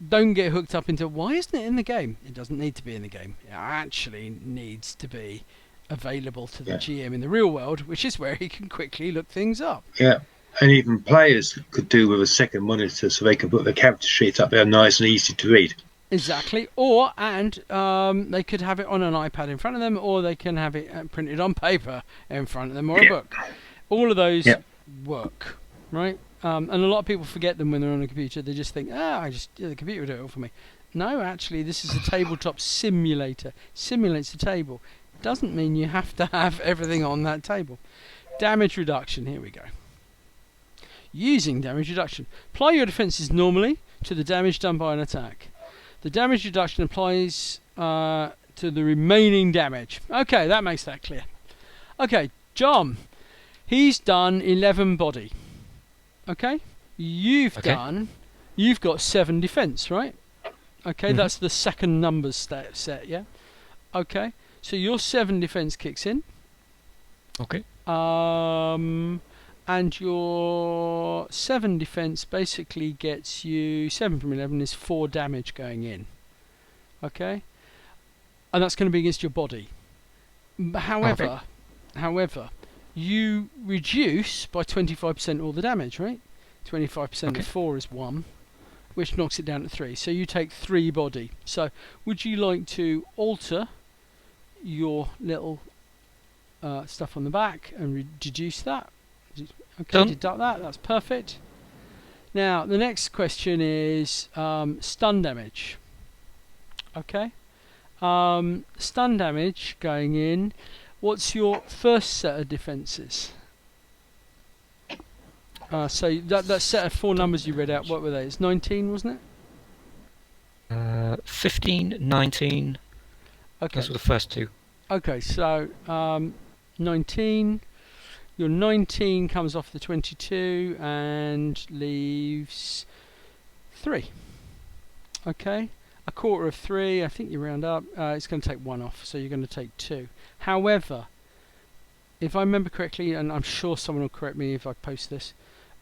don't get hooked up into, why isn't it in the game? It doesn't need to be in the game. It actually needs to be available to the GM in the real world, which is where he can quickly look things up. Yeah, and even players could do with a second monitor so they can put the character sheet up there nice and easy to read. Exactly. They could have it on an iPad in front of them, or they can have it printed on paper in front of them, or a book. All of those work, right? And a lot of people forget them when they're on a computer. They just think, the computer will do it all for me. No, actually, this is a tabletop simulator. Simulates the table. Doesn't mean you have to have everything on that table. Damage reduction. Here we go. Using damage reduction. Apply your defences normally to the damage done by an attack. The damage reduction applies to the remaining damage. Okay, that makes that clear. Okay, John. He's done 11 body. Okay? You've got 7 defense, right? Okay, that's the second numbers set, yeah? Okay, so your 7 defense kicks in. Okay. and your 7 defense basically gets you 7 from 11 is 4 damage going in. Okay, and that's going to be against your body. However, you reduce by 25% all the damage, right? 25% of 4 is 1, which knocks it down to 3. So you take 3 body. So would you like to alter your little stuff on the back and reduce that? Okay, Done. deduct that. That's perfect. Now the next question is stun damage. Okay, stun damage going in. What's your first set of defences? So that set of 4 numbers you read out, what were they? It's 19, wasn't it? 15, 19. Okay. Those were the first 2. Okay, so 19. Your 19 comes off the 22 and leaves 3. Okay, a quarter of 3. I think you round up. It's going to take 1 off, so you're going to take 2. However, if I remember correctly, and I'm sure someone will correct me if I post this,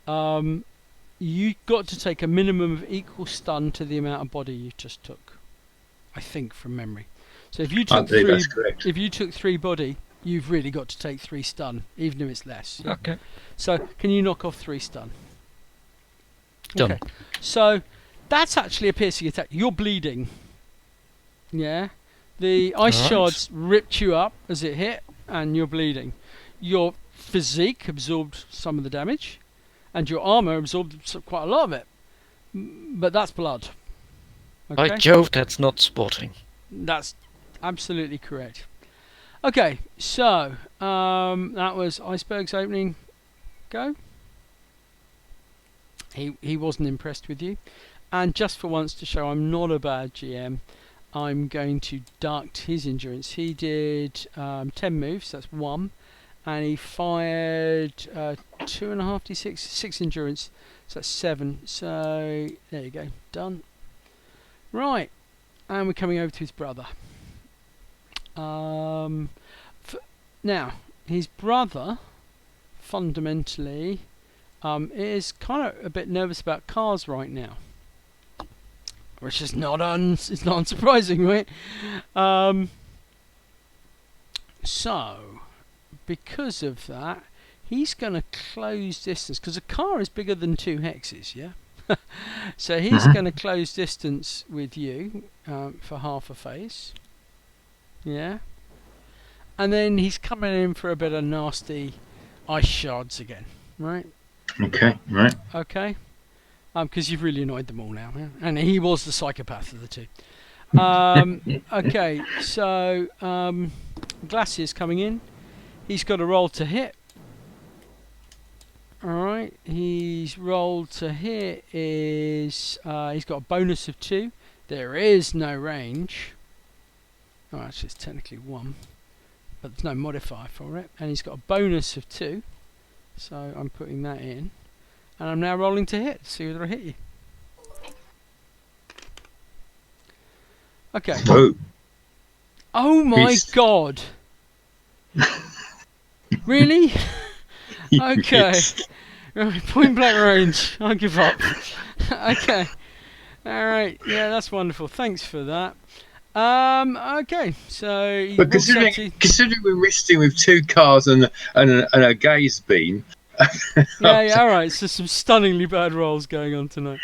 you got to take a minimum of equal stun to the amount of body you just took. I think from memory. So if you took if you took 3 body, you've really got to take 3 stun, even if it's less. Okay. So can you knock off 3 stun? Done. Okay. So that's actually a piercing attack. You're bleeding. Yeah. The ice shards ripped you up as it hit, and you're bleeding. Your physique absorbed some of the damage, and your armour absorbed quite a lot of it. But that's blood. Okay? By Jove, that's not sporting. That's absolutely correct. Okay, so that was Iceberg's opening go. He wasn't impressed with you, and just for once to show I'm not a bad GM, I'm going to deduct his endurance. He did 10 moves, that's 1, and he fired 2.5 d6, 6 endurance, so that's 7. So there you go, done. Right, and we're coming over to his brother. Now, his brother fundamentally is kind of a bit nervous about cars right now, which is not it's not unsurprising, right? So, because of that, he's going to close distance, because a car is bigger than 2 hexes, yeah? So he's going to close distance with you for half a phase. Yeah. And then he's coming in for a bit of nasty ice shards again, right? Okay, right. Okay. Because you've really annoyed them all now, yeah? And he was the psychopath of the 2. Okay, so Glacier's coming in. He's got a roll to hit. Alright, he's rolled to hit is he's got a bonus of 2. There is no range. Oh, actually it's technically 1, but there's no modifier for it. And he's got a bonus of 2, so I'm putting that in. And I'm now rolling to hit. See whether I hit you. Okay. Oh, Oh my god! Really? Okay. Right, point blank range. I give up. Okay. Alright, yeah, that's wonderful. Thanks for that. Okay, so but considering we're resting with 2 cars and a gaze beam. yeah, alright, so some stunningly bad rolls going on tonight.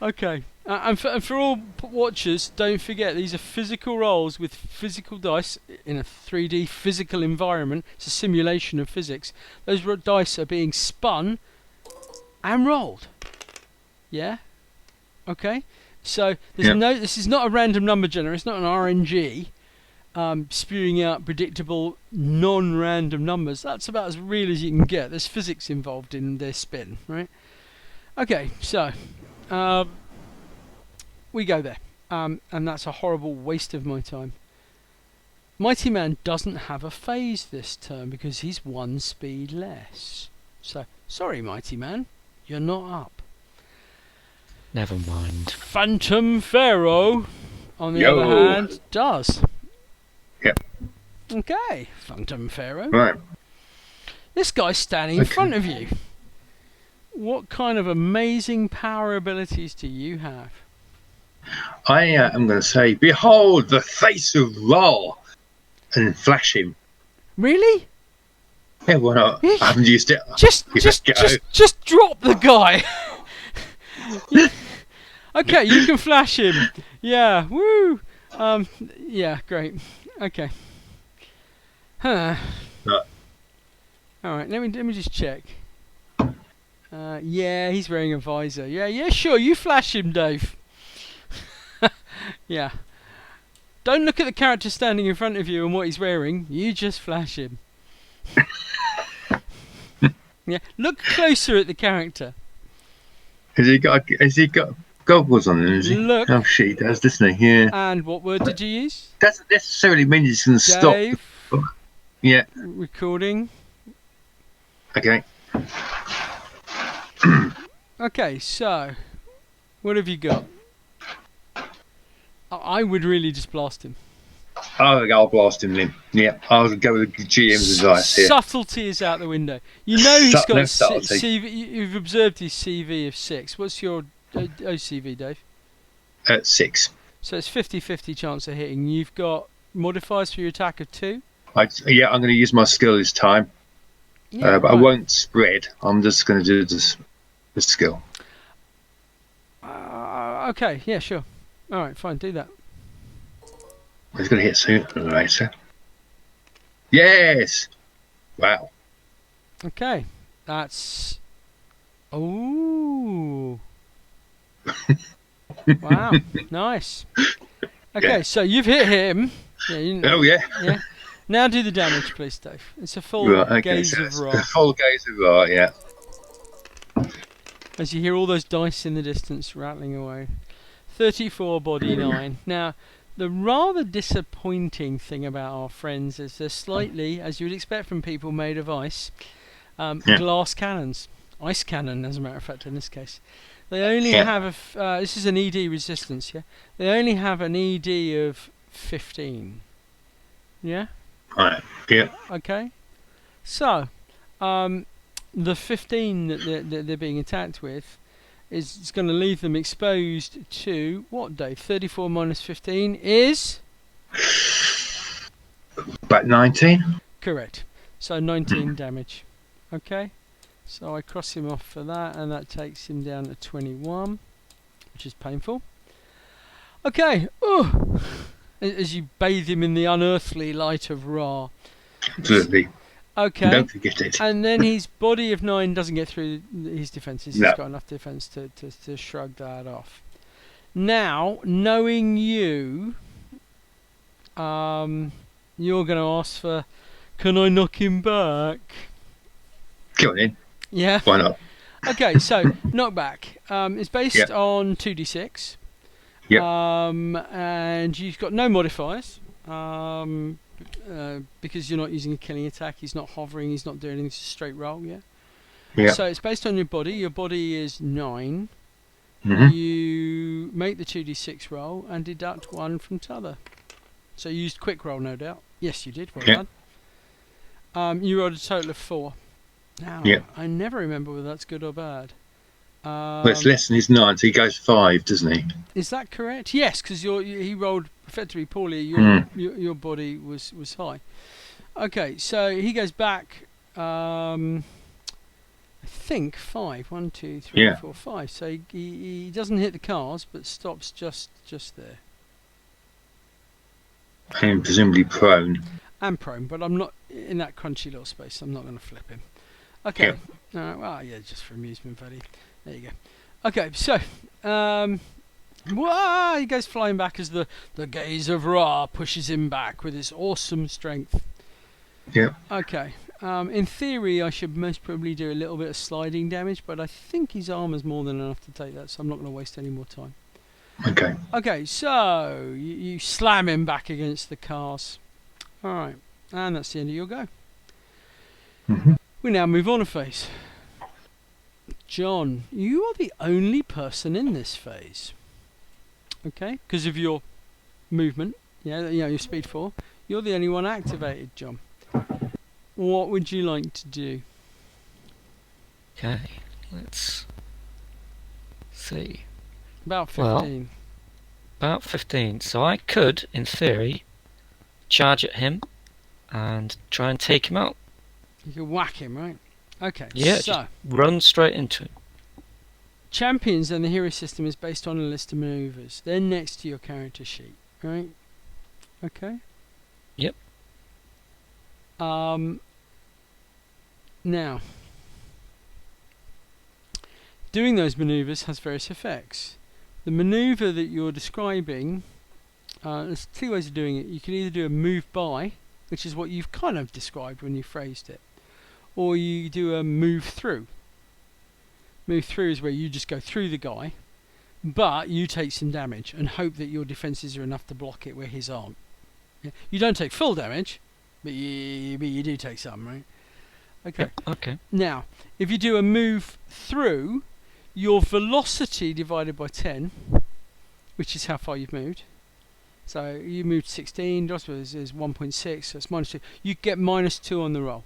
Okay. And for all watchers, don't forget these are physical rolls with physical dice in a 3D physical environment. It's a simulation of physics. Those dice are being spun and rolled. Yeah? Okay? So this is not a random number generator, it's not an RNG spewing out predictable non-random numbers. That's about as real as you can get. There's physics involved in their spin, right? Okay, so we go there, and that's a horrible waste of my time. Mighty Man doesn't have a phase this turn because he's 1 speed less. So, sorry Mighty Man, you're not up. Never mind. Phantom Pharaoh, on the other hand, does. Yep. Okay, Phantom Pharaoh. Right. This guy's standing in front of you. What kind of amazing power abilities do you have? I am going to say, behold the face of Ra, and flash him. Really? Yeah, why not? I haven't used it. Just drop the guy. Okay, you can flash him. Yeah, woo. Yeah, great. Okay. Huh. No. All right, let me just check. Yeah, he's wearing a visor. Yeah, sure. You flash him, Dave. Yeah. Don't look at the character standing in front of you and what he's wearing. You just flash him. Yeah. Look closer at the character. Has he got goggles on? Has he? Look. Oh shit, he does, doesn't he? Yeah. And what word did you use? Doesn't necessarily mean he's going to stop. Dave. Yeah. Recording. Okay. Okay, so what have you got? I would really just blast him. I'll blast him then. Yeah, I'll go with the GM's advice here. Subtlety is out the window. You know he's got No subtlety. CV. You've observed his CV of 6. What's your OCV, Dave? 6. So it's 50-50 chance of hitting. You've got modifiers for your attack of 2. I'm going to use my skill this time, Yeah, but I won't spread. I'm just going to do the skill. Okay, yeah, sure. All right, fine, do that. He's going to hit soon. Right, sir. Yes. Wow. Okay, that's. Ooh. Wow, nice. Okay, Yeah. so you've hit him. Yeah, Oh yeah. Yeah. Now do the damage, please, Dave. It's a full Right, okay, gaze so of it's Ra. a full gaze of Ra, yeah. As you hear all those dice in the distance rattling away. 34 body 9. Now, the rather disappointing thing about our friends is they're slightly, as you would expect from people made of ice, glass cannons. Ice cannon, as a matter of fact, in this case. They only have this is an ED resistance, yeah? They only have an ED of 15. Yeah? Right. Yeah. Okay. So, the 15 that they're being attacked with is going to leave them exposed to what, Dave? 34 minus 15 is? About 19. Correct. So 19 damage. Okay. So I cross him off for that, and that takes him down to 21, which is painful. Okay. Oh, as you bathe him in the unearthly light of Ra. Absolutely. Okay. Don't forget it. And then his body of 9 doesn't get through his defences. No. He's got enough defence to shrug that off. Now, knowing you, you're going to ask for, can I knock him back? Go on in. Yeah? Why not? Okay, so knockback. It's based on 2d6. Yep. And you've got no modifiers. Because you're not using a killing attack, he's not hovering, he's not doing anything, it's a straight roll, yeah? Yeah. So it's based on your body. Your body is 9. Mhm. You make the 2d6 roll and deduct 1 from t'other. So you used quick roll, no doubt. Yes, you did. Well done. You rolled a total of 4. Now, I never remember whether that's good or bad. Well, it's less than his 9, so he goes 5, doesn't he? Is that correct? Yes, because he rolled effectively poorly. Your body was high. Okay, so he goes back. I think 5. 1, 2, 3, 4, 5. So he doesn't hit the cars, but stops just there. And presumably prone. And prone, but I'm not in that crunchy little space. I'm not going to flip him. Okay. Well, yeah, just for amusement value. There you go. Okay, so he goes flying back as the gaze of Ra pushes him back with his awesome strength. Yeah. Okay. In theory, I should most probably do a little bit of sliding damage, but I think his armor's more than enough to take that, so I'm not going to waste any more time. Okay. Okay, so you slam him back against the cars. All right, and that's the end of your go. Mm-hmm. We now move on a phase. John, you are the only person in this phase. Okay, because of your movement. Yeah, your speed 4. You're the only one activated, John. What would you like to do? Okay, let's see. About Well, 15. About 15. So I could, in theory, charge at him and try and take him out. You can whack him, right? Okay, Yeah, so just run straight into him. champions and the hero system is based on a list of maneuvers. They're next to your character sheet, right? Okay. Yep. Now, doing those maneuvers has various effects. The maneuver that you're describing, there's two ways of doing it. You can either do a move by, which is what you've kind of described when you phrased it, or you do a move through. Move through is where you just go through the guy, but you take some damage and hope that your defences are enough to block it where his aren't. Yeah. You don't take full damage, but you do take some, right? Okay. Yep, okay. Now, if you do a move through, your velocity divided by 10, which is how far you've moved. So you moved 16, Joshua is 1.6, so it's -2. You get -2 on the roll.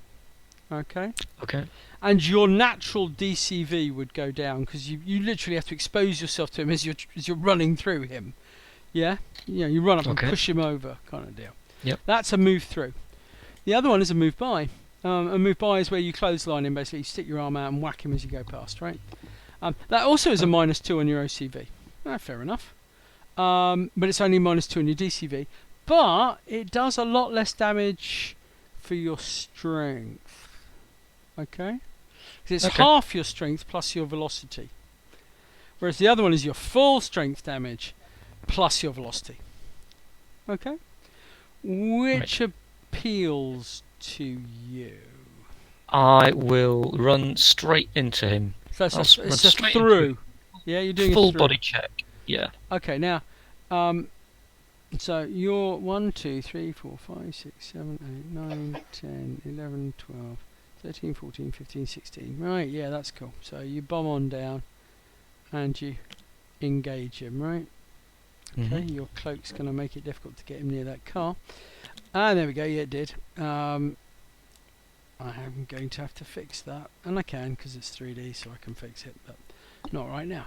Okay? Okay. And your natural DCV would go down because you literally have to expose yourself to him as you're running through him. Yeah? You run up and push him over kind of deal. Yep. That's a move through. The other one is a move by. A move by is where you clothesline him, basically. You stick your arm out and whack him as you go past, right? That also is a -2 on your OCV. Fair enough. But it's only -2 on your DCV. But it does a lot less damage for your strength. Okay? Because it's half your strength plus your velocity. Whereas the other one is your full strength damage plus your velocity. Okay? Which appeals to you? I will run straight into him. So it's a through. Yeah, you're doing full a through. body check. Yeah. Okay, now, so you're 1, 2, 3, 4, 5, 6, 7, 8, 9, 10, 11, 12, 13, 14, 15, 16. Right, yeah, that's cool. So you bomb on down and you engage him, right? Okay, your cloak's going to make it difficult to get him near that car. Ah, there we go, yeah, it did. I am going to have to fix that, and I can because it's 3D, so I can fix it, but not right now.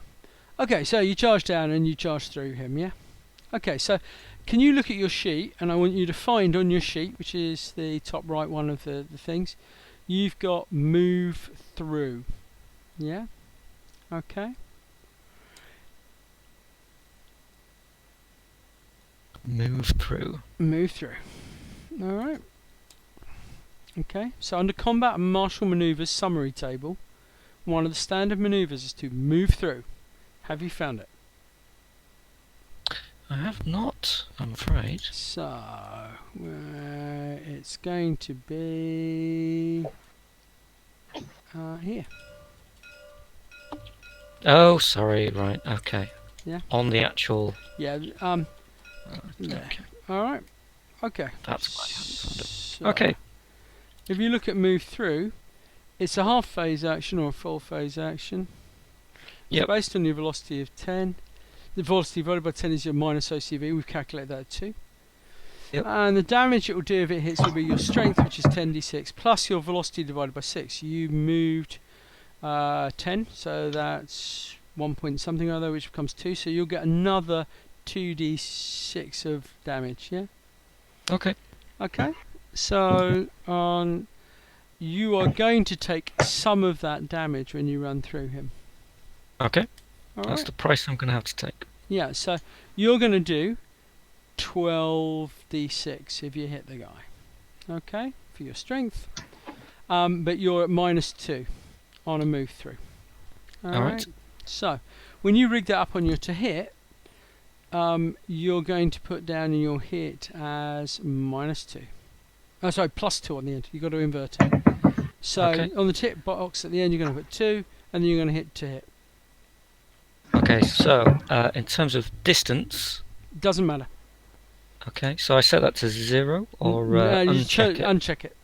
Okay, so you charge down and you charge through him, yeah? Okay, so can you look at your sheet, and I want you to find on your sheet, which is the top right one of the things, you've got move through, yeah? Okay. Move through. Move through. Alright. Okay, so under combat and martial maneuvers summary table, one of the standard maneuvers is to move through. Have you found it? I have not, I'm afraid. So, it's going to be here. Oh, sorry, right, okay. Yeah. On the actual... Yeah, there. Okay. Alright, okay. That's why I haven't found it. So, Okay. if you look at move through, it's a half phase action or a full phase action. Yep. It's based on your velocity of 10. The velocity divided by 10 is your minus OCV. We've calculated that at 2. Yep. And the damage it will do if it hits will be your strength, which is 10d6, plus your velocity divided by 6. You moved 10, so that's 1 point something or other, which becomes 2. So you'll get another 2d6 of damage, yeah? Okay. Okay. So you are going to take some of that damage when you run through him. Okay. All That's right. the price I'm going to have to take. Yeah, so you're going to do 12d6 if you hit the guy. Okay, for your strength. But you're at -2 on a move through. All right. So when you rig that up on your to hit, you're going to put down in your hit as -2. Oh, sorry, +2 on the end. You've got to invert it. So on the tip box at the end, you're going to put 2, and then you're going to hit to hit. Okay, so in terms of distance... Doesn't matter. Okay, so I set that to 0 or no, uncheck it? Uncheck it.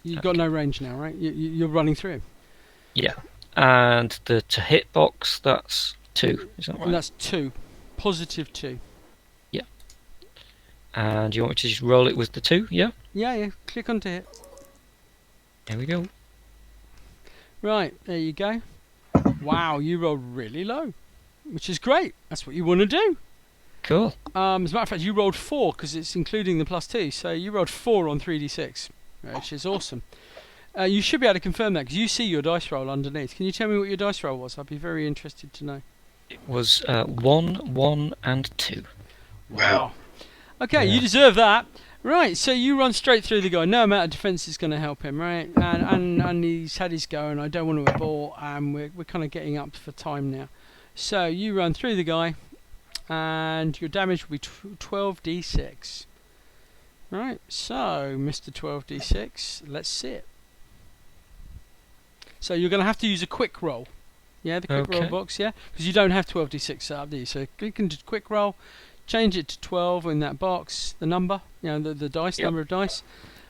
You've got no range now, right? You're running through him. Yeah. And the to hit box, that's 2, is that right? And that's 2. Positive 2. Yeah. And you want me to just roll it with the 2, yeah? Yeah, click on to hit. There we go. Right, there you go. Wow, you rolled really low, which is great. That's what you want to do. Cool. As a matter of fact, you rolled 4 because it's including the +2, so you rolled 4 on 3d6, which is awesome. You should be able to confirm that because you see your dice roll underneath. Can you tell me what your dice roll was? I'd be very interested to know. It was 1, 1, and 2. Wow. Okay, Yeah. you deserve that. Right, so you run straight through the guy. No amount of defence is going to help him, right? And he's had his go, and I don't want to abort, and we're kind of getting up for time now. So you run through the guy, and your damage will be 12d6. Right, so Mr. 12d6, let's see it. So you're going to have to use a quick roll. Yeah, the quick roll Okay. box, yeah? Because you don't have 12d6 set up, do you? So you can just quick roll, change it to 12 in that box, the number, you know, the dice, Yep. number of dice.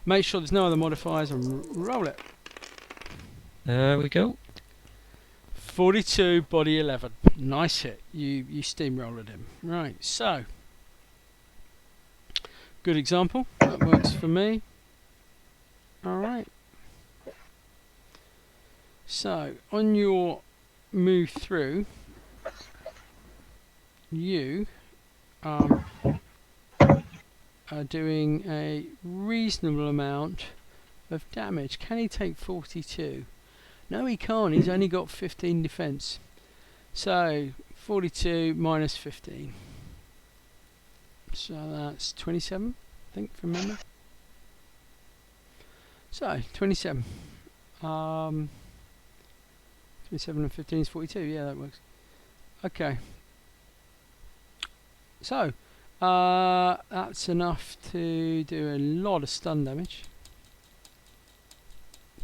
Make sure there's no other modifiers and roll it. There we go. 42, body 11. Nice hit. You steamrolled him. Right, so. Good example. That works for me. Alright. So, on your move through, you are doing a reasonable amount of damage. Can he take 42? No, he can't. He's only got 15 defense. So 42 minus 15. So that's 27, I think, from memory. So 27. 27 and 15 is 42. Yeah, that works. Okay. So that's enough to do a lot of stun damage.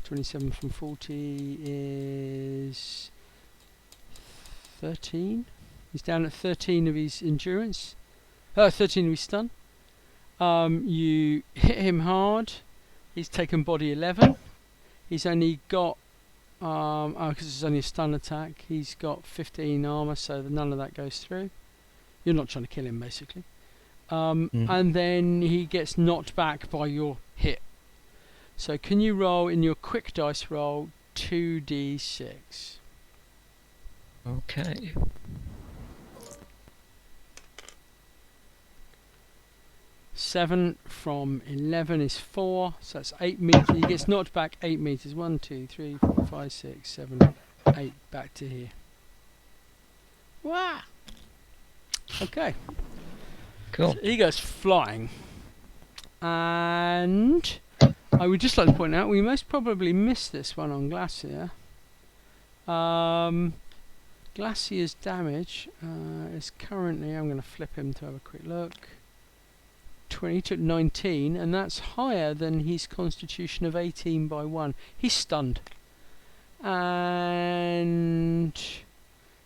27 from 40 is 13. He's down at 13 of his endurance. 13 of his stun. You hit him hard. He's taken body 11. He's only got, because it's only a stun attack, he's got 15 armor, so none of that goes through. You're not trying to kill him, basically. And then he gets knocked back by your hit. So can you roll in your quick dice roll 2d6? Okay. Seven from 11 is 4, so that's 8 meters. He gets knocked back 8 meters. 1, 2, 3, 4, 5, 6, 7, 8. Back to here. Wow. Okay. Cool. So he goes flying. And I would just like to point out we most probably missed this one on Glacier. Glacier's damage is currently, I'm going to flip him to have a quick look. 20, he took 19, and that's higher than his constitution of 18 by 1. He's stunned. And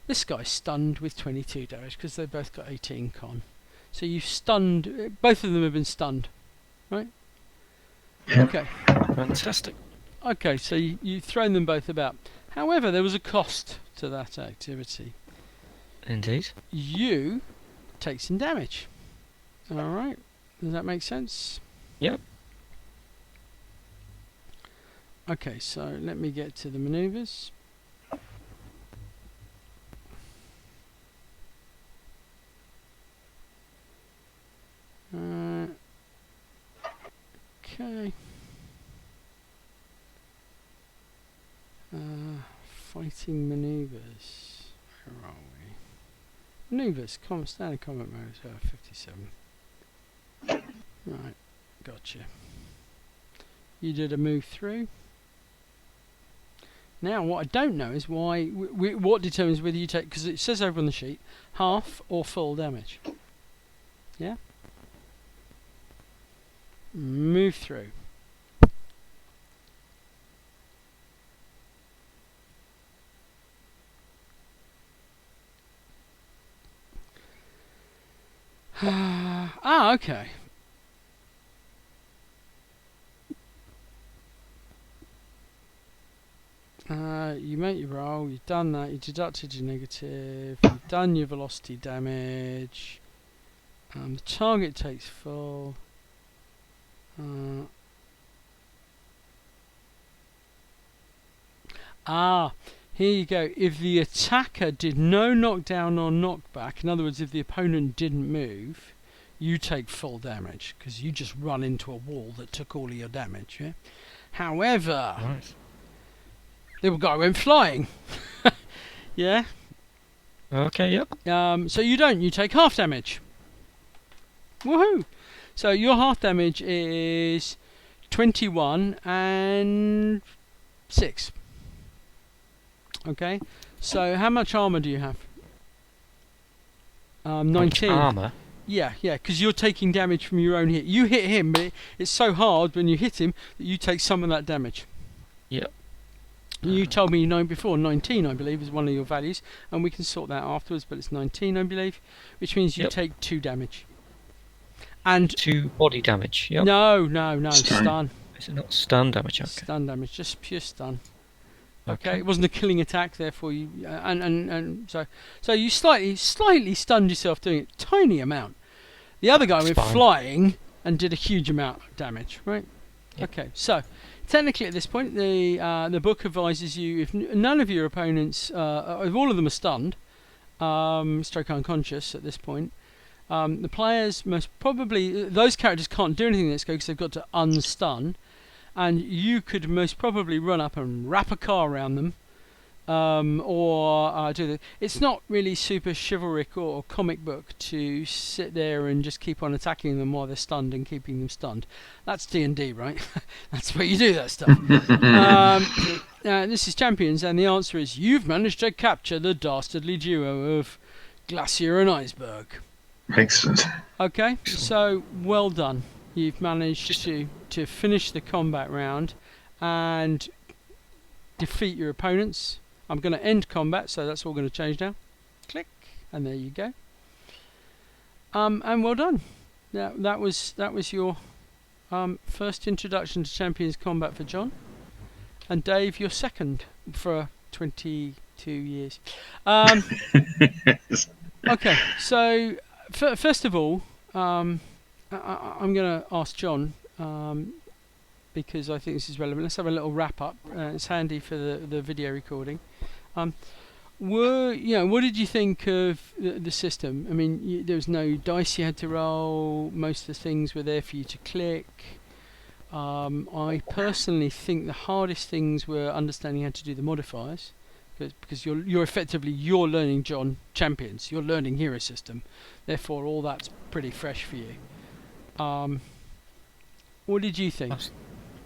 this guy's stunned with 22 damage because they've both got 18 con. So you've stunned, both of them have been stunned, right? Yeah. Okay. Fantastic. Okay, so you've thrown them both about. However, there was a cost to that activity. Indeed. You take some damage. Alright, does that make sense? Yep. Okay, so let me get to the manoeuvres. Okay. Fighting manoeuvres. Where are we? Manoeuvres, standard combat mode, 57. Right, gotcha. You did a move through. Now, what I don't know is why. What determines whether you take, because it says over on the sheet, half or full damage. Yeah? Move through. Okay. You make your roll, you've done that, you deducted your negative, you've done your velocity damage, the target takes full, Here you go. If the attacker did no knockdown or knockback, in other words, if the opponent didn't move, you take full damage because you just run into a wall that took all of your damage. Yeah? However, Nice. the guy went flying. Yeah. Okay, yep. So you take half damage. Woohoo! So your half damage is 21 and 6. Okay. So how much armor do you have? 19. Armor. Yeah, because you're taking damage from your own hit. You hit him, but it's so hard when you hit him that you take some of that damage. Yep. You told me before 19, I believe, is one of your values, and we can sort that afterwards. But it's 19, I believe, which means you take 2 damage. And 2 body damage. Yep. no, stun. Is it not stun damage? Okay. Stun damage, just pure stun. Okay, it wasn't a killing attack, therefore you and so you slightly stunned yourself doing it, tiny amount. The other guy went flying and did a huge amount of damage, right? Yep. Okay, so technically at this point, the book advises you if none of your opponents, if all of them are stunned, stroke unconscious at this point, the players most probably those characters can't do anything in this go because they've got to unstun. And you could most probably run up and wrap a car around them, or do the. It's not really super chivalric or comic book to sit there and just keep on attacking them while they're stunned and keeping them stunned. That's D&D, right? That's where you do that stuff. This is Champions, and the answer is you've managed to capture the dastardly duo of Glacier and Iceberg. Excellent. Okay, so well done. You've managed to finish the combat round and defeat your opponents. I'm going to end combat, so that's all going to change now. Click, and there you go. And well done. That was your first introduction to Champions Combat for John, and Dave, your second for 22 years. Okay, so first of all, I'm going to ask John, because I think this is relevant. Let's have a little wrap up. It's handy for the video recording. What did you think of the system? I mean, there was no dice you had to roll. Most of the things were there for you to click. I personally think the hardest things were understanding how to do the modifiers, because you're effectively learning John Champions. You're learning Hero System. Therefore, all that's pretty fresh for you. What did you think?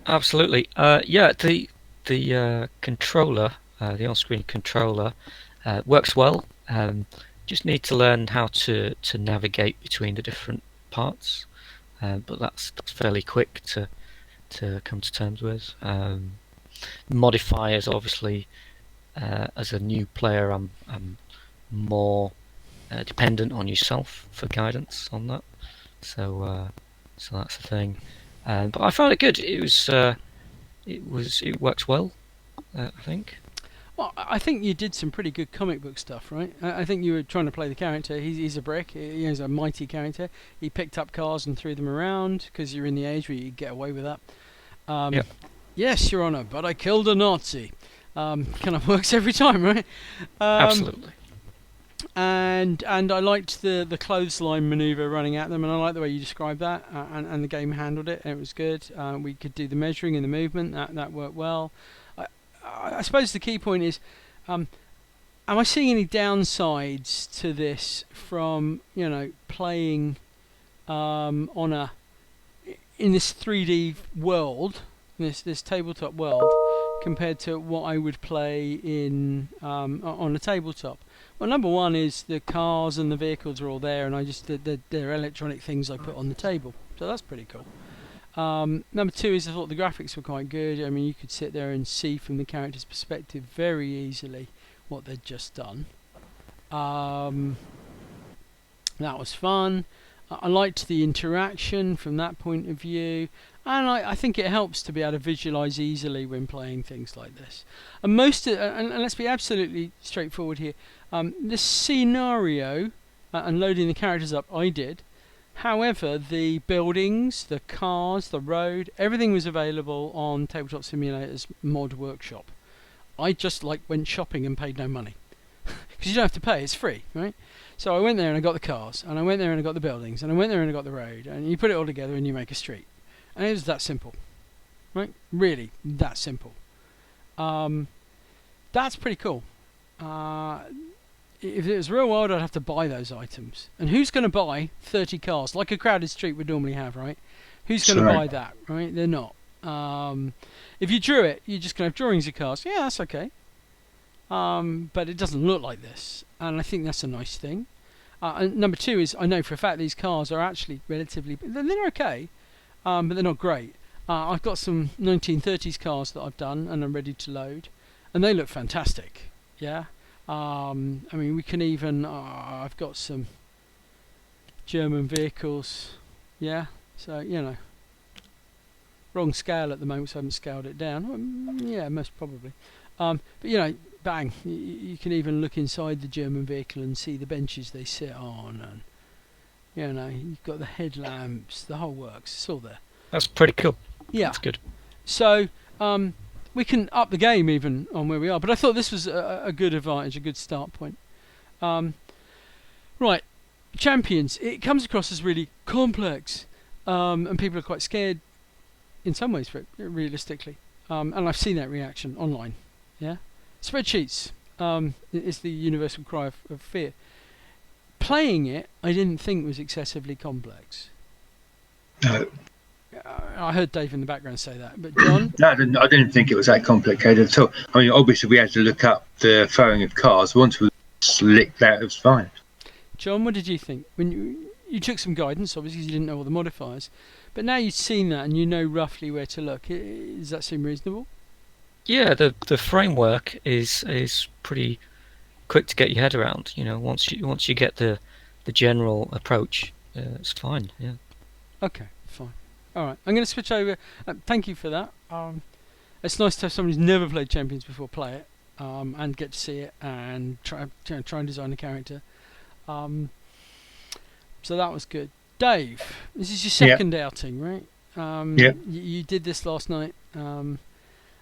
Absolutely. The controller, the on-screen controller, works well. Just need to learn how to navigate between the different parts, but that's fairly quick to come to terms with. Modifiers, obviously, as a new player, I'm more dependent on yourself for guidance on that. So that's the thing. But I found it good. It works well, I think. Well, I think you did some pretty good comic book stuff, right? I think you were trying to play the character. He's a brick. He's a mighty character. He picked up cars and threw them around because you're in the age where you get away with that. Yep. Yes, Your Honour, but I killed a Nazi. Kind of works every time, right? Absolutely. And I liked the clothesline maneuver running at them, and I like the way you described that, and the game handled it. And it was good. We could do the measuring and the movement. That worked well. I suppose the key point is, am I seeing any downsides to this from playing in this 3D world, this tabletop world, compared to what I would play in on a tabletop? Well, number one is the cars and the vehicles are all there, and they're electronic things I put on the table, so that's pretty cool. Number two is I thought the graphics were quite good. I mean, you could sit there and see from the character's perspective very easily what they'd just done. That was fun. I liked the interaction from that point of view, and I think it helps to be able to visualise easily when playing things like this. And and let's be absolutely straightforward here. This scenario and loading the characters up, I did. However, the buildings, the cars, the road, everything was available on Tabletop Simulator's mod workshop. I just went shopping and paid no money because you don't have to pay; it's free, right? So I went there and I got the cars, and I went there and I got the buildings, and I went there and I got the road, and you put it all together and you make a street, and it was that simple, right? Really, that simple. That's pretty cool. If it was real world, I'd have to buy those items. And who's going to buy 30 cars, like a crowded street would normally have, right? Who's going to buy that, right? They're not. If you drew it, you're just going to have drawings of cars. Yeah, that's okay. But it doesn't look like this. And I think that's a nice thing. And number two is, I know for a fact these cars are actually relatively... They're okay, but they're not great. I've got some 1930s cars that I've done and I'm ready to load. And they look fantastic. Yeah. I mean, we can even... I've got some German vehicles. Yeah. So, you know. Wrong scale at the moment, so I haven't scaled it down. Yeah, most probably. But, you know, bang. You can even look inside the German vehicle and see the benches they sit on. And, you know, you've got the headlamps, the whole works. It's all there. That's pretty cool. Yeah. That's good. So, we can up the game even on where we are. But I thought this was a good advantage, a good start point. Right, Champions. It comes across as really complex, and people are quite scared in some ways for it, realistically. And I've seen that reaction online. Yeah, spreadsheets is the universal cry of fear. Playing it, I didn't think was excessively complex. No. I heard Dave in the background say that, but John? No, I didn't think it was that complicated at all. I mean, obviously we had to look up the throwing of cars. Once we slicked that, it was fine. John, what did you think? When you took some guidance, obviously you didn't know all the modifiers, but now you've seen that and you know roughly where to look. Does that seem reasonable? Yeah, the framework is pretty quick to get your head around. You know, once you get the general approach, it's fine. Yeah. Okay, fine. All right, I'm going to switch over. Thank you for that. It's nice to have somebody who's never played Champions before play it, and get to see it and try and design a character. So that was good. Dave, this is your second outing, right? Yeah. You did this last night, and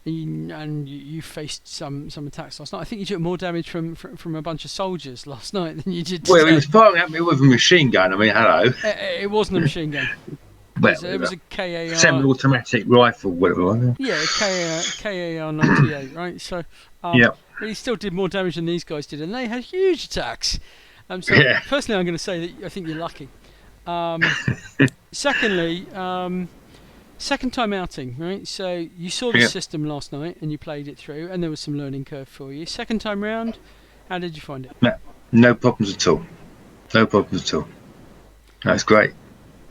you faced some attacks last night. I think you took more damage from a bunch of soldiers last night than you did today. Well, he was firing at me with a machine gun. I mean, hello. It wasn't a machine gun. Well, It was a KAR... semi-automatic rifle, whatever. Yeah, KAR 98, right? So, yeah. But he still did more damage than these guys did, and they had huge attacks. So, yeah. Personally, I'm going to say that I think you're lucky. Secondly, second time outing, right? So you saw the system last night, and you played it through, and there was some learning curve for you. Second time round, how did you find it? No problems at all. No problems at all. That's great. It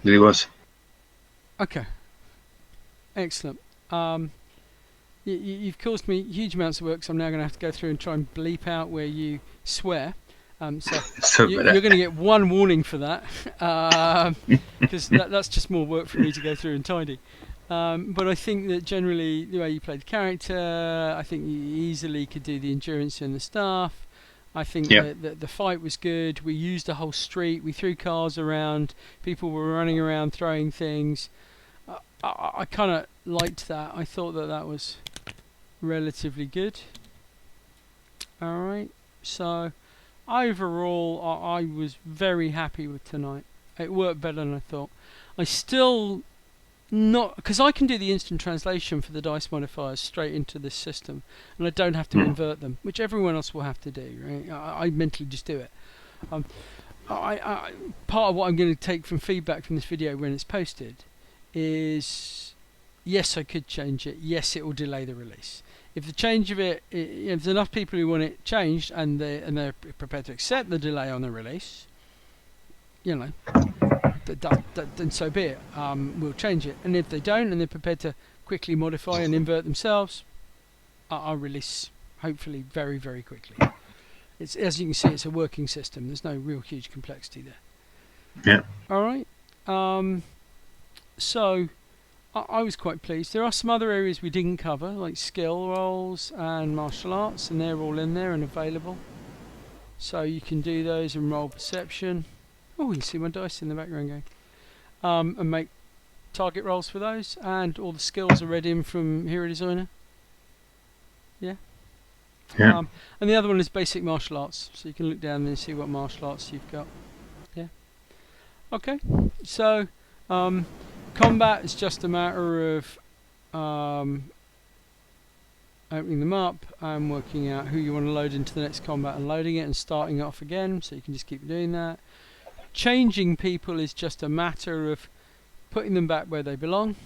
really was. Okay. Excellent. You've caused me huge amounts of work, so I'm now going to have to go through and try and bleep out where you swear. So you're going to get one warning for that, because that's just more work for me to go through and tidy. But I think that generally the way you played the character, I think you easily could do the endurance and the stuff. I think that the fight was good. We used a whole street. We threw cars around. People were running around throwing things. I kind of liked that. I thought that was relatively good. Alright, so overall I was very happy with tonight. It worked better than I thought. I still not, because I can do the instant translation for the dice modifiers straight into this system, and I don't have to invert them, which everyone else will have to do, right? I mentally just do it. I part of what I'm going to take from feedback from this video when it's posted is, yes, I could change it. Yes, it will delay the release. If the change of it, if there's enough people who want it changed and they're prepared to accept the delay on the release, you know, then so be it. We'll change it. And if they don't and they're prepared to quickly modify and invert themselves, I'll release hopefully very, very quickly. It's, as you can see, it's a working system. There's no real huge complexity there. Yeah. All right. So I was quite pleased. There are some other areas we didn't cover, like skill rolls and martial arts, and they're all in there and available. So you can do those and roll perception. Oh, you can see my dice in the background going. And make target rolls for those, and all the skills are read in from Hero Designer. Yeah. Yeah. And the other one is basic martial arts, so you can look down there and see what martial arts you've got. Yeah. Okay. So combat is just a matter of opening them up and working out who you want to load into the next combat and loading it and starting it off again, so you can just keep doing that. Changing people is just a matter of putting them back where they belong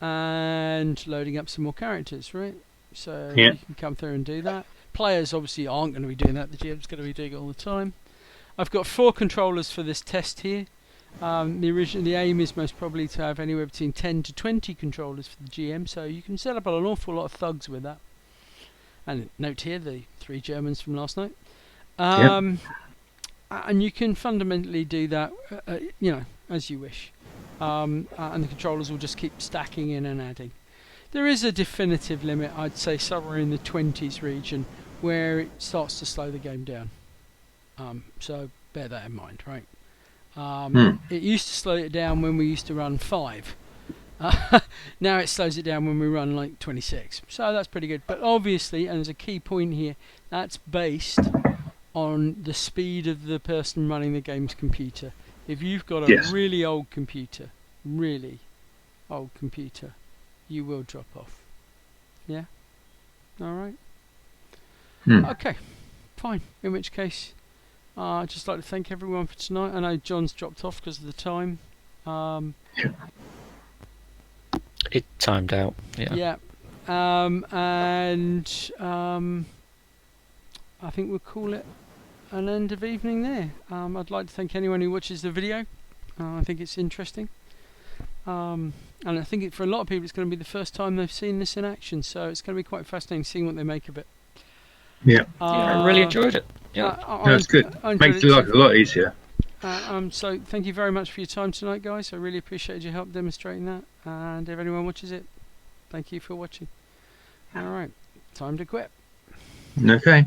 and loading up some more characters, right? So Yeah. you can come through and do that. Players obviously aren't going to be doing that, the GM's going to be doing it all the time. I've got 4 controllers for this test here. The aim is most probably to have anywhere between 10 to 20 controllers for the GM, so you can set up an awful lot of thugs with that. And note here the 3 Germans from last night. And you can fundamentally do that, as you wish. And the controllers will just keep stacking in and adding. There is a definitive limit, I'd say somewhere in the 20s region, where it starts to slow the game down. So bear that in mind, right? It used to slow it down when we used to run 5. Now it slows it down when we run like 26. So that's pretty good. But obviously, and there's a key point here, that's based on the speed of the person running the game's computer. If you've got a really old computer, you will drop off. Yeah? Alright? Okay, fine. In which case, I'd just like to thank everyone for tonight. I know John's dropped off because of the time. It timed out. Yeah. I think we'll call it an end of evening there. I'd like to thank anyone who watches the video. I think it's interesting. And I think for a lot of people it's going to be the first time they've seen this in action, so it's going to be quite fascinating seeing what they make of it. Yeah. I really enjoyed it. Yeah. That's good. Makes the life a lot easier. So thank you very much for your time tonight, guys. I really appreciated your help demonstrating that. And if anyone watches it, thank you for watching. Alright, time to quit. Okay.